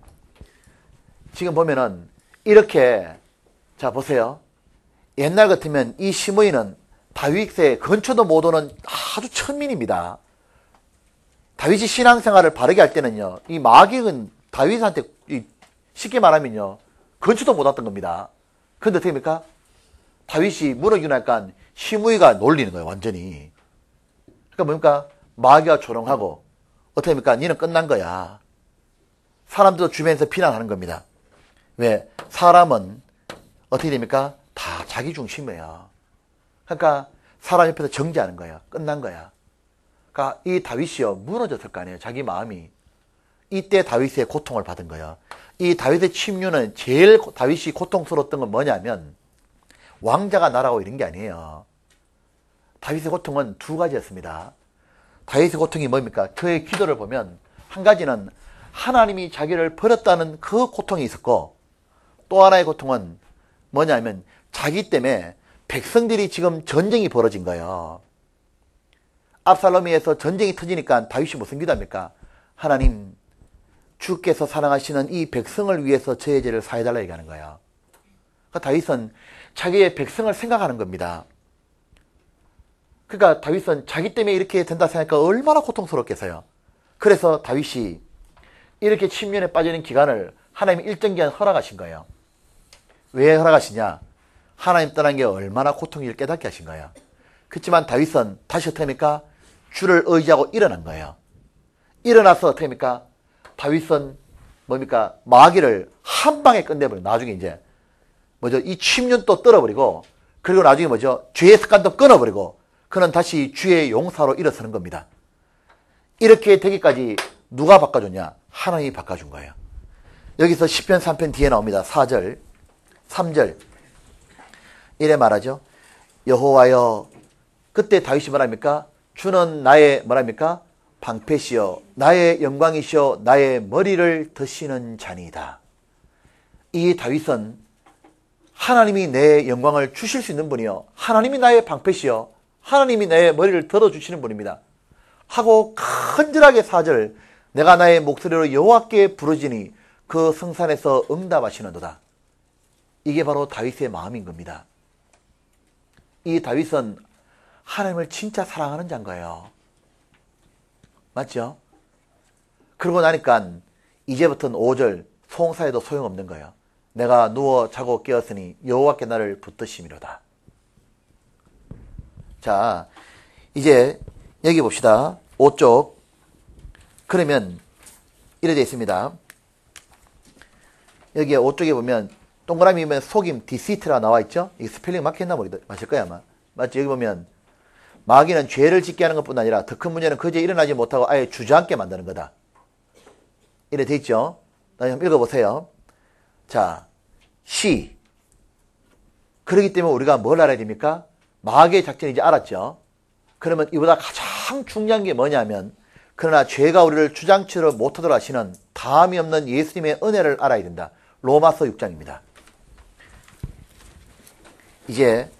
지금 보면은 이렇게 자 보세요. 옛날 같으면 이 시므이는 다윗의 근처도 못 오는 아주 천민입니다. 다윗이 신앙생활을 바르게 할 때는요. 이 마귀는 다윗한테 쉽게 말하면요. 근처도 못 왔던 겁니다. 그런데 어떻게 됩니까? 다윗이 무너지고 나니까 시므이가 놀리는 거예요. 완전히. 그러니까 뭡니까? 마귀가 조롱하고 어떻게 됩니까? 니는 끝난 거야. 사람들도 주변에서 비난하는 겁니다. 왜? 사람은 어떻게 됩니까? 다 자기 중심이에요. 그러니까 사람 옆에서 정죄하는 거예요. 끝난 거야. 그러니까 이 다윗이요. 무너졌을 거 아니에요. 자기 마음이. 이때 다윗의 고통을 받은 거예요. 이 다윗의 침륜은 제일 다윗이 고통스러웠던 건 뭐냐면 왕자가 날아오고 이런 게 아니에요. 다윗의 고통은 두 가지였습니다. 다윗의 고통이 뭡니까? 그의 기도를 보면 한 가지는 하나님이 자기를 버렸다는 그 고통이 있었고 또 하나의 고통은 뭐냐면 자기 때문에 백성들이 지금 전쟁이 벌어진 거예요. 압살롬에서 전쟁이 터지니까 다윗이 무슨 기도합니까? 하나님 주께서 사랑하시는 이 백성을 위해서 저의 죄를 사해달라 얘기하는 거예요. 그러니까 다윗은 자기의 백성을 생각하는 겁니다. 그러니까 다윗은 자기 때문에 이렇게 된다 생각하니까 얼마나 고통스럽겠어요. 그래서 다윗이 이렇게 침륜에 빠지는 기간을 하나님이 일정 기간 허락하신 거예요. 왜 허락하시냐? 하나님 떠난 게 얼마나 고통인지를 깨닫게 하신 거예요. 그렇지만 다윗은 다시 어떻게 합니까? 주를 의지하고 일어난 거예요. 일어나서 어떻게 합니까? 다윗은 뭡니까? 마귀를 한 방에 끝내버려요. 나중에 이제 뭐죠? 이 침륜도 떨어버리고, 그리고 나중에 뭐죠? 죄의 습관도 끊어버리고, 그는 다시 주의 용사로 일어서는 겁니다. 이렇게 되기까지 누가 바꿔줬냐? 하나님이 바꿔준 거예요. 여기서 10편 3편 뒤에 나옵니다. 4절, 3절. 이래 말하죠. 여호와여, 그때 다윗이 뭐랍니까? 주는 나의 뭐랍니까? 방패시여, 나의 영광이시여, 나의 머리를 드시는 자니이다. 이 다윗은 하나님이 내 영광을 주실 수 있는 분이요, 하나님이 나의 방패시여, 하나님이 내 머리를 들어주시는 분입니다 하고 간절하게 4절, 내가 나의 목소리로 여호와께 부르지니 그 성산에서 응답하시는도다. 이게 바로 다윗의 마음인 겁니다. 이 다윗은 하나님을 진짜 사랑하는 자인 거예요. 맞죠? 그러고 나니까 이제부터는 5절 송사해도 소용없는 거예요. 내가 누워 자고 깨었으니 여호와께 나를 붙드심이로다. 자, 이제 여기 봅시다. 5쪽. 그러면 이래 되어 있습니다. 여기에 5쪽에 보면 동그라미면 속임, 디시트라 나와 있죠? 이 스펠링 맞겠나 모르겠다. 맞을 거야 아마. 맞지? 여기 보면 마귀는 죄를 짓게 하는 것뿐 아니라 더 큰 문제는 그제 일어나지 못하고 아예 주저앉게 만드는 거다. 이래 돼 있죠? 다시 한번 읽어보세요. 자, 시. 그렇기 때문에 우리가 뭘 알아야 됩니까? 마귀의 작전을 이제 알았죠? 그러면 이보다 가장 중요한 게 뭐냐면, 그러나 죄가 우리를 주장치를 못하도록 하시는 다함이 없는 예수님의 은혜를 알아야 된다. 로마서 6장입니다. 이제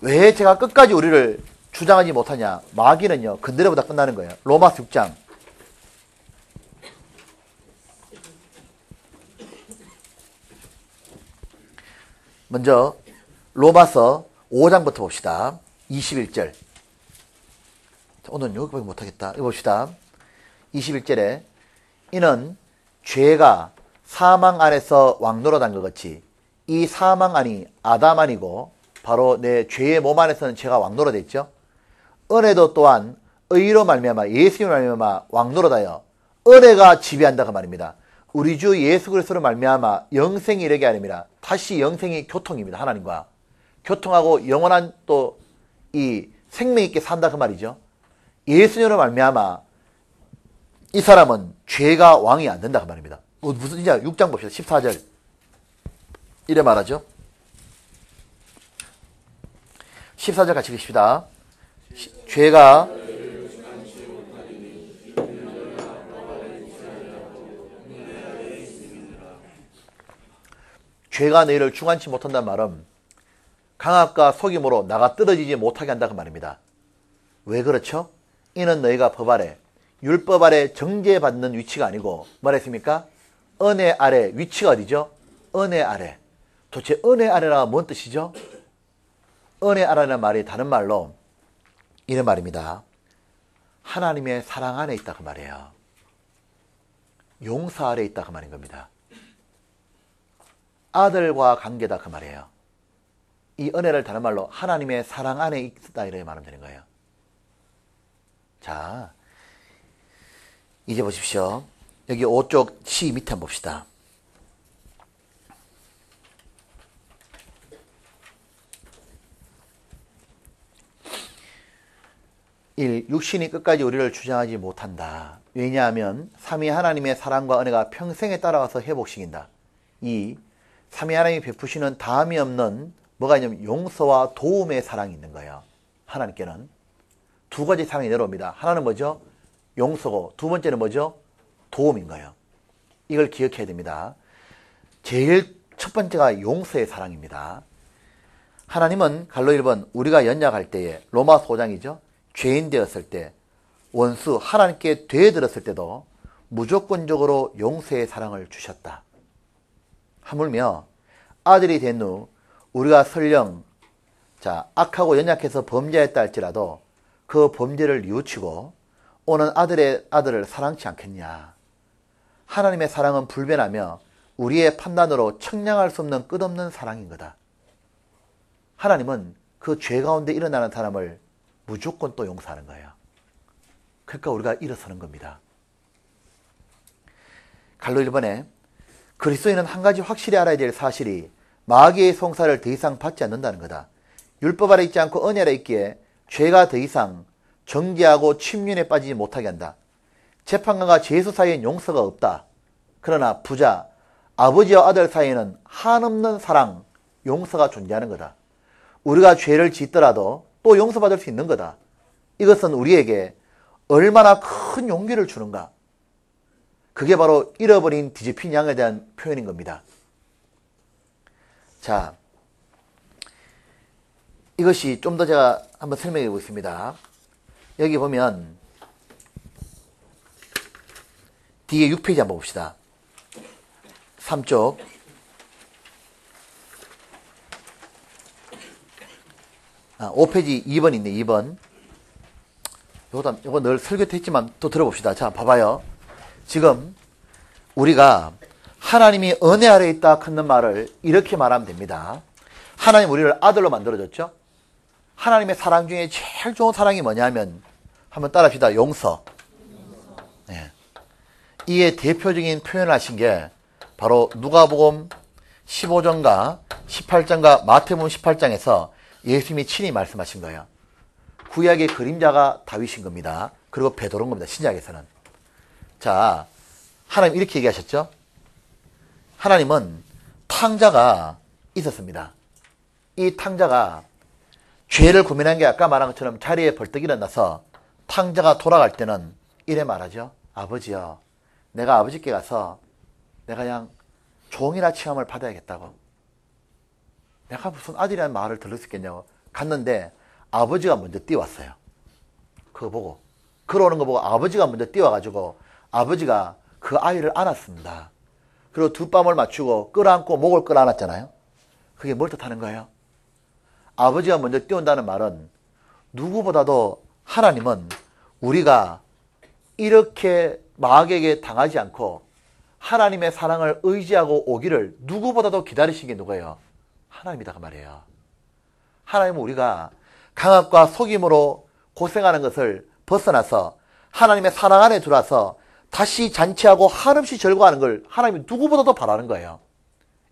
왜 제가 끝까지 우리를 주장하지 못하냐? 마귀는요, 건드려보다 끝나는 거예요. 로마서 6장. 먼저 로마서 5장부터 봅시다. 21절. 오늘은 여기까지 못하겠다. 이거 봅시다. 21절에 이는 죄가 사망 안에서 왕노릇한 것 같이 이 사망 안이 아담 안이고 바로 내 죄의 몸 안에서는 죄가 왕노릇했죠. 은혜도 또한 의로 말미암아 예수로 말미암아 왕노릇하여 은혜가 지배한다 그 말입니다. 우리 주 예수 그리스도로 말미암아 영생이 이르게 하lim이라. 다시 영생이 교통입니다. 하나님과 교통하고 영원한 또 이 생명 있게 산다 그 말이죠. 예수님으로 말미암아 이 사람은 죄가 왕이 안 된다 그 말입니다. 무슨 이제 6장 봅시다. 14절 이래 말하죠. 14절 같이 읽읍시다. 죄가 너희를 중한치 못한다는 말은 강압과 속임으로 나가 떨어지지 못하게 한다 그 말입니다. 왜 그렇죠? 이는 너희가 법 아래 율법 아래 정죄받는 위치가 아니고 뭐라 했습니까? 은혜 아래. 위치가 어디죠? 은혜 아래. 도대체 은혜 아래가 뭔 뜻이죠? 은혜 아래라는 말이 다른 말로 이런 말입니다. 하나님의 사랑 안에 있다 그 말이에요. 용서 아래 있다 그 말인 겁니다. 아들과 관계다 그 말이에요. 이 은혜를 다른 말로 하나님의 사랑 안에 있다 이렇게 말하면 되는 거예요. 자, 이제 보십시오. 여기 5쪽 시 밑에 한번 봅시다. 육신이 끝까지 우리를 주장하지 못한다. 왜냐하면 삼위 하나님의 사랑과 은혜가 평생에 따라와서 회복시킨다. 이 삼위 하나님이 베푸시는 다함이 없는 뭐가 있냐면 용서와 도움의 사랑이 있는 거예요. 하나님께는 두 가지 사랑이 내려옵니다. 하나는 뭐죠? 용서고 두 번째는 뭐죠? 도움인 거예요. 이걸 기억해야 됩니다. 제일 첫 번째가 용서의 사랑입니다. 하나님은 갈로 1번 우리가 연약할 때에 로마서 5장이죠. 죄인 되었을 때 원수 하나님께 되어들었을 때도 무조건적으로 용서의 사랑을 주셨다. 하물며 아들이 된 후 우리가 설령 악하고 연약해서 범죄했다 할지라도 그 범죄를 뉘우치고 오는 아들을 사랑치 않겠냐. 하나님의 사랑은 불변하며 우리의 판단으로 청량할 수 없는 끝없는 사랑인 거다. 하나님은 그 죄 가운데 일어나는 사람을 무조건 또 용서하는 거예요. 그러니까 우리가 일어서는 겁니다. 갈로 1번에 그리스도인은 한 가지 확실히 알아야 될 사실이 마귀의 송사를 더 이상 받지 않는다는 거다. 율법 아래 있지 않고 은혜 아래 있기에 죄가 더 이상 정죄하고 침륜에 빠지지 못하게 한다. 재판관과 죄수 사이엔 용서가 없다. 그러나 부자, 아버지와 아들 사이에는 한없는 사랑, 용서가 존재하는 거다. 우리가 죄를 짓더라도 또 용서받을 수 있는 거다. 이것은 우리에게 얼마나 큰 용기를 주는가. 그게 바로 잃어버린 뒤집힌 양에 대한 표현인 겁니다. 자, 이것이 좀 더 제가 한번 설명해 보겠습니다. 여기 보면 뒤에 6페이지 한번 봅시다. 3쪽. 아, 5페이지 2번 있네, 2번. 요거 늘 설교 때 했지만 또 들어봅시다. 자, 봐봐요. 지금 우리가 하나님이 은혜 아래 있다 하는 말을 이렇게 말하면 됩니다. 하나님 우리를 아들로 만들어줬죠. 하나님의 사랑 중에 제일 좋은 사랑이 뭐냐면 한번 따라합시다. 용서. 네. 이에 대표적인 표현을 하신 게 바로 누가복음 15장과 18장과 마태복음 18장에서 예수님이 친히 말씀하신 거예요. 구약의 그림자가 다윗인 겁니다. 그리고 베드로인 겁니다. 신약에서는. 자, 하나님 이렇게 얘기하셨죠. 하나님은 탕자가 있었습니다. 이 탕자가 죄를 고민한 게 아까 말한 것처럼 자리에 벌떡 일어나서 탕자가 돌아갈 때는 이래 말하죠. 아버지요, 내가 아버지께 가서 내가 그냥 종이나 취함을 받아야겠다고. 내가 무슨 아들이라는 말을 들을 수 있겠냐고. 갔는데 아버지가 먼저 뛰어왔어요. 그거 보고, 걸어오는 거 보고 아버지가 먼저 뛰어와가지고 아버지가 그 아이를 안았습니다. 그리고 두 뺨을 맞추고 끌어안고 목을 끌어안았잖아요. 그게 뭘 뜻하는 거예요? 아버지가 먼저 뛰어온다는 말은 누구보다도 하나님은 우리가 이렇게 마귀에게 당하지 않고 하나님의 사랑을 의지하고 오기를 누구보다도 기다리신 게 누구예요? 하나님이다 그 말이에요. 하나님은 우리가 강압과 속임으로 고생하는 것을 벗어나서 하나님의 사랑 안에 들어와서 다시 잔치하고 한없이 즐거워하는 걸 하나님이 누구보다도 바라는 거예요.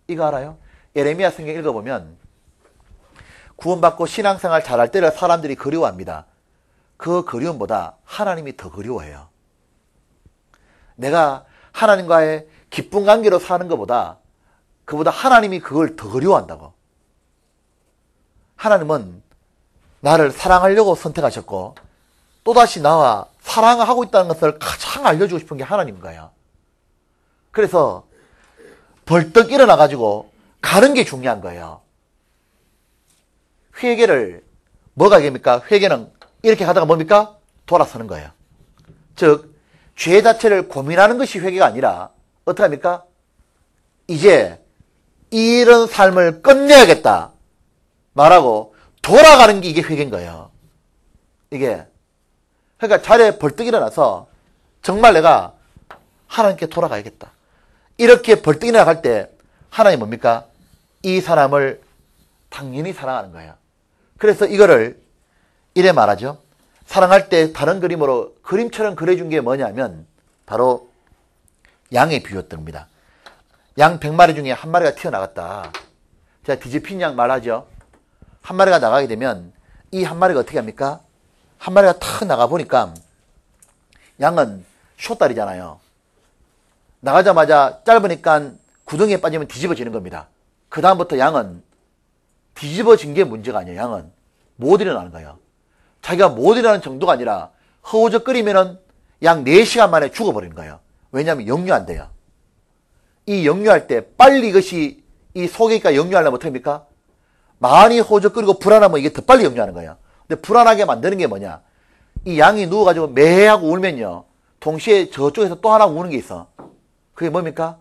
이거 알아요? 예레미야 성경 읽어보면 구원받고 신앙생활 잘할 때를 사람들이 그리워합니다. 그 그리움보다 하나님이 더 그리워해요. 내가 하나님과의 기쁜 관계로 사는 것보다 그보다 하나님이 그걸 더 그리워한다고. 하나님은 나를 사랑하려고 선택하셨고 또다시 나와 사랑을 하고 있다는 것을 가장 알려주고 싶은 게 하나님인 거예요. 그래서 벌떡 일어나가지고 가는 게 중요한 거예요. 회개를 뭐가 됩니까? 회개는 이렇게 하다가 뭡니까? 돌아서는 거예요. 즉 죄 자체를 고민하는 것이 회개가 아니라 어떻게 합니까? 이제 이런 삶을 끝내야겠다 말하고 돌아가는 게 이게 회개인 거예요. 이게 그러니까 자리에 벌떡 일어나서 정말 내가 하나님께 돌아가야겠다. 이렇게 벌떡 일어나갈 때 하나님 뭡니까? 이 사람을 당연히 사랑하는 거예요. 그래서 이거를 이래 말하죠. 사랑할 때 다른 그림으로 그림처럼 그려준 게 뭐냐면 바로 양의 비유였던 겁니다. 양 100마리 중에 한 마리가 튀어나갔다. 제가 뒤집힌 양 말하죠. 한 마리가 나가게 되면 이 한 마리가 어떻게 합니까? 한 마리가 탁 나가보니까 양은 쇼다리잖아요. 나가자마자 짧으니까 구덩이에 빠지면 뒤집어지는 겁니다. 그 다음부터 양은 뒤집어진 게 문제가 아니에요. 양은 못 일어나는 거예요. 자기가 못 일어나는 정도가 아니라 허우적거리면은 약 4시간 만에 죽어버리는 거예요. 왜냐하면 역류한대요. 이 역류할 때 빨리 이것이 이 속이니까 역류하려면 어떻게 합니까? 많이 허우적거리고 불안하면 이게 더 빨리 역류하는 거예요. 근데 불안하게 만드는 게 뭐냐? 이 양이 누워가지고 매하고 울면요. 동시에 저쪽에서 또 하나 우는 게 있어. 그게 뭡니까?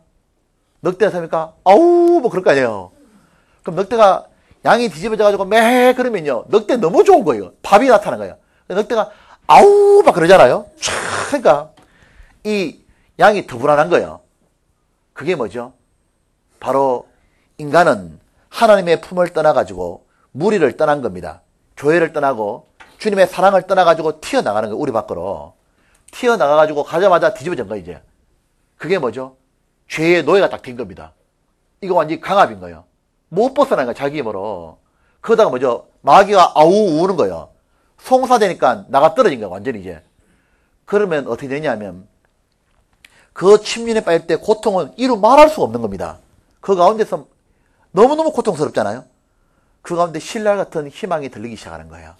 늑대가 삽니까? 아우 뭐 그럴 거 아니에요. 그럼 늑대가 양이 뒤집어져가지고 매 그러면요. 늑대 너무 좋은 거예요. 밥이 나타난 거예요. 늑대가 아우 막 그러잖아요. 그러니까 이 양이 더 불안한 거예요. 그게 뭐죠? 바로 인간은 하나님의 품을 떠나가지고 무리를 떠난 겁니다. 교회를 떠나고 주님의 사랑을 떠나가지고 튀어나가는 거예요. 우리 밖으로. 튀어나가가지고 가자마자 뒤집어진 거예요. 이제. 그게 뭐죠? 죄의 노예가 딱 된 겁니다. 이거 완전히 강압인 거예요. 못 벗어나는 거야, 자기 힘으로. 그러다가 뭐죠? 마귀가 아우 우는 거예요. 송사되니까 나가 떨어진 거야, 완전히 이제. 그러면 어떻게 되냐면, 그 침륜에 빠질 때 고통은 이루 말할 수가 없는 겁니다. 그 가운데서 너무너무 고통스럽잖아요. 그 가운데 신랄 같은 희망이 들리기 시작하는 거예요.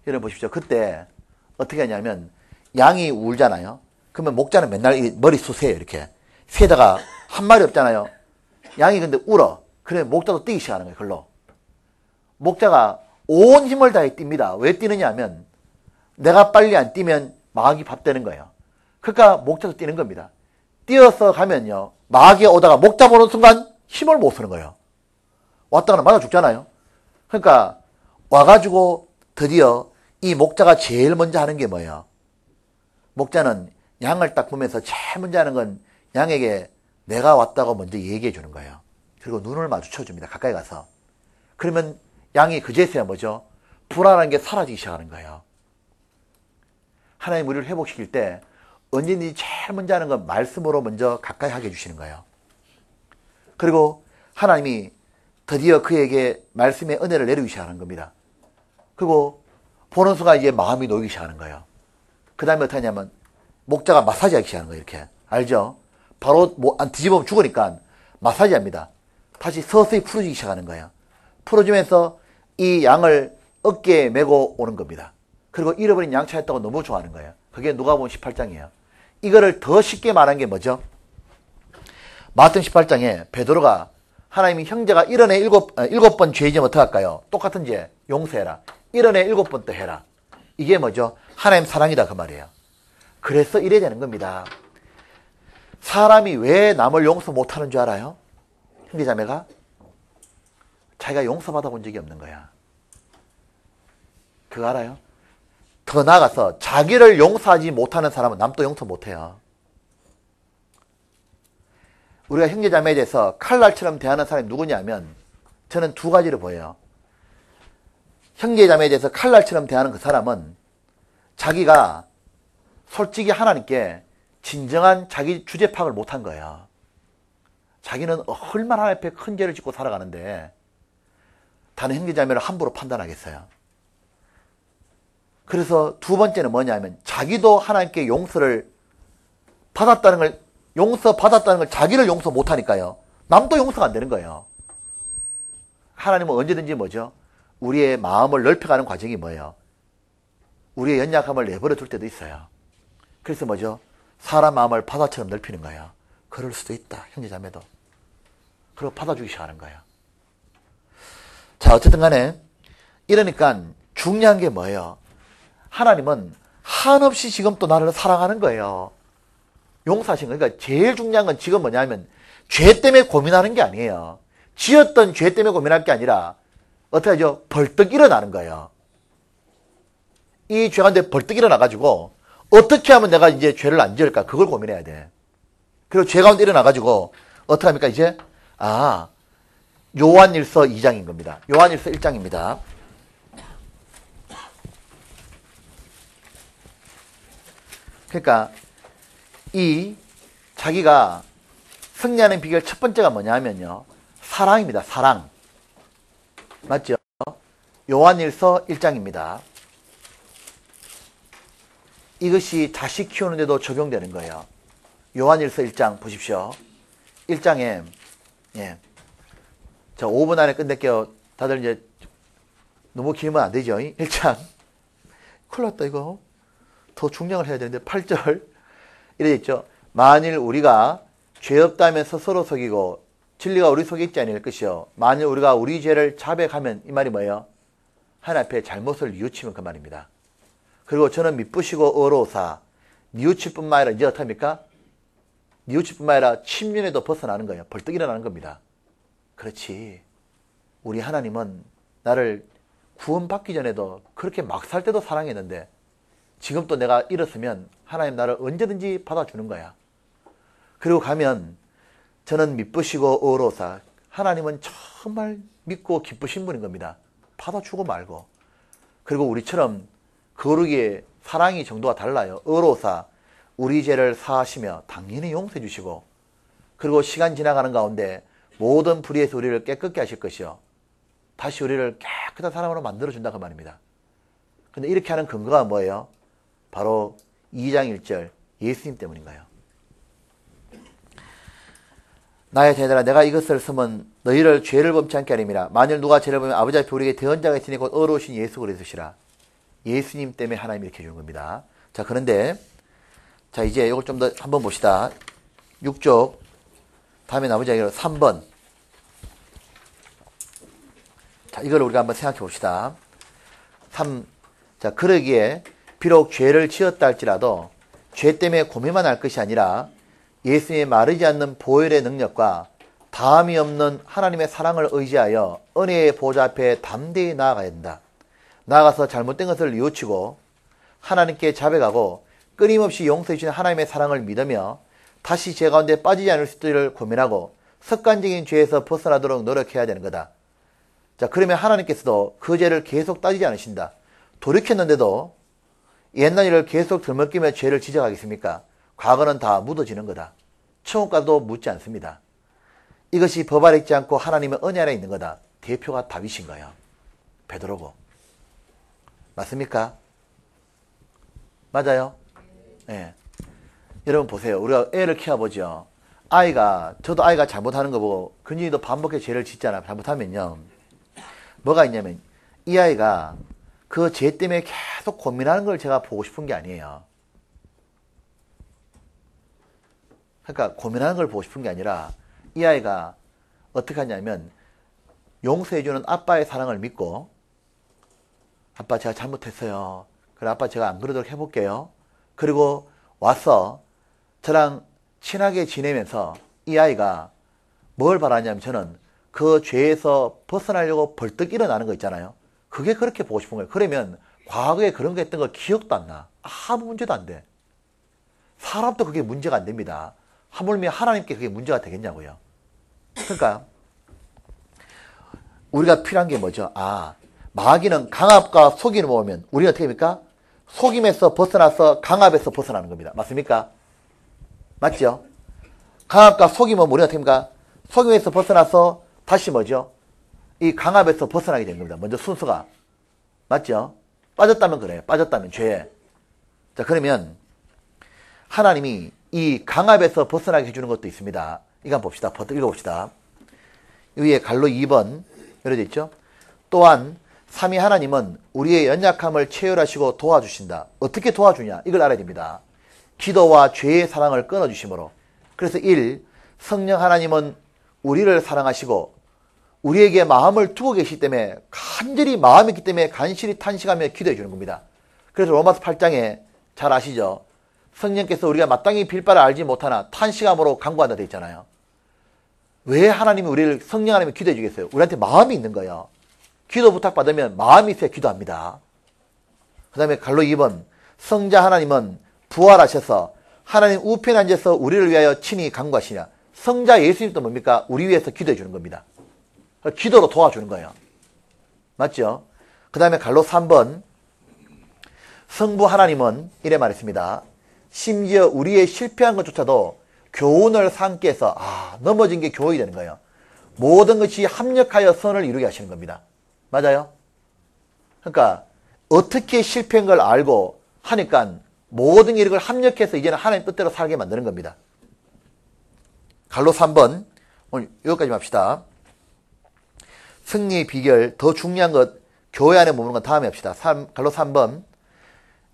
여러분 보십시오. 그때 어떻게 하냐면, 양이 울잖아요. 그러면 목자는 맨날 머리 쑤세요, 이렇게. 세다가 한 마리 없잖아요. 양이 근데 울어. 그래 목자도 뛰기 시작하는 거예요, 글로. 목자가 온 힘을 다해 뜁니다. 왜 뛰느냐 하면, 내가 빨리 안 뛰면 마귀 밥 되는 거예요. 그러니까 목자도 뛰는 겁니다. 뛰어서 가면요, 마귀가 오다가 목자 보는 순간 힘을 못 쓰는 거예요. 왔다가는 맞아 죽잖아요. 그러니까 와가지고 드디어 이 목자가 제일 먼저 하는 게 뭐예요? 목자는 양을 딱 보면서 제일 먼저 하는 건 양에게 내가 왔다고 먼저 얘기해 주는 거예요. 그리고 눈을 마주쳐 줍니다. 가까이 가서. 그러면 양이 그제서야 뭐죠? 불안한 게 사라지기 시작하는 거예요. 하나님 우리를 회복시킬 때 언제든지 제일 먼저 하는 건 말씀으로 먼저 가까이 하게 해주시는 거예요. 그리고 하나님이 드디어 그에게 말씀의 은혜를 내리기 시작하는 겁니다. 그리고 보는 순간 이제 마음이 놓이기 시작하는 거예요. 그 다음에 어떻게 하냐면 목자가 마사지 하기 시작하는 거예요. 이렇게. 알죠? 바로 뒤집으면 죽으니까 마사지 합니다. 다시 서서히 풀어지기 시작하는 거예요. 풀어주면서 이 양을 어깨에 메고 오는 겁니다. 그리고 잃어버린 양 찾았다고 너무 좋아하는 거예요. 그게 누가복음 18장이에요. 이거를 더 쉽게 말한 게 뭐죠? 마태복음 18장에 베드로가 하나님이 형제가 1년에 7번 죄 지으면 어떡할까요? 똑같은 죄 용서해라. 1년에 7번 또 해라. 이게 뭐죠? 하나님 사랑이다 그 말이에요. 그래서 이래야 되는 겁니다. 사람이 왜 남을 용서 못하는 줄 알아요? 형제자매가? 자기가 용서받아 본 적이 없는 거야. 그거 알아요? 더 나아가서 자기를 용서하지 못하는 사람은 남도 용서 못해요. 우리가 형제자매에 대해서 칼날처럼 대하는 사람이 누구냐면 저는 두 가지로 보여요. 형제자매에 대해서 칼날처럼 대하는 그 사람은 자기가 솔직히 하나님께 진정한 자기 주제 파악을 못한 거예요. 자기는 얼마나 하나님 앞에 큰 죄를 짓고 살아가는데 다른 형제자매를 함부로 판단하겠어요. 그래서 두 번째는 뭐냐면 자기도 하나님께 용서를 받았다는 걸 용서받았다는 걸 자기를 용서 못하니까요. 남도 용서가 안 되는 거예요. 하나님은 언제든지 뭐죠? 우리의 마음을 넓혀가는 과정이 뭐예요? 우리의 연약함을 내버려 둘 때도 있어요. 그래서 뭐죠? 사람 마음을 바다처럼 넓히는 거예요. 그럴 수도 있다. 형제자매도. 그리고 받아주기 시작하는 거예요. 자, 어쨌든 간에 이러니까 중요한 게 뭐예요? 하나님은 한없이 지금 또 나를 사랑하는 거예요. 용서하신 거예요. 그러니까 제일 중요한 건 지금 뭐냐면 죄 때문에 고민하는 게 아니에요. 지었던 죄 때문에 고민할 게 아니라 어떻게 하죠? 벌떡 일어나는 거예요. 이 죄 가운데 벌떡 일어나가지고 어떻게 하면 내가 이제 죄를 안 지을까? 그걸 고민해야 돼. 그리고 죄 가운데 일어나가지고 어떻게 합니까? 이제 요한일서 2장인 겁니다. 요한일서 1장입니다. 그러니까 이 자기가 승리하는 비결 첫 번째가 뭐냐 하면요. 사랑입니다. 사랑. 맞죠? 요한일서 1장입니다. 이것이 자식 키우는데도 적용되는 거예요. 요한일서 1장 보십시오. 1장에 자 5분 안에 끝낼게요. 다들 이제 너무 길면 안 되죠. 1장 큰일 났다 이거. 더 중량을 해야 되는데 8절 이래 있죠. 만일 우리가 죄 없다면서 서로 속이고 진리가 우리 속에 있지 아니할 것이요. 만일 우리가 우리 죄를 자백하면 이 말이 뭐예요? 하나님 앞에 잘못을 뉘우치면 그 말입니다. 그리고 저는 미쁘시고 어로사 뉘우칠 뿐만 아니라 이제 어떡합니까? 뉘우칠 뿐만 아니라 침륜에도 벗어나는 거예요. 벌떡 일어나는 겁니다. 그렇지. 우리 하나님은 나를 구원받기 전에도 그렇게 막 살 때도 사랑했는데 지금 또 내가 잃었으면 하나님 나를 언제든지 받아주는 거야. 그리고 가면 저는 미쁘시고 어로사 하나님은 정말 믿고 기쁘신 분인 겁니다. 받아주고 말고. 그리고 우리처럼 거룩의 사랑의 정도가 달라요. 어로사 우리 죄를 사하시며 당연히 용서해 주시고 그리고 시간 지나가는 가운데 모든 불의에서 우리를 깨끗게 하실 것이요 다시 우리를 깨끗한 사람으로 만들어준다 그 말입니다. 근데 이렇게 하는 근거가 뭐예요? 바로 2장 1절 예수님 때문인가요? 나의 자녀들아 내가 이것을 쓰면 너희를 죄를 범치 않게 하림이라. 만일 누가 죄를 범하면 아버지 앞에 우리에게 대언자가 있으니 곧 어로오신 예수 그리스도시라. 예수님 때문에 하나님이 이렇게 해주는 겁니다. 자, 그런데 자 이제 이걸 좀 더 한번 봅시다. 6쪽 다음에 나머지 이야기로 3번. 자, 이걸 우리가 한번 생각해 봅시다. 자, 그러기에 비록 죄를 지었다 할지라도 죄 때문에 고민만 할 것이 아니라 예수님의 마르지 않는 보혈의 능력과 다함이 없는 하나님의 사랑을 의지하여 은혜의 보좌 앞에 담대히 나아가야 된다. 나아가서 잘못된 것을 뉘우치고 하나님께 자백하고 끊임없이 용서해 주시는 하나님의 사랑을 믿으며 다시 죄 가운데 빠지지 않을 수 있기를 고민하고 습관적인 죄에서 벗어나도록 노력해야 되는 거다. 자, 그러면 하나님께서도 그 죄를 계속 따지지 않으신다. 돌이켰는데도 옛날 일을 계속 들먹이며 죄를 지적하겠습니까? 과거는 다 묻어지는 거다. 천국 가도 묻지 않습니다. 이것이 법 아래 있지 않고 하나님의 은혜 안에 있는 거다. 대표가 다윗인 거예요. 베드로고. 맞습니까? 맞아요? 네. 여러분 보세요. 우리가 애를 키워보죠. 저도 아이가 잘못하는 거 보고 근진이도 반복해 죄를 짓잖아. 잘못하면요. 뭐가 있냐면 이 아이가 그 죄 때문에 계속 고민하는 걸 제가 보고 싶은 게 아니에요. 그러니까 고민하는 걸 보고 싶은 게 아니라 이 아이가 어떻게 하냐면 용서해주는 아빠의 사랑을 믿고 아빠 제가 잘못했어요. 그래 아빠 제가 안 그러도록 해볼게요. 그리고 와서 저랑 친하게 지내면서 이 아이가 뭘 바라냐면 저는 그 죄에서 벗어나려고 벌떡 일어나는 거 있잖아요. 그게 그렇게 보고 싶은 거예요. 그러면 과거에 그런 거 했던 거 기억도 안 나. 아무 문제도 안 돼. 사람도 그게 문제가 안 됩니다. 하물며 하나님께 그게 문제가 되겠냐고요. 그러니까 우리가 필요한 게 뭐죠? 마귀는 강압과 속임을 모으면 우리는 어떻게 합니까? 속임에서 벗어나서 강압에서 벗어나는 겁니다. 맞습니까? 맞죠? 강압과 속임은 우리가 어떻게 합니까? 속임에서 벗어나서 다시 뭐죠? 이 강압에서 벗어나게 된 겁니다. 먼저 순서가. 맞죠? 빠졌다면 그래요. 빠졌다면 죄. 자, 그러면 하나님이 이 강압에서 벗어나게 해주는 것도 있습니다. 이거 한번 봅시다. 읽어봅시다. 위에 갈로 2번 이렇게 있죠. 또한 삼위 하나님은 우리의 연약함을 체휼하시고 도와주신다. 어떻게 도와주냐? 이걸 알아야 됩니다. 기도와 죄의 사랑을 끊어주심으로. 그래서 1. 성령 하나님은 우리를 사랑하시고 우리에게 마음을 두고 계시기 때문에 간절히 마음이 있기 때문에 간절히 탄식하며 기도해 주는 겁니다. 그래서 로마서 8장에 잘 아시죠? 성령께서 우리가 마땅히 빌 바를 알지 못하나 탄식함으로 간구한다 되어 있잖아요. 왜 하나님이 우리를 성령 하나님이 기도해 주겠어요? 우리한테 마음이 있는 거예요. 기도 부탁받으면 마음이 있어야 기도합니다. 그 다음에 갈로 2번 성자 하나님은 부활하셔서 하나님 우편에 앉아서 우리를 위하여 친히 간구하시냐. 성자 예수님도 뭡니까? 우리 위해서 기도해 주는 겁니다. 기도로 도와주는 거예요. 맞죠? 그 다음에 갈로 3번 성부 하나님은 이래 말했습니다. 심지어 우리의 실패한 것조차도 교훈을 삼게 해서 넘어진 게 교훈이 되는 거예요. 모든 것이 합력하여 선을 이루게 하시는 겁니다. 맞아요? 그러니까 어떻게 실패한 걸 알고 하니까 모든 이력을 합력해서 이제는 하나님 뜻대로 살게 만드는 겁니다. 갈로 3번 오늘 여기까지 합시다. 승리의 비결 더 중요한 것 교회 안에 머무는 건 다음에 합시다. 갈로 3번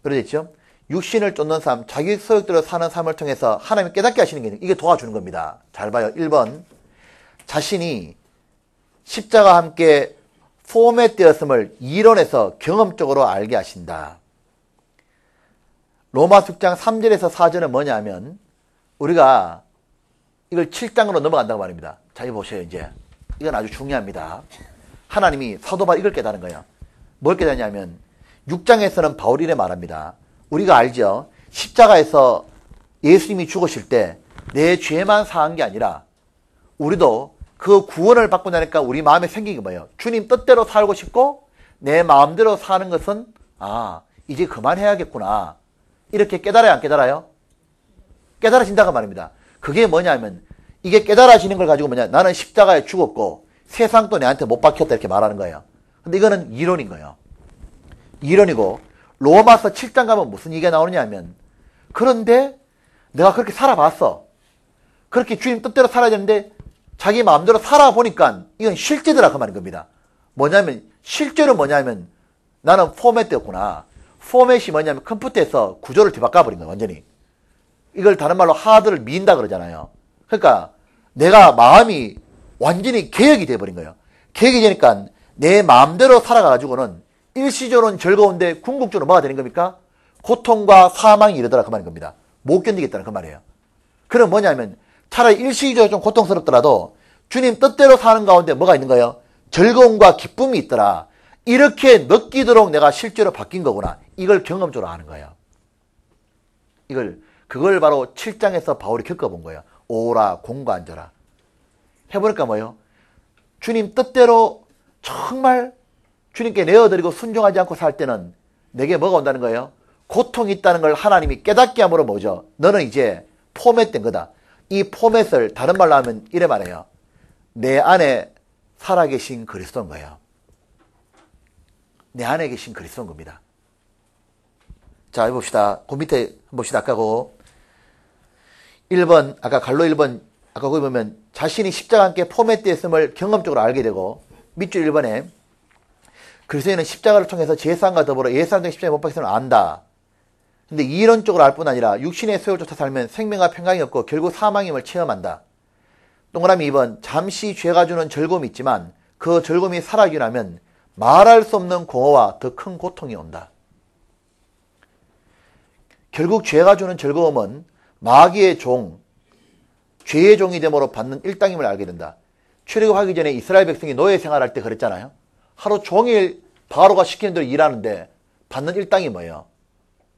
그러겠죠? 육신을 쫓는 삶, 자기 소욕대로 사는 삶을 통해서 하나님이 깨닫게 하시는 게 이게 도와주는 겁니다. 잘 봐요. 1번 자신이 십자가와 함께 포맷되었음을 이론에서 경험적으로 알게 하신다. 로마서 6장 3절에서 4절은 뭐냐 하면 우리가 이걸 7장으로 넘어간다고 말입니다. 자, 이거 보세요. 이제 이건 아주 중요합니다. 하나님이 사도 바울 이걸 깨달은 거예요. 뭘 깨닫냐면 6장에서는 바울이 이래 말합니다. 우리가 알죠. 십자가에서 예수님이 죽으실 때 내 죄만 사한 게 아니라 우리도 그 구원을 받고 나니까 우리 마음에 생긴 게 뭐예요? 주님 뜻대로 살고 싶고 내 마음대로 사는 것은 이제 그만해야겠구나. 이렇게 깨달아요? 안 깨달아요? 깨달아진다고 말입니다. 그게 뭐냐면 이게 깨달아지는 걸 가지고 뭐냐, 나는 십자가에 죽었고 세상도 내한테 못 박혔다 이렇게 말하는 거예요. 근데 이거는 이론인 거예요. 이론이고, 로마서 7장 가면 무슨 얘기가 나오느냐 하면, 그런데 내가 그렇게 살아봤어. 그렇게 주님 뜻대로 살아야 되는데 자기 마음대로 살아보니까 이건 실제더라 그 말인 겁니다. 뭐냐면, 실제로 뭐냐면 나는 포맷되었구나. 포맷이 뭐냐면 컴퓨터에서 구조를 뒤바꿔버린 거야, 완전히. 이걸 다른 말로 하드를 민다 그러잖아요. 그러니까 내가 마음이 완전히 개혁이 돼버린 거예요. 개혁이 되니까 내 마음대로 살아가가지고는 일시적으로는 즐거운데 궁극적으로 뭐가 되는 겁니까? 고통과 사망이 이르더라 그 말인 겁니다. 못 견디겠다는 그 말이에요. 그럼 뭐냐면 차라리 일시적으로 좀 고통스럽더라도 주님 뜻대로 사는 가운데 뭐가 있는 거예요? 즐거움과 기쁨이 있더라. 이렇게 느끼도록 내가 실제로 바뀐 거구나. 이걸 경험적으로 아는 거예요. 그걸 바로 7장에서 바울이 겪어본 거예요. 오라 공고앉아라. 해보니까 뭐예요? 주님 뜻대로 정말 주님께 내어드리고 순종하지 않고 살 때는 내게 뭐가 온다는 거예요? 고통이 있다는 걸 하나님이 깨닫게 함으로 뭐죠? 너는 이제 포맷된 거다. 이 포맷을 다른 말로 하면 이래 말해요. 내 안에 살아계신 그리스도인 거예요. 내 안에 계신 그리스도인 겁니다. 자, 해봅시다. 그 밑에 봅시다. 아까고 1번, 아까 갈로 1번, 아까 거기 보면 자신이 십자가와 함께 포맷되었음을 경험적으로 알게 되고, 밑줄 1번에 그리스도인은 십자가를 통해서 제사함과 더불어 예사함 십자가에 못 박혔음을 안다. 근데 이론적으로 알 뿐 아니라 육신의 소욕을 쫓아 살면 생명과 평강이 없고 결국 사망임을 체험한다. 동그라미 2번, 잠시 죄가 주는 즐거움이 있지만 그 즐거움이 사라지고 나면 말할 수 없는 공허와 더 큰 고통이 온다. 결국 죄가 주는 즐거움은 마귀의 종, 죄의 종이 됨으로 받는 일당임을 알게 된다. 출애굽하기 전에 이스라엘 백성이 노예 생활할 때 그랬잖아요. 하루 종일 바로가 시키는 대로 일하는데 받는 일당이 뭐예요?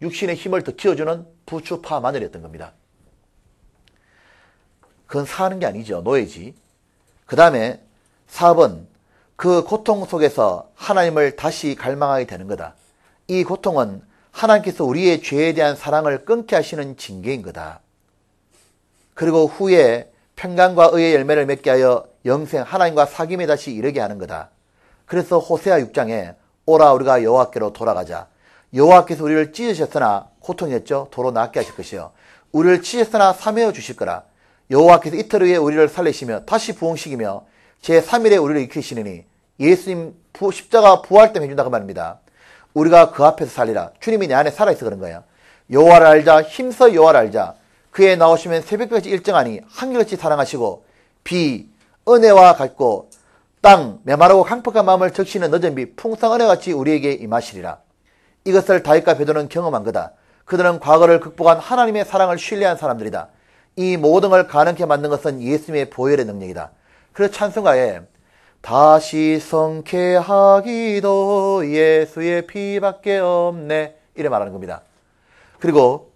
육신의 힘을 더 키워주는 부추, 파, 마늘이었던 겁니다. 그건 사는 게 아니죠. 노예지. 그 다음에 4번, 그 고통 속에서 하나님을 다시 갈망하게 되는 거다. 이 고통은 하나님께서 우리의 죄에 대한 사랑을 끊게 하시는 징계인 거다. 그리고 후에 평강과 의의 열매를 맺게 하여 영생 하나님과 사귐에 다시 이르게 하는 거다. 그래서 호세아 6장에 오라 우리가 여호와께로 돌아가자. 여호와께서 우리를 찢으셨으나 고통이었죠. 도로 낫게 하실 것이요. 우리를 찢으셨으나 사매어 주실 거라. 여호와께서 이틀 후에 우리를 살리시며 다시 부흥시키며 제3일에 우리를 일으키시느니 예수님 십자가 부활 때문에 해준다고 말입니다. 우리가 그 앞에서 살리라. 주님이 내 안에 살아있어 그런 거예요. 여호와를 알자. 힘써 여호와를 알자. 그에 나오시면 새벽같이 일정하니 한결같이 사랑하시고 비, 은혜와 같고 땅, 메마르고 강팍한 마음을 적시는 늦은 비, 풍성 은혜같이 우리에게 임하시리라. 이것을 다윗과 베드로는 경험한 거다. 그들은 과거를 극복한 하나님의 사랑을 신뢰한 사람들이다. 이 모든 걸 가능케 만든 것은 예수님의 보혈의 능력이다. 그래서 찬송가에 다시 성쾌하기도 예수의 피밖에 없네 이래 말하는 겁니다. 그리고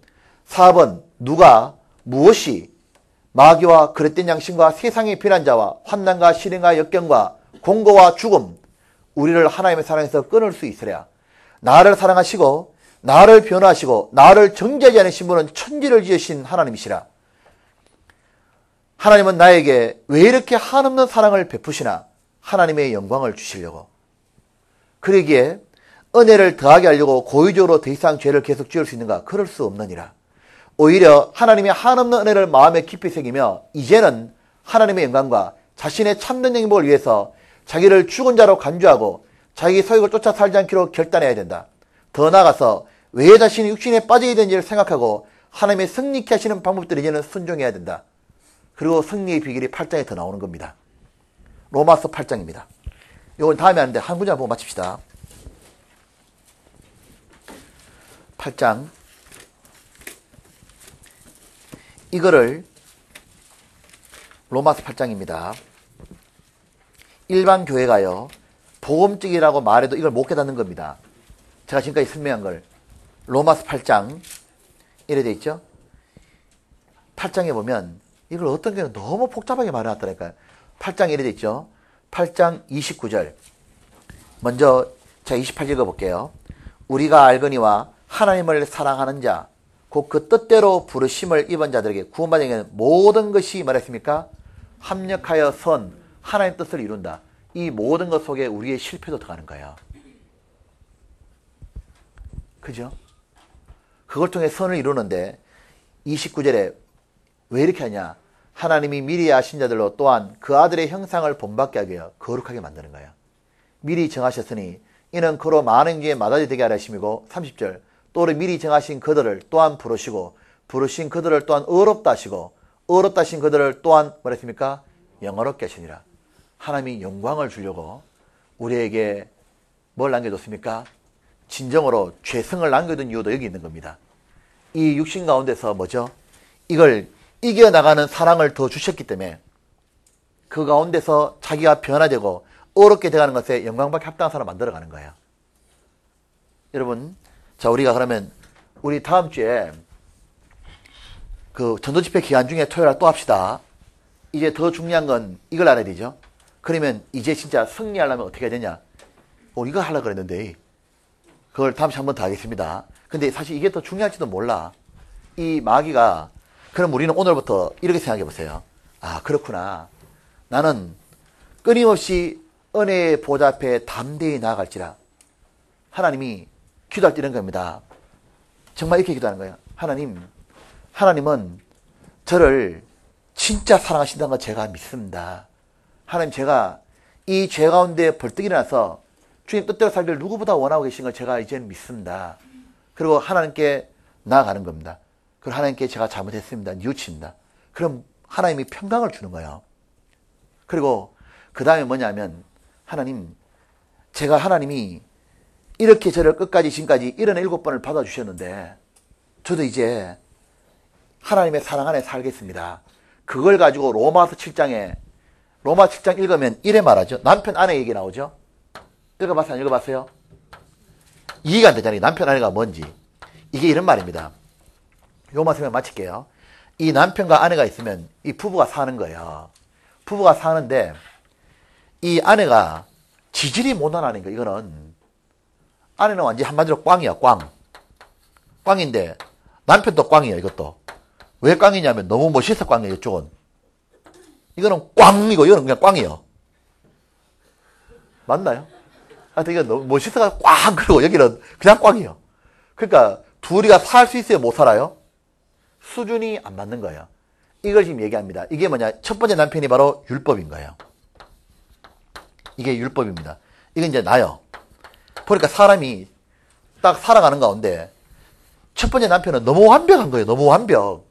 4번 누가 무엇이 마귀와 그릇된 양심과 세상의 비난자와 환난과 시련과 역경과 공고와 죽음 우리를 하나님의 사랑에서 끊을 수 있으랴. 나를 사랑하시고 나를 변호하시고 나를 정죄하지 않으신 분은 천지를 지으신 하나님이시라. 하나님은 나에게 왜 이렇게 한없는 사랑을 베푸시나 하나님의 영광을 주시려고. 그러기에 은혜를 더하게 하려고 고의적으로 더 이상 죄를 계속 지을 수 있는가? 그럴 수 없느니라. 오히려 하나님의 한없는 은혜를 마음에 깊이 새기며 이제는 하나님의 영광과 자신의 참된 행복을 위해서 자기를 죽은 자로 간주하고 자기 소욕을 쫓아 살지 않기로 결단해야 된다. 더 나아가서 왜 자신이 육신에 빠져야 되는지를 생각하고 하나님의 승리케 하시는 방법들을 이제는 순종해야 된다. 그리고 승리의 비결이 8장에 더 나오는 겁니다. 로마서 8장입니다. 이건 다음에 하는데 한 문장 보고 마칩시다. 8장. 이거를 로마서 8장입니다. 일반 교회가요. 복음적이라고 말해도 이걸 못 깨닫는 겁니다. 제가 지금까지 설명한 걸. 로마서 8장 이래 돼 있죠. 8장에 보면 이걸 어떤 교회는 너무 복잡하게 말해놨더라니까요. 8장 이래 돼 있죠. 8장 29절. 먼저 제가 28절 읽어볼게요. 우리가 알거니와 하나님을 사랑하는 자 곧 그 뜻대로 부르심을 입은 자들에게 구원받은 자에게는 모든 것이 말했습니까? 합력하여 선, 하나님의 뜻을 이룬다. 이 모든 것 속에 우리의 실패도 들어가는 거예요. 그죠? 그걸 통해 선을 이루는데 29절에 왜 이렇게 하냐? 하나님이 미리 아신 자들로 또한 그 아들의 형상을 본받게 하게 하여 거룩하게 만드는 거예요. 미리 정하셨으니 이는 그로 많은 중에 마다지 되게 하려 하심이고 30절 또 미리 정하신 그들을 또한 부르시고 부르신 그들을 또한 의롭다 하시고 의롭다 하신 그들을 또한 뭐랬습니까? 영화롭게 하시니라. 하나님이 영광을 주려고 우리에게 뭘 남겨뒀습니까? 진정으로 죄성을 남겨둔 이유도 여기 있는 겁니다. 이 육신 가운데서 뭐죠? 이걸 이겨나가는 사랑을 더 주셨기 때문에 그 가운데서 자기가 변화되고 어렵게 돼가는 것에 영광받게 합당한 사람 만들어가는 거예요. 여러분, 자, 우리가 그러면 우리 다음 주에 그 전도집회 기간 중에 토요일 또 합시다. 이제 더 중요한 건 이걸 알아야 되죠. 그러면 이제 진짜 승리하려면 어떻게 해야 되냐? 이거 하려고 그랬는데 그걸 다음 주에 한 번 더 하겠습니다. 근데 사실 이게 더 중요할지도 몰라. 이 마귀가 그럼 우리는 오늘부터 이렇게 생각해 보세요. 아, 그렇구나. 나는 끊임없이 은혜의 보좌 앞에 담대히 나아갈지라. 하나님이 기도할 때 이런 겁니다. 정말 이렇게 기도하는 거예요. 하나님은 저를 진짜 사랑하신다는 걸 제가 믿습니다. 하나님, 제가 이 죄 가운데 벌떡 일어나서 주님 뜻대로 살기를 누구보다 원하고 계신 걸 제가 이제는 믿습니다. 그리고 하나님께 나아가는 겁니다. 그리고 하나님께 제가 잘못했습니다. 뉘우칩니다. 그럼 하나님이 평강을 주는 거예요. 그리고 그 다음에 뭐냐면 하나님이 이렇게 저를 끝까지 지금까지 77번을 받아주셨는데 저도 이제 하나님의 사랑 안에 살겠습니다. 그걸 가지고 로마서 7장 읽으면 이래 말하죠. 남편 아내 얘기 나오죠. 읽어봤어요? 안 읽어봤어요? 이해가 안 되잖아요. 남편 아내가 뭔지. 이게 이런 말입니다. 요만 설명 마칠게요. 이 남편과 아내가 있으면 이 부부가 사는 거예요. 부부가 사는데 이 아내가 지질이 못난아는 거. 이거는 아내는 완전히 한마디로 꽝이야. 꽝인데 남편도 꽝이에요. 이것도. 왜 꽝이냐면 너무 멋있어 꽝이에요. 이쪽은. 이거는 꽝이고 이거는 그냥 꽝이에요. 맞나요? 하여튼 이거 너무 멋있어가 꽝 그러고 여기는 그냥 꽝이에요. 그러니까 둘이가 살 수 있어요? 못 살아요? 수준이 안 맞는 거예요. 이걸 지금 얘기합니다. 이게 뭐냐? 첫 번째 남편이 바로 율법인 거예요. 이게 율법입니다. 이건 이제 나요. 그러니까 사람이 딱 살아가는 가운데 첫 번째 남편은 너무 완벽한 거예요. 너무 완벽.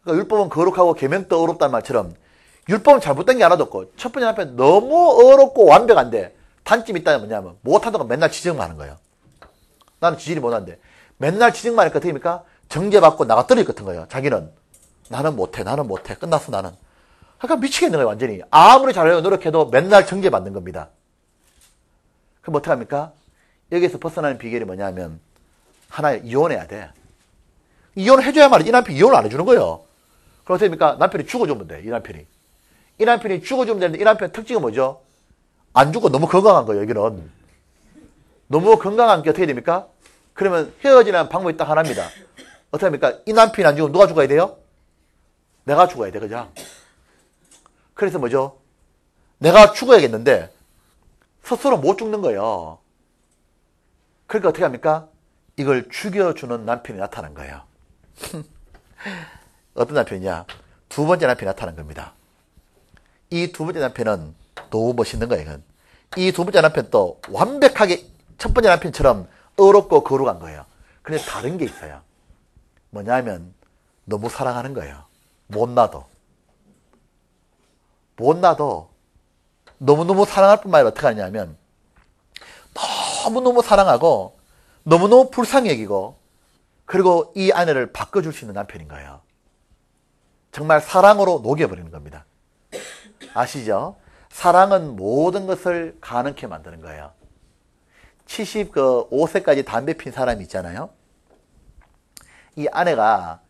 그러니까 율법은 거룩하고 계명도 어렵다는 말처럼 율법은 잘못된 게 하나도 없고 첫 번째 남편 너무 어렵고 완벽한데 단점이 있다면 뭐냐면 못한다고 맨날 지적만 하는 거예요. 나는 지질이 못한데 맨날 지적만 하니까 어떻게 됩니까? 정죄받고 나가 떨어질 것 같은 거예요. 자기는 나는 못해 끝났어 나는. 그러니까 미치겠는 거예요. 완전히 아무리 잘해요 노력해도 맨날 정죄받는 겁니다. 그럼 어떻게 합니까? 여기서 벗어나는 비결이 뭐냐면 하나 이혼해야 돼. 이혼을 해줘야 말이지. 이 남편이 이혼을 안 해주는 거예요. 그럼 어떻게 됩니까? 남편이 죽어주면 돼. 이 남편이 죽어주면 되는데 이 남편 특징은 뭐죠? 안 죽고 너무 건강한 거예요. 여기는 너무 건강한 게 어떻게 됩니까? 그러면 헤어지는 방법이 딱 하나입니다. 어떻게 합니까? 이 남편이 안 죽으면 누가 죽어야 돼요? 내가 죽어야 돼. 그죠? 그래서 뭐죠? 내가 죽어야겠는데 스스로 못 죽는 거예요. 그러니까 어떻게 합니까? 이걸 죽여주는 남편이 나타난 거예요. 어떤 남편이냐? 두 번째 남편이 나타난 겁니다. 이 두 번째 남편은 너무 멋있는 거예요. 이건. 이 두 번째 남편도 완벽하게 첫 번째 남편처럼 어렵고 거룩한 거예요. 근데 다른 게 있어요. 뭐냐면 너무 사랑하는 거예요. 못 놔도 너무너무 사랑할 뿐만 아니라 어떻게 하냐면 너무너무 사랑하고 너무너무 불쌍히 여기고 그리고 이 아내를 바꿔줄 수 있는 남편인 거예요. 정말 사랑으로 녹여버리는 겁니다. 아시죠? 사랑은 모든 것을 가능케 만드는 거예요. 75세까지 담배 핀 사람이 있잖아요. 이 아내가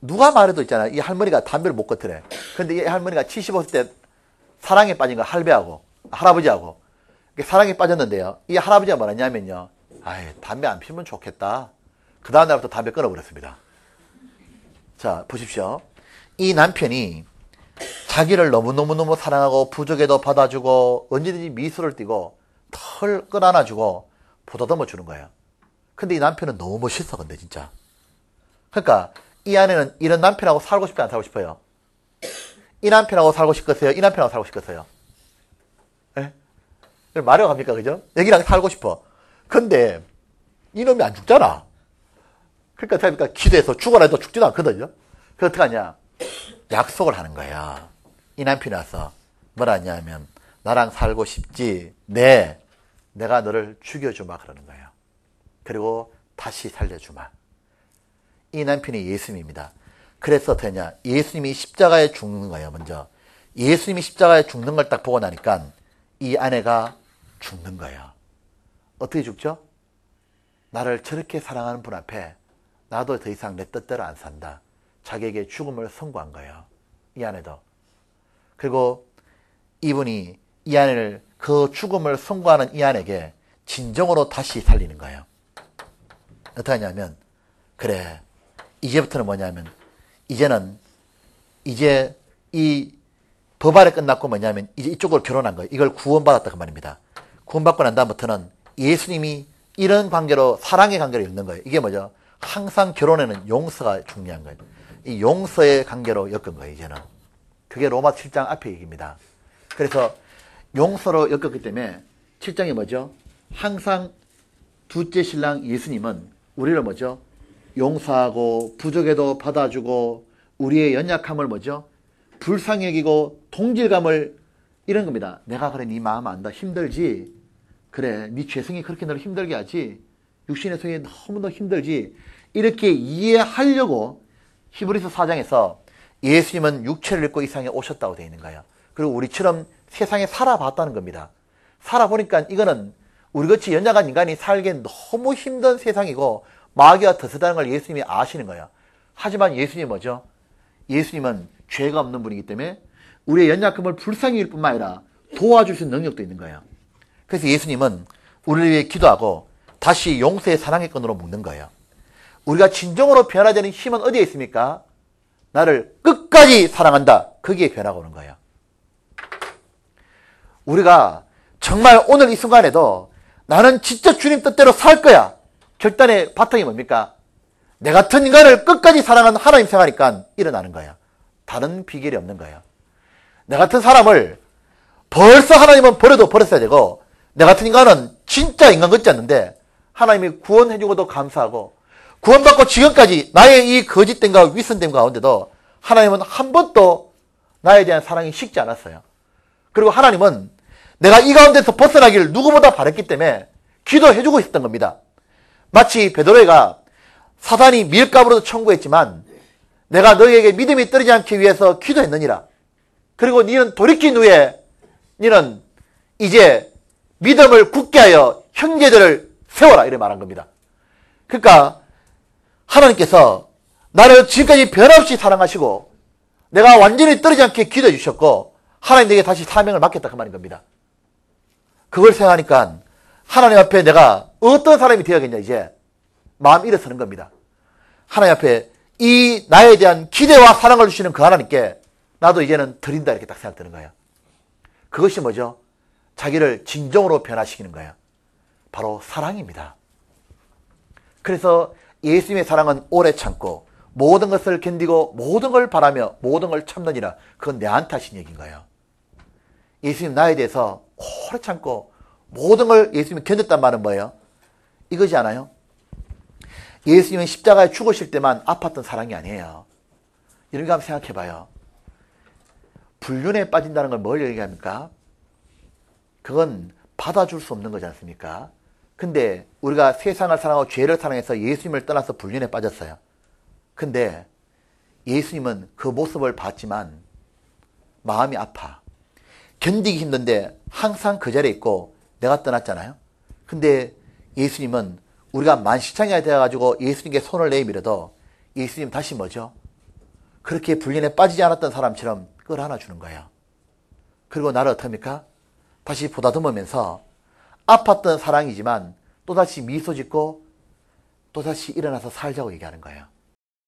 누가 말해도 있잖아요. 이 할머니가 담배를 못 끊더래. 근데 이 할머니가 75세 때 사랑에 빠진 거 할아버지하고 사랑에 빠졌는데요. 이 할아버지가 뭐랬냐면요. 아이, 담배 안 피우면 좋겠다. 그 다음 날부터 담배 끊어버렸습니다. 자, 보십시오. 이 남편이 자기를 너무너무너무 사랑하고 부족에도 받아주고 언제든지 미소를 띠고 털 끌어안아주고 보다듬어 주는 거예요. 근데 이 남편은 너무 멋있어, 근데 진짜. 그러니까 이 아내는 이런 남편하고 살고 싶지 안 살고 싶어요? 이 남편하고 살고 싶겠어요? 이 남편하고 살고 싶겠어요? 예? 말이 갑니까, 그죠? 여기랑 살고 싶어. 근데 이놈이 안 죽잖아. 그러니까 기도해서 죽어라 해도 죽지도 않거든요. 그래서 어떡하냐? 약속을 하는 거야. 이 남편이 와서 뭐라 하냐면 나랑 살고 싶지? 네. 내가 너를 죽여주마 그러는 거예요. 그리고 다시 살려주마. 이 남편이 예수님입니다. 그래서 어떻게 하냐? 예수님이 십자가에 죽는 거예요. 먼저 예수님이 십자가에 죽는 걸 딱 보고 나니까 이 아내가 죽는 거예요. 어떻게 죽죠? 나를 저렇게 사랑하는 분 앞에 나도 더 이상 내 뜻대로 안 산다. 자기에게 죽음을 선고한 거예요. 이 아내도. 그리고 이분이 이 아내를 그 죽음을 선고하는 이 아내에게 진정으로 다시 살리는 거예요. 어떻게 하냐면 그래 이제부터는 뭐냐면 이제 이 법안이 끝났고 뭐냐면 이제 이쪽으로 결혼한 거예요. 이걸 구원받았다 그 말입니다. 구원받고 난 다음부터는 예수님이 이런 관계로 사랑의 관계로 엮는 거예요. 이게 뭐죠? 항상 결혼에는 용서가 중요한 거예요. 이 용서의 관계로 엮은 거예요. 이제는. 그게 로마 7장 앞에 얘기입니다. 그래서 용서로 엮었기 때문에 7장이 뭐죠? 항상 둘째 신랑 예수님은 우리를 뭐죠? 용서하고 부족에도 받아주고 우리의 연약함을 뭐죠? 불쌍히 여기고 동질감을 이런 겁니다. 내가 그래 네 마음 안다. 힘들지? 그래 네 죄성이 그렇게 너를 힘들게 하지? 육신의 성이 너무너무 힘들지? 이렇게 이해하려고 히브리서 4장에서 예수님은 육체를 입고 이 세상에 오셨다고 되어 있는 거예요. 그리고 우리처럼 세상에 살아봤다는 겁니다. 살아보니까 이거는 우리같이 연약한 인간이 살기엔 너무 힘든 세상이고 마귀가 더 세다는 걸 예수님이 아시는 거예요. 하지만 예수님이 뭐죠? 예수님은 죄가 없는 분이기 때문에 우리의 연약함을 불쌍히 여길 뿐만 아니라 도와줄 수 있는 능력도 있는 거예요. 그래서 예수님은 우리를 위해 기도하고 다시 용서의 사랑의 끈으로 묶는 거예요. 우리가 진정으로 변화되는 힘은 어디에 있습니까? 나를 끝까지 사랑한다. 거기에 변화가 오는 거예요. 우리가 정말 오늘 이 순간에도 나는 진짜 주님 뜻대로 살 거야. 결단의 바탕이 뭡니까? 내 같은 인간을 끝까지 사랑하는 하나님 생각하니까 일어나는 거예요. 다른 비결이 없는 거예요. 내 같은 사람을 벌써 하나님은 버렸어야 되고 내 같은 인간은 진짜 인간 같지 않는데 하나님이 구원해주고도 감사하고 구원받고 지금까지 나의 이 거짓됨과 위선됨 가운데도 하나님은 한 번도 나에 대한 사랑이 식지 않았어요. 그리고 하나님은 내가 이 가운데서 벗어나기를 누구보다 바랬기 때문에 기도해주고 있었던 겁니다. 마치 베드로가 사단이 밀가부로도 청구했지만 내가 너희에게 믿음이 떨어지지 않기 위해서 기도했느니라. 그리고 너는 돌이킨 후에 너는 이제 믿음을 굳게 하여 형제들을 세워라 이렇게 말한 겁니다. 그러니까 하나님께서 나를 지금까지 변함없이 사랑하시고 내가 완전히 떨어지지 않게 기도해 주셨고 하나님 내게 다시 사명을 맡겼다 그 말인 겁니다. 그걸 생각하니까 하나님 앞에 내가 어떤 사람이 되어야겠냐 이제 마음이 일어서는 겁니다. 하나님 앞에 이 나에 대한 기대와 사랑을 주시는 그 하나님께 나도 이제는 드린다 이렇게 딱 생각되는 거예요. 그것이 뭐죠? 자기를 진정으로 변화시키는 거예요. 바로 사랑입니다. 그래서 예수님의 사랑은 오래 참고 모든 것을 견디고 모든 걸 바라며 모든 걸 참느니라. 그건 내한테 하신 얘기인 거예요. 예수님 나에 대해서 오래 참고 모든 걸 예수님이 견뎠단 말은 뭐예요? 이거지 않아요? 예수님은 십자가에 죽으실 때만 아팠던 사랑이 아니에요. 이런 거 한번 생각해 봐요. 불륜에 빠진다는 걸 뭘 얘기합니까? 그건 받아줄 수 없는 거지 않습니까? 근데 우리가 세상을 사랑하고 죄를 사랑해서 예수님을 떠나서 불륜에 빠졌어요. 근데 예수님은 그 모습을 봤지만 마음이 아파. 견디기 힘든데 항상 그 자리에 있고 내가 떠났잖아요. 근데 예수님은 우리가 만시창이가 되어가지고 예수님께 손을 내밀어도 예수님 다시 뭐죠? 그렇게 불륜에 빠지지 않았던 사람처럼 끌어안아 주는 거예요. 그리고 나를 어떡합니까? 다시 보다듬으면서 아팠던 사랑이지만 또다시 미소 짓고 또다시 일어나서 살자고 얘기하는 거예요.